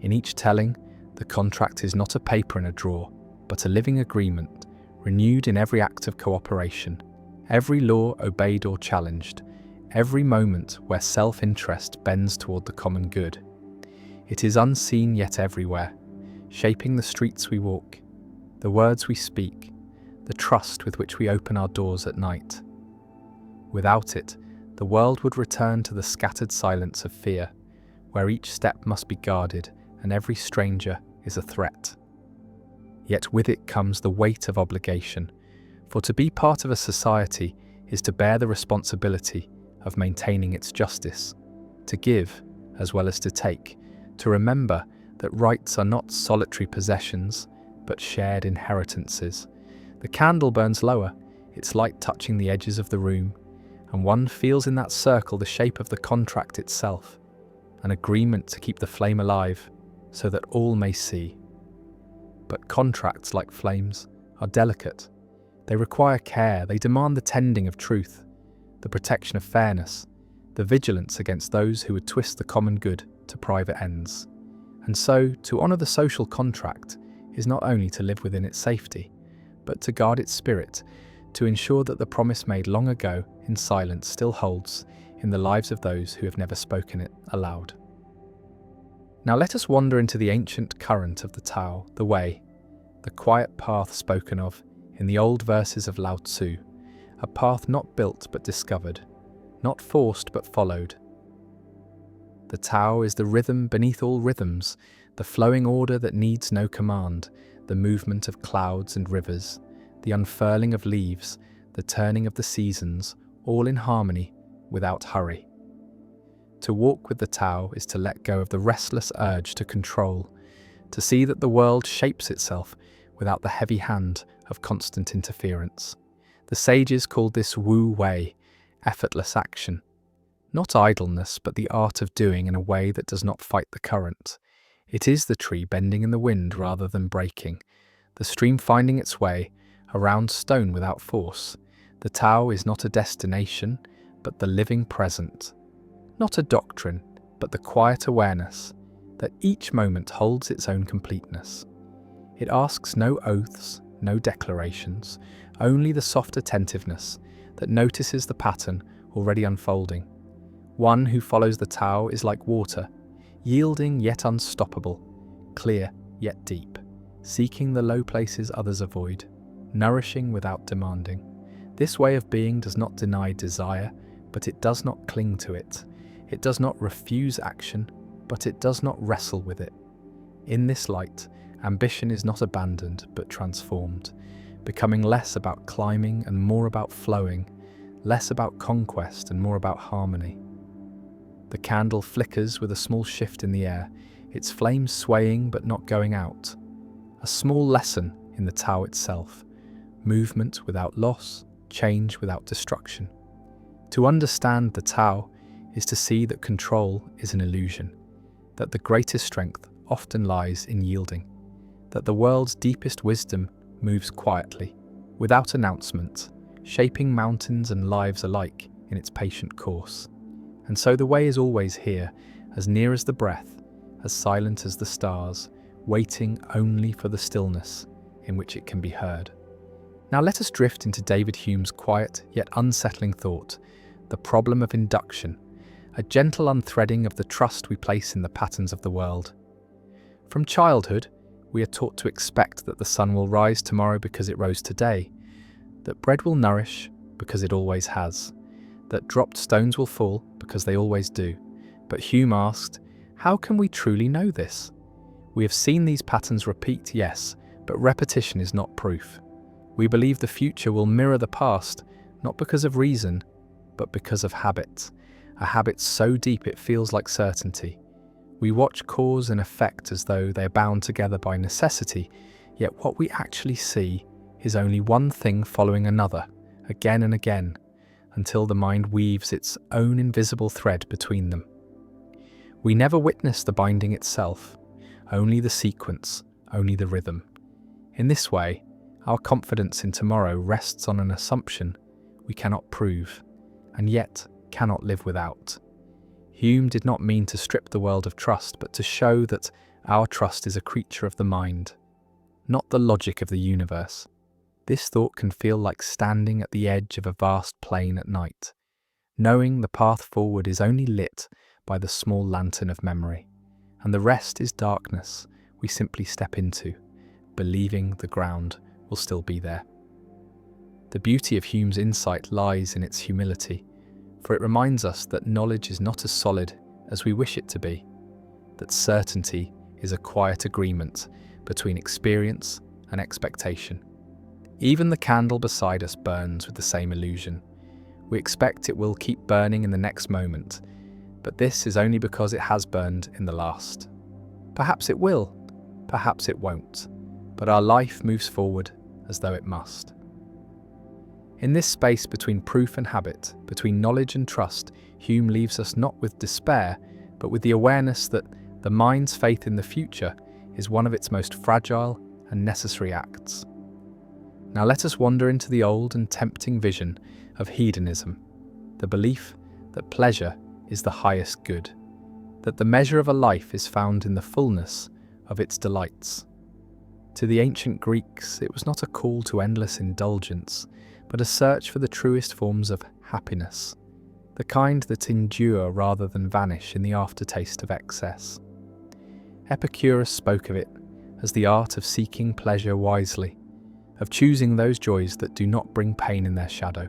In each telling, the contract is not a paper in a drawer, but a living agreement, renewed in every act of cooperation, every law obeyed or challenged, every moment where self-interest bends toward the common good. It is unseen yet everywhere, shaping the streets we walk, the words we speak, the trust with which we open our doors at night. Without it, the world would return to the scattered silence of fear, where each step must be guarded and every stranger is a threat. Yet with it comes the weight of obligation, for to be part of a society is to bear the responsibility of maintaining its justice, to give as well as to take, to remember that rights are not solitary possessions, but shared inheritances. The candle burns lower, its light touching the edges of the room, and one feels in that circle the shape of the contract itself, an agreement to keep the flame alive so that all may see. But contracts, like flames, are delicate. They require care, they demand the tending of truth, the protection of fairness, the vigilance against those who would twist the common good to private ends. And so, to honour the social contract is not only to live within its safety, but to guard its spirit, to ensure that the promise made long ago in silence still holds in the lives of those who have never spoken it aloud. Now let us wander into the ancient current of the Tao, the Way, the quiet path spoken of in the old verses of Lao Tzu, a path not built but discovered, not forced but followed. The Tao is the rhythm beneath all rhythms, the flowing order that needs no command, the movement of clouds and rivers, the unfurling of leaves, the turning of the seasons, all in harmony, without hurry. To walk with the Tao is to let go of the restless urge to control, to see that the world shapes itself without the heavy hand of constant interference. The sages called this Wu Wei, effortless action. Not idleness, but the art of doing in a way that does not fight the current. It is the tree bending in the wind rather than breaking, the stream finding its way, a round stone without force. The Tao is not a destination, but the living present. Not a doctrine, but the quiet awareness that each moment holds its own completeness. It asks no oaths, no declarations, only the soft attentiveness that notices the pattern already unfolding. One who follows the Tao is like water, yielding yet unstoppable, clear yet deep. seeking the low places others avoid, nourishing without demanding. This way of being does not deny desire, but it does not cling to it. It does not refuse action, but it does not wrestle with it. In this light, ambition is not abandoned, but transformed, becoming less about climbing and more about flowing, less about conquest and more about harmony. The candle flickers with a small shift in the air, its flames swaying but not going out. A small lesson in the Tao itself: movement without loss, change without destruction. To understand the Tao is to see that control is an illusion, that the greatest strength often lies in yielding, that the world's deepest wisdom moves quietly, without announcement, shaping mountains and lives alike in its patient course. And so the way is always here, as near as the breath, as silent as the stars, waiting only for the stillness in which it can be heard. Now let us drift into David Hume's quiet yet unsettling thought, the problem of induction, a gentle unthreading of the trust we place in the patterns of the world. From childhood, we are taught to expect that the sun will rise tomorrow because it rose today, that bread will nourish because it always has, that dropped stones will fall because they always do. But Hume asked, how can we truly know this? We have seen these patterns repeat, yes, but repetition is not proof. We believe the future will mirror the past, not because of reason, but because of habit, a habit so deep it feels like certainty. We watch cause and effect as though they are bound together by necessity, yet what we actually see is only one thing following another, again and again, until the mind weaves its own invisible thread between them. We never witness the binding itself, only the sequence, only the rhythm. In this way, our confidence in tomorrow rests on an assumption we cannot prove, and yet cannot live without. Hume did not mean to strip the world of trust, but to show that our trust is a creature of the mind, not the logic of the universe. This thought can feel like standing at the edge of a vast plain at night, knowing the path forward is only lit by the small lantern of memory, and the rest is darkness we simply step into, believing the ground will still be there. The beauty of Hume's insight lies in its humility, for it reminds us that knowledge is not as solid as we wish it to be, that certainty is a quiet agreement between experience and expectation. Even the candle beside us burns with the same illusion. We expect it will keep burning in the next moment, but this is only because it has burned in the last. Perhaps it will, perhaps it won't, but our life moves forward as though it must. In this space between proof and habit, between knowledge and trust, Hume leaves us not with despair, but with the awareness that the mind's faith in the future is one of its most fragile and necessary acts. Now let us wander into the old and tempting vision of hedonism, the belief that pleasure is the highest good, that the measure of a life is found in the fullness of its delights. To the ancient Greeks, it was not a call to endless indulgence, but a search for the truest forms of happiness, the kind that endure rather than vanish in the aftertaste of excess. Epicurus spoke of it as the art of seeking pleasure wisely, of choosing those joys that do not bring pain in their shadow,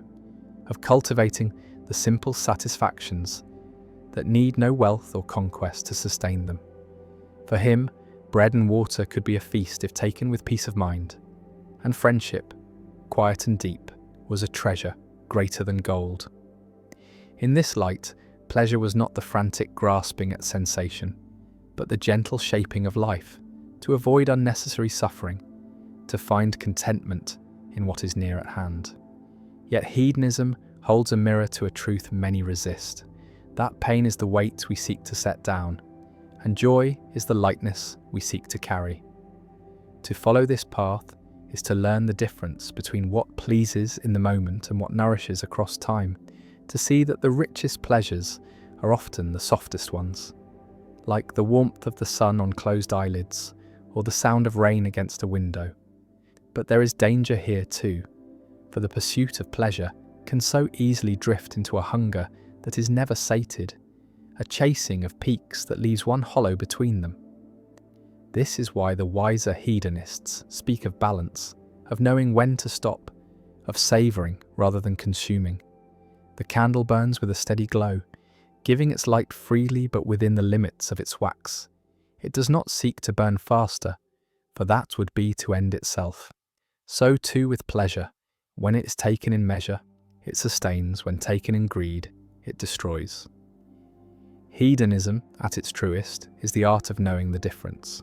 of cultivating the simple satisfactions that need no wealth or conquest to sustain them. For him, bread and water could be a feast if taken with peace of mind, and friendship, quiet and deep, was a treasure greater than gold. In this light, pleasure was not the frantic grasping at sensation, but the gentle shaping of life, to avoid unnecessary suffering, to find contentment in what is near at hand. Yet hedonism holds a mirror to a truth many resist. That pain is the weight we seek to set down, and joy is the lightness we seek to carry. To follow this path is to learn the difference between what pleases in the moment and what nourishes across time, to see that the richest pleasures are often the softest ones, like the warmth of the sun on closed eyelids or the sound of rain against a window. But there is danger here too, for the pursuit of pleasure can so easily drift into a hunger that is never sated, a chasing of peaks that leaves one hollow between them. This is why the wiser hedonists speak of balance, of knowing when to stop, of savouring rather than consuming. The candle burns with a steady glow, giving its light freely but within the limits of its wax. It does not seek to burn faster, for that would be to end itself. So too with pleasure. When it is taken in measure, it sustains. When taken in greed, it destroys. Hedonism, at its truest, is the art of knowing the difference.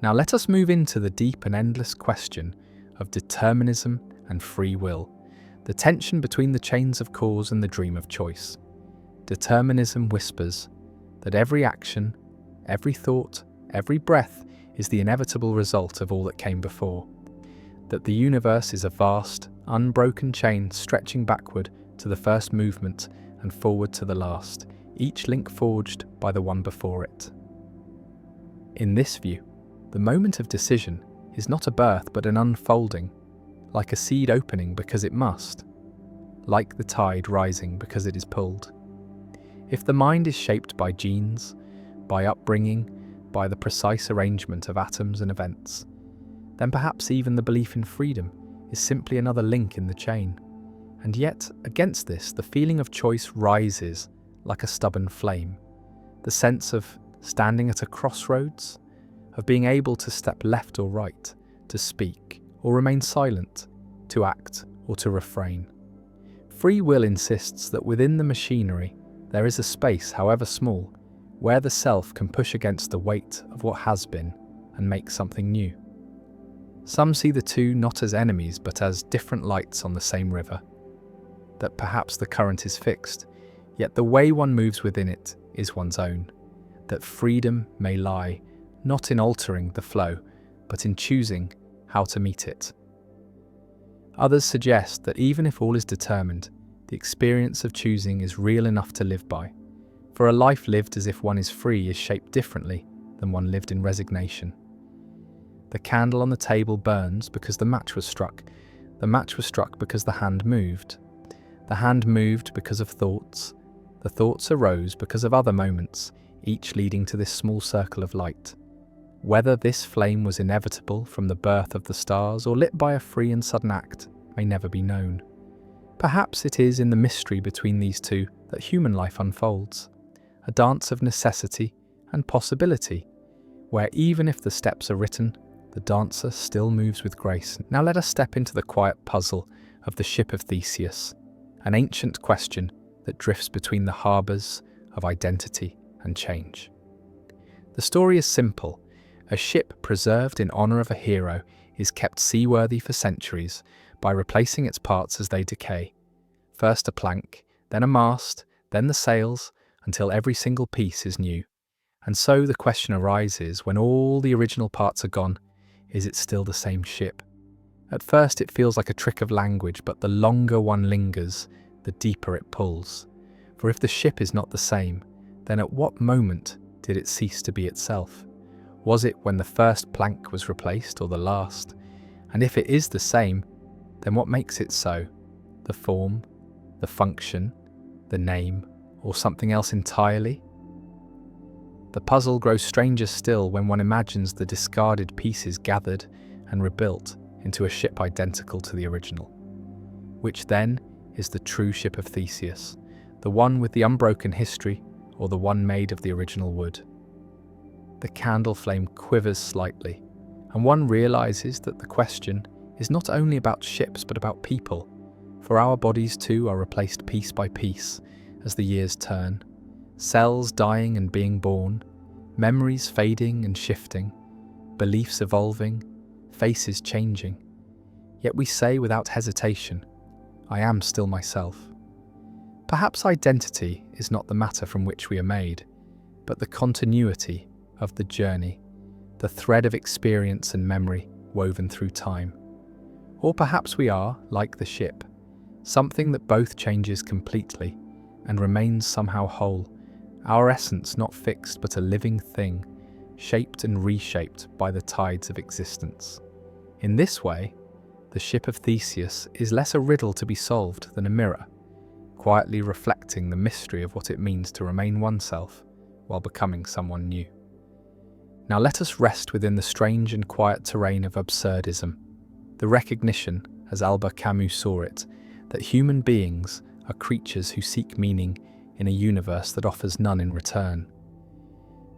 Now let us move into the deep and endless question of determinism and free will, the tension between the chains of cause and the dream of choice. Determinism whispers that every action, every thought, every breath is the inevitable result of all that came before, that the universe is a vast, unbroken chain stretching backward to the first movement and forward to the last, each link forged by the one before it. In this view, the moment of decision is not a birth but an unfolding, like a seed opening because it must, like the tide rising because it is pulled. If the mind is shaped by genes, by upbringing, by the precise arrangement of atoms and events, then perhaps even the belief in freedom is simply another link in the chain. And yet, against this, the feeling of choice rises like a stubborn flame. The sense of standing at a crossroads, of being able to step left or right, to speak or remain silent, to act or to refrain. Free will insists that within the machinery there is a space, however small, where the self can push against the weight of what has been and make something new. Some see the two not as enemies but as different lights on the same river, that perhaps the current is fixed, yet the way one moves within it is one's own, that freedom may lie not in altering the flow, but in choosing how to meet it. Others suggest that even if all is determined, the experience of choosing is real enough to live by, for a life lived as if one is free is shaped differently than one lived in resignation. The candle on the table burns because the match was struck. The match was struck because the hand moved. The hand moved because of thoughts. The thoughts arose because of other moments, each leading to this small circle of light. Whether this flame was inevitable from the birth of the stars or lit by a free and sudden act may never be known. Perhaps it is in the mystery between these two that human life unfolds, a dance of necessity and possibility, where even if the steps are written, the dancer still moves with grace. Now let us step into the quiet puzzle of the ship of Theseus, an ancient question that drifts between the harbours of identity and change. The story is simple. A ship preserved in honour of a hero is kept seaworthy for centuries by replacing its parts as they decay. First a plank, then a mast, then the sails, until every single piece is new. And so the question arises, when all the original parts are gone, is it still the same ship? At first it feels like a trick of language, but the longer one lingers, the deeper it pulls. For if the ship is not the same, then at what moment did it cease to be itself? Was it when the first plank was replaced, or the last? And if it is the same, then what makes it so? The form, the function, the name, or something else entirely? The puzzle grows stranger still when one imagines the discarded pieces gathered and rebuilt into a ship identical to the original. Which then is the true ship of Theseus, the one with the unbroken history, or the one made of the original wood? The candle flame quivers slightly, and one realizes that the question is not only about ships but about people, for our bodies too are replaced piece by piece as the years turn, cells dying and being born, memories fading and shifting, beliefs evolving, faces changing. Yet we say without hesitation, I am still myself. Perhaps identity is not the matter from which we are made, but the continuity of the journey, the thread of experience and memory woven through time. Or perhaps we are, like the ship, something that both changes completely and remains somehow whole, our essence not fixed but a living thing, shaped and reshaped by the tides of existence. In this way, the ship of Theseus is less a riddle to be solved than a mirror, quietly reflecting the mystery of what it means to remain oneself while becoming someone new. Now let us rest within the strange and quiet terrain of absurdism, the recognition, as Albert Camus saw it, that human beings are creatures who seek meaning in a universe that offers none in return.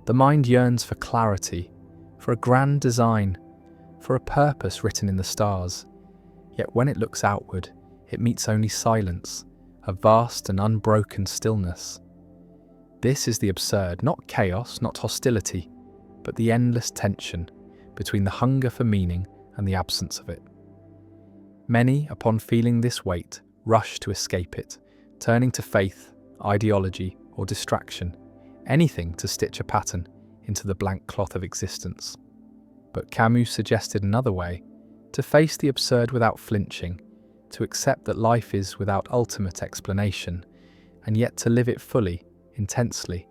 The mind yearns for clarity, for a grand design, for a purpose written in the stars, yet when it looks outward, it meets only silence, a vast and unbroken stillness. This is the absurd, not chaos, not hostility, but the endless tension between the hunger for meaning and the absence of it. Many, upon feeling this weight, rush to escape it, turning to faith, ideology, or distraction, anything to stitch a pattern into the blank cloth of existence. But Camus suggested another way, to face the absurd without flinching, to accept that life is without ultimate explanation, and yet to live it fully, intensely,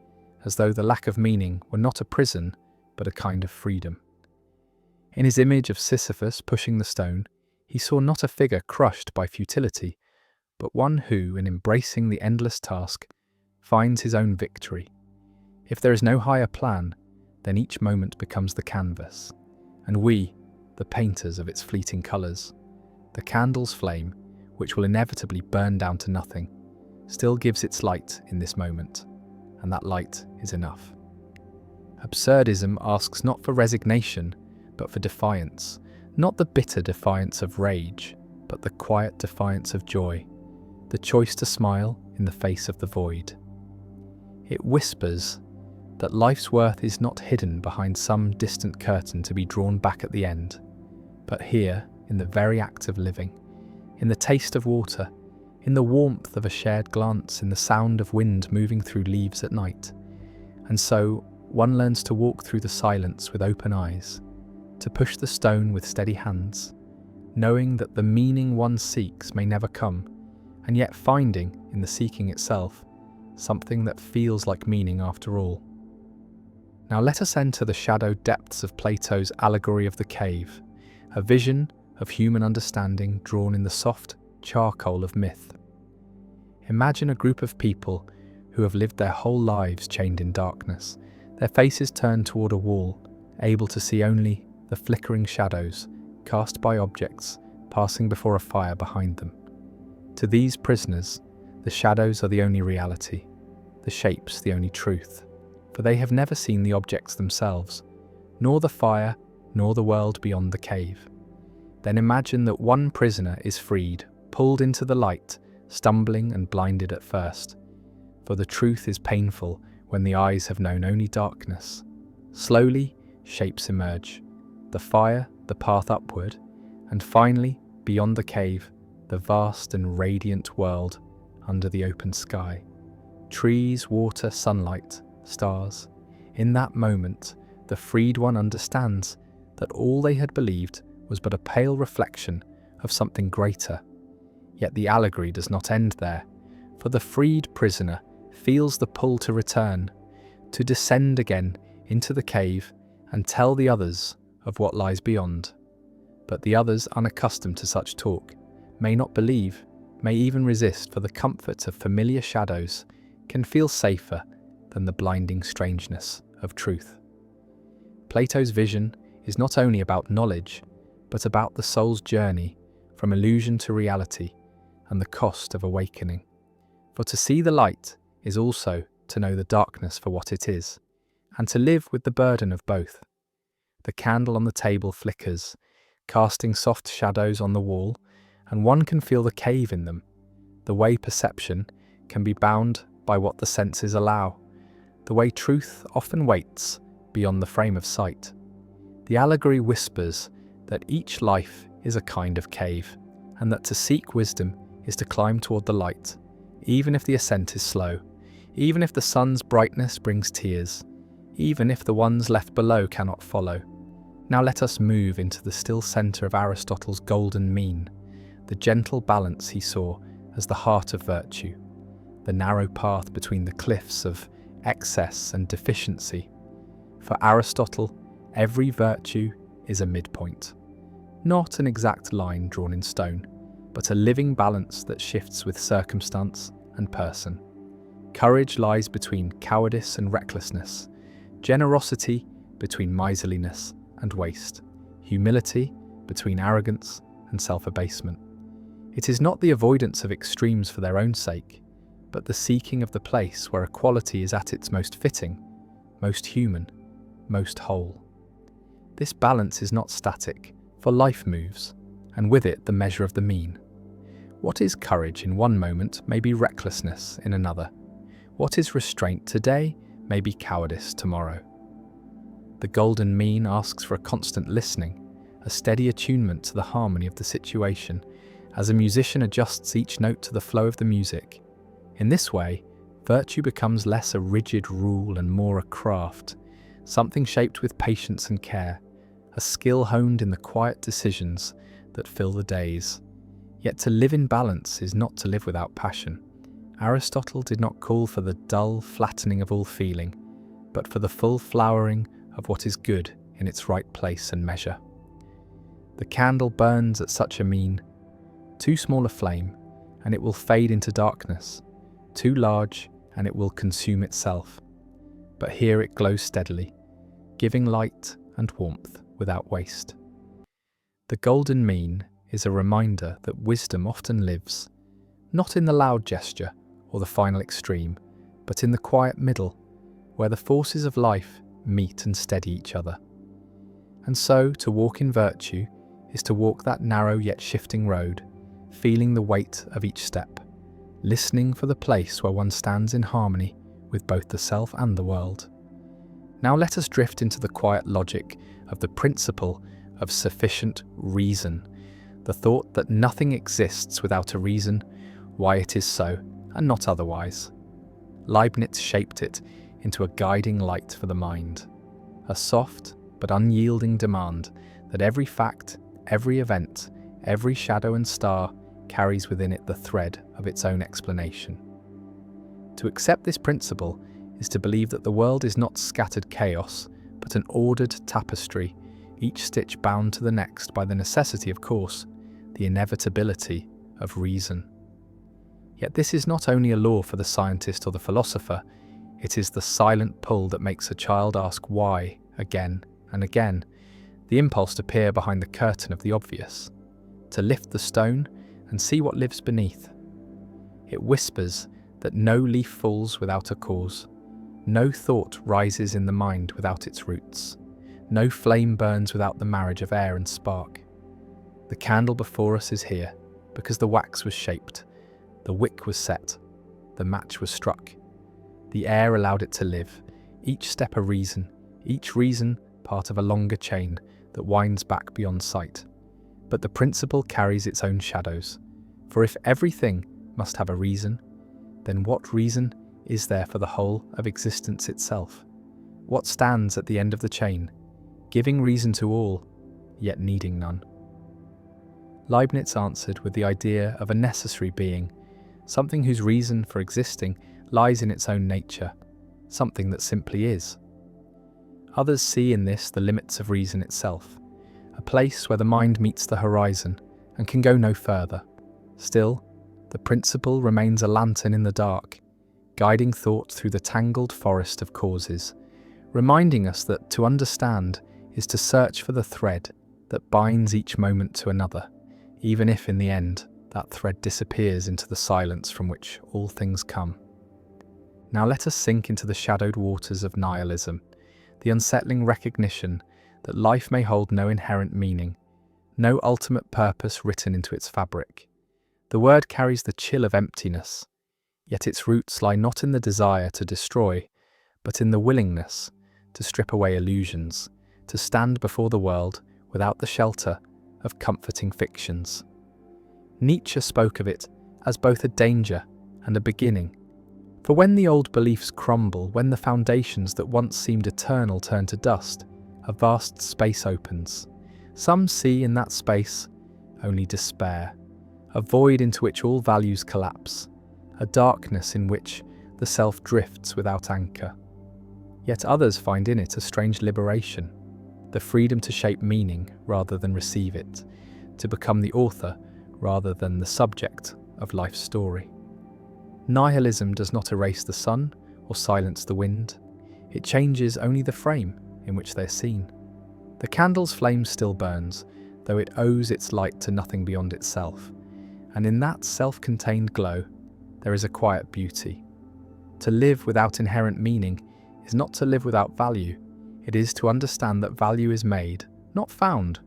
as though the lack of meaning were not a prison, but a kind of freedom. In his image of Sisyphus pushing the stone, he saw not a figure crushed by futility, but one who, in embracing the endless task, finds his own victory. If there is no higher plan, then each moment becomes the canvas, and we, the painters of its fleeting colours. The candle's flame, which will inevitably burn down to nothing, still gives its light in this moment, and that light is enough. Absurdism asks not for resignation, but for defiance, not the bitter defiance of rage, but the quiet defiance of joy, the choice to smile in the face of the void. It whispers that life's worth is not hidden behind some distant curtain to be drawn back at the end, but here, in the very act of living, in the taste of water, in the warmth of a shared glance, in the sound of wind moving through leaves at night. And so, one learns to walk through the silence with open eyes, to push the stone with steady hands, knowing that the meaning one seeks may never come, and yet finding, in the seeking itself, something that feels like meaning after all. Now let us enter the shadowed depths of Plato's allegory of the cave, a vision of human understanding drawn in the soft charcoal of myth. Imagine a group of people who have lived their whole lives chained in darkness, their faces turned toward a wall, able to see only the flickering shadows cast by objects passing before a fire behind them. To these prisoners, the shadows are the only reality, the shapes the only truth, for they have never seen the objects themselves, nor the fire, nor the world beyond the cave. Then imagine that one prisoner is freed, pulled into the light, stumbling and blinded at first. For the truth is painful when the eyes have known only darkness. Slowly, shapes emerge. The fire, the path upward, and finally, beyond the cave, the vast and radiant world under the open sky. Trees, water, sunlight, stars. In that moment, the freed one understands that all they had believed was but a pale reflection of something greater. Yet the allegory does not end there, for the freed prisoner feels the pull to return, to descend again into the cave and tell the others of what lies beyond. But the others, unaccustomed to such talk, may not believe, may even resist, for the comfort of familiar shadows can feel safer than the blinding strangeness of truth. Plato's vision is not only about knowledge, but about the soul's journey from illusion to reality and the cost of awakening. For to see the light is also to know the darkness for what it is, and to live with the burden of both. The candle on the table flickers, casting soft shadows on the wall, and one can feel the cave in them, the way perception can be bound by what the senses allow, the way truth often waits beyond the frame of sight. The allegory whispers that each life is a kind of cave, and that to seek wisdom is to climb toward the light, even if the ascent is slow, even if the sun's brightness brings tears, even if the ones left below cannot follow. Now let us move into the still centre of Aristotle's golden mean, the gentle balance he saw as the heart of virtue, the narrow path between the cliffs of excess and deficiency. For Aristotle, every virtue is a midpoint, not an exact line drawn in stone, but a living balance that shifts with circumstance and person. Courage lies between cowardice and recklessness, generosity between miserliness and waste, humility between arrogance and self-abasement. It is not the avoidance of extremes for their own sake, but the seeking of the place where equality is at its most fitting, most human, most whole. This balance is not static, for life moves, and with it the measure of the mean. What is courage in one moment may be recklessness in another. What is restraint today may be cowardice tomorrow. The golden mean asks for a constant listening, a steady attunement to the harmony of the situation, as a musician adjusts each note to the flow of the music. In this way, virtue becomes less a rigid rule and more a craft, something shaped with patience and care, a skill honed in the quiet decisions that fill the days. Yet to live in balance is not to live without passion. Aristotle did not call for the dull flattening of all feeling, but for the full flowering of what is good in its right place and measure. The candle burns at such a mean, too small a flame, and it will fade into darkness, too large, and it will consume itself. But here it glows steadily, giving light and warmth without waste. The golden mean is a reminder that wisdom often lives, not in the loud gesture or the final extreme, but in the quiet middle, where the forces of life meet and steady each other. And so, to walk in virtue is to walk that narrow yet shifting road, feeling the weight of each step, listening for the place where one stands in harmony with both the self and the world. Now let us drift into the quiet logic of the principle of sufficient reason, the thought that nothing exists without a reason why it is so and not otherwise. Leibniz shaped it into a guiding light for the mind, a soft but unyielding demand that every fact, every event, every shadow and star carries within it the thread of its own explanation. To accept this principle is to believe that the world is not scattered chaos, but an ordered tapestry, each stitch bound to the next by the necessity, of course, the inevitability of reason. Yet this is not only a law for the scientist or the philosopher, it is the silent pull that makes a child ask why again and again, the impulse to peer behind the curtain of the obvious, to lift the stone and see what lives beneath. It whispers that no leaf falls without a cause, no thought rises in the mind without its roots, no flame burns without the marriage of air and spark. The candle before us is here because the wax was shaped, the wick was set, the match was struck. The air allowed it to live, each step a reason, each reason part of a longer chain that winds back beyond sight. But the principle carries its own shadows, for if everything must have a reason, then what reason is there for the whole of existence itself? What stands at the end of the chain, giving reason to all, yet needing none? Leibniz answered with the idea of a necessary being, something whose reason for existing lies in its own nature, something that simply is. Others see in this the limits of reason itself, a place where the mind meets the horizon and can go no further. Still, the principle remains a lantern in the dark, guiding thought through the tangled forest of causes, reminding us that to understand is to search for the thread that binds each moment to another, even if in the end that thread disappears into the silence from which all things come. Now let us sink into the shadowed waters of nihilism, the unsettling recognition that life may hold no inherent meaning, no ultimate purpose written into its fabric. The word carries the chill of emptiness, yet its roots lie not in the desire to destroy, but in the willingness to strip away illusions, to stand before the world without the shelter of comforting fictions. Nietzsche spoke of it as both a danger and a beginning. For when the old beliefs crumble, when the foundations that once seemed eternal turn to dust, a vast space opens. Some see in that space only despair, a void into which all values collapse, a darkness in which the self drifts without anchor. Yet others find in it a strange liberation, the freedom to shape meaning rather than receive it, to become the author rather than the subject of life's story. Nihilism does not erase the sun or silence the wind. It changes only the frame in which they're seen. The candle's flame still burns, though it owes its light to nothing beyond itself. And in that self-contained glow, there is a quiet beauty. To live without inherent meaning is not to live without value. It is to understand that value is made, not found,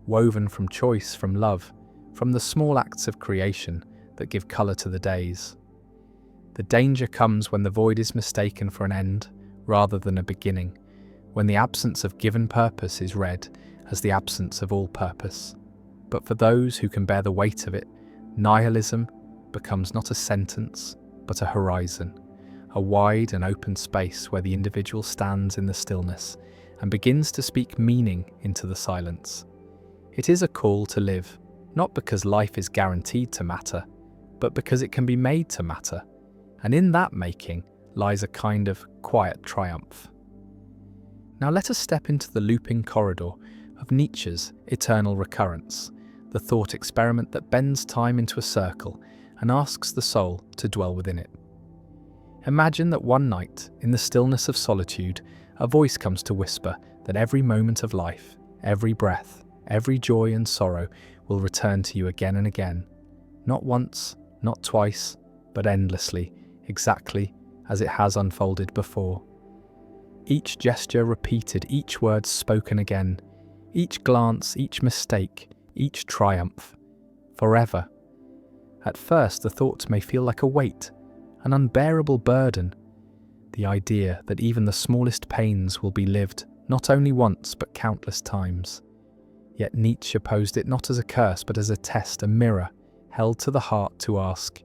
woven from choice, from love, from the small acts of creation that give colour to the days. The danger comes when the void is mistaken for an end rather than a beginning, when the absence of given purpose is read as the absence of all purpose. But for those who can bear the weight of it, nihilism becomes not a sentence, but a horizon, a wide and open space where the individual stands in the stillness and begins to speak meaning into the silence. It is a call to live, not because life is guaranteed to matter, but because it can be made to matter, and in that making lies a kind of quiet triumph. Now let us step into the looping corridor of Nietzsche's eternal recurrence, the thought experiment that bends time into a circle and asks the soul to dwell within it. Imagine that one night, in the stillness of solitude, a voice comes to whisper that every moment of life, every breath, every joy and sorrow will return to you again and again, not once, not twice, but endlessly, exactly as it has unfolded before. Each gesture repeated, each word spoken again, each glance, each mistake, each triumph, forever. At first, the thought may feel like a weight, an unbearable burden, the idea that even the smallest pains will be lived not only once but countless times. Yet Nietzsche posed it not as a curse but as a test, a mirror held to the heart to ask,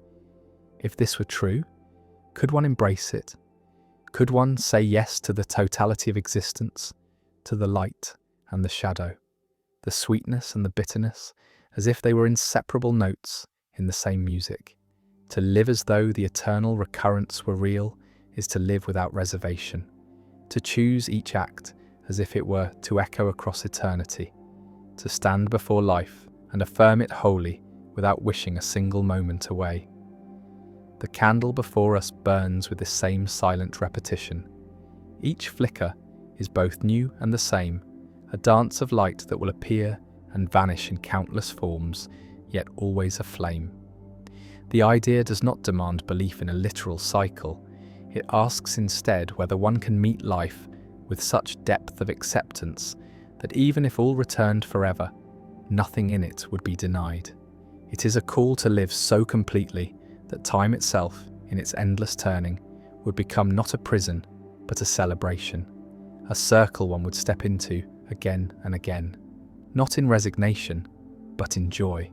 if this were true, could one embrace it? Could one say yes to the totality of existence, to the light and the shadow, the sweetness and the bitterness, as if they were inseparable notes in the same music? To live as though the eternal recurrence were real is to live without reservation, to choose each act as if it were to echo across eternity, to stand before life and affirm it wholly without wishing a single moment away. The candle before us burns with this same silent repetition. Each flicker is both new and the same, a dance of light that will appear and vanish in countless forms, yet always aflame. The idea does not demand belief in a literal cycle. It asks instead whether one can meet life with such depth of acceptance that even if all returned forever, nothing in it would be denied. It is a call to live so completely that time itself, in its endless turning, would become not a prison, but a celebration, a circle one would step into again and again, not in resignation, but in joy.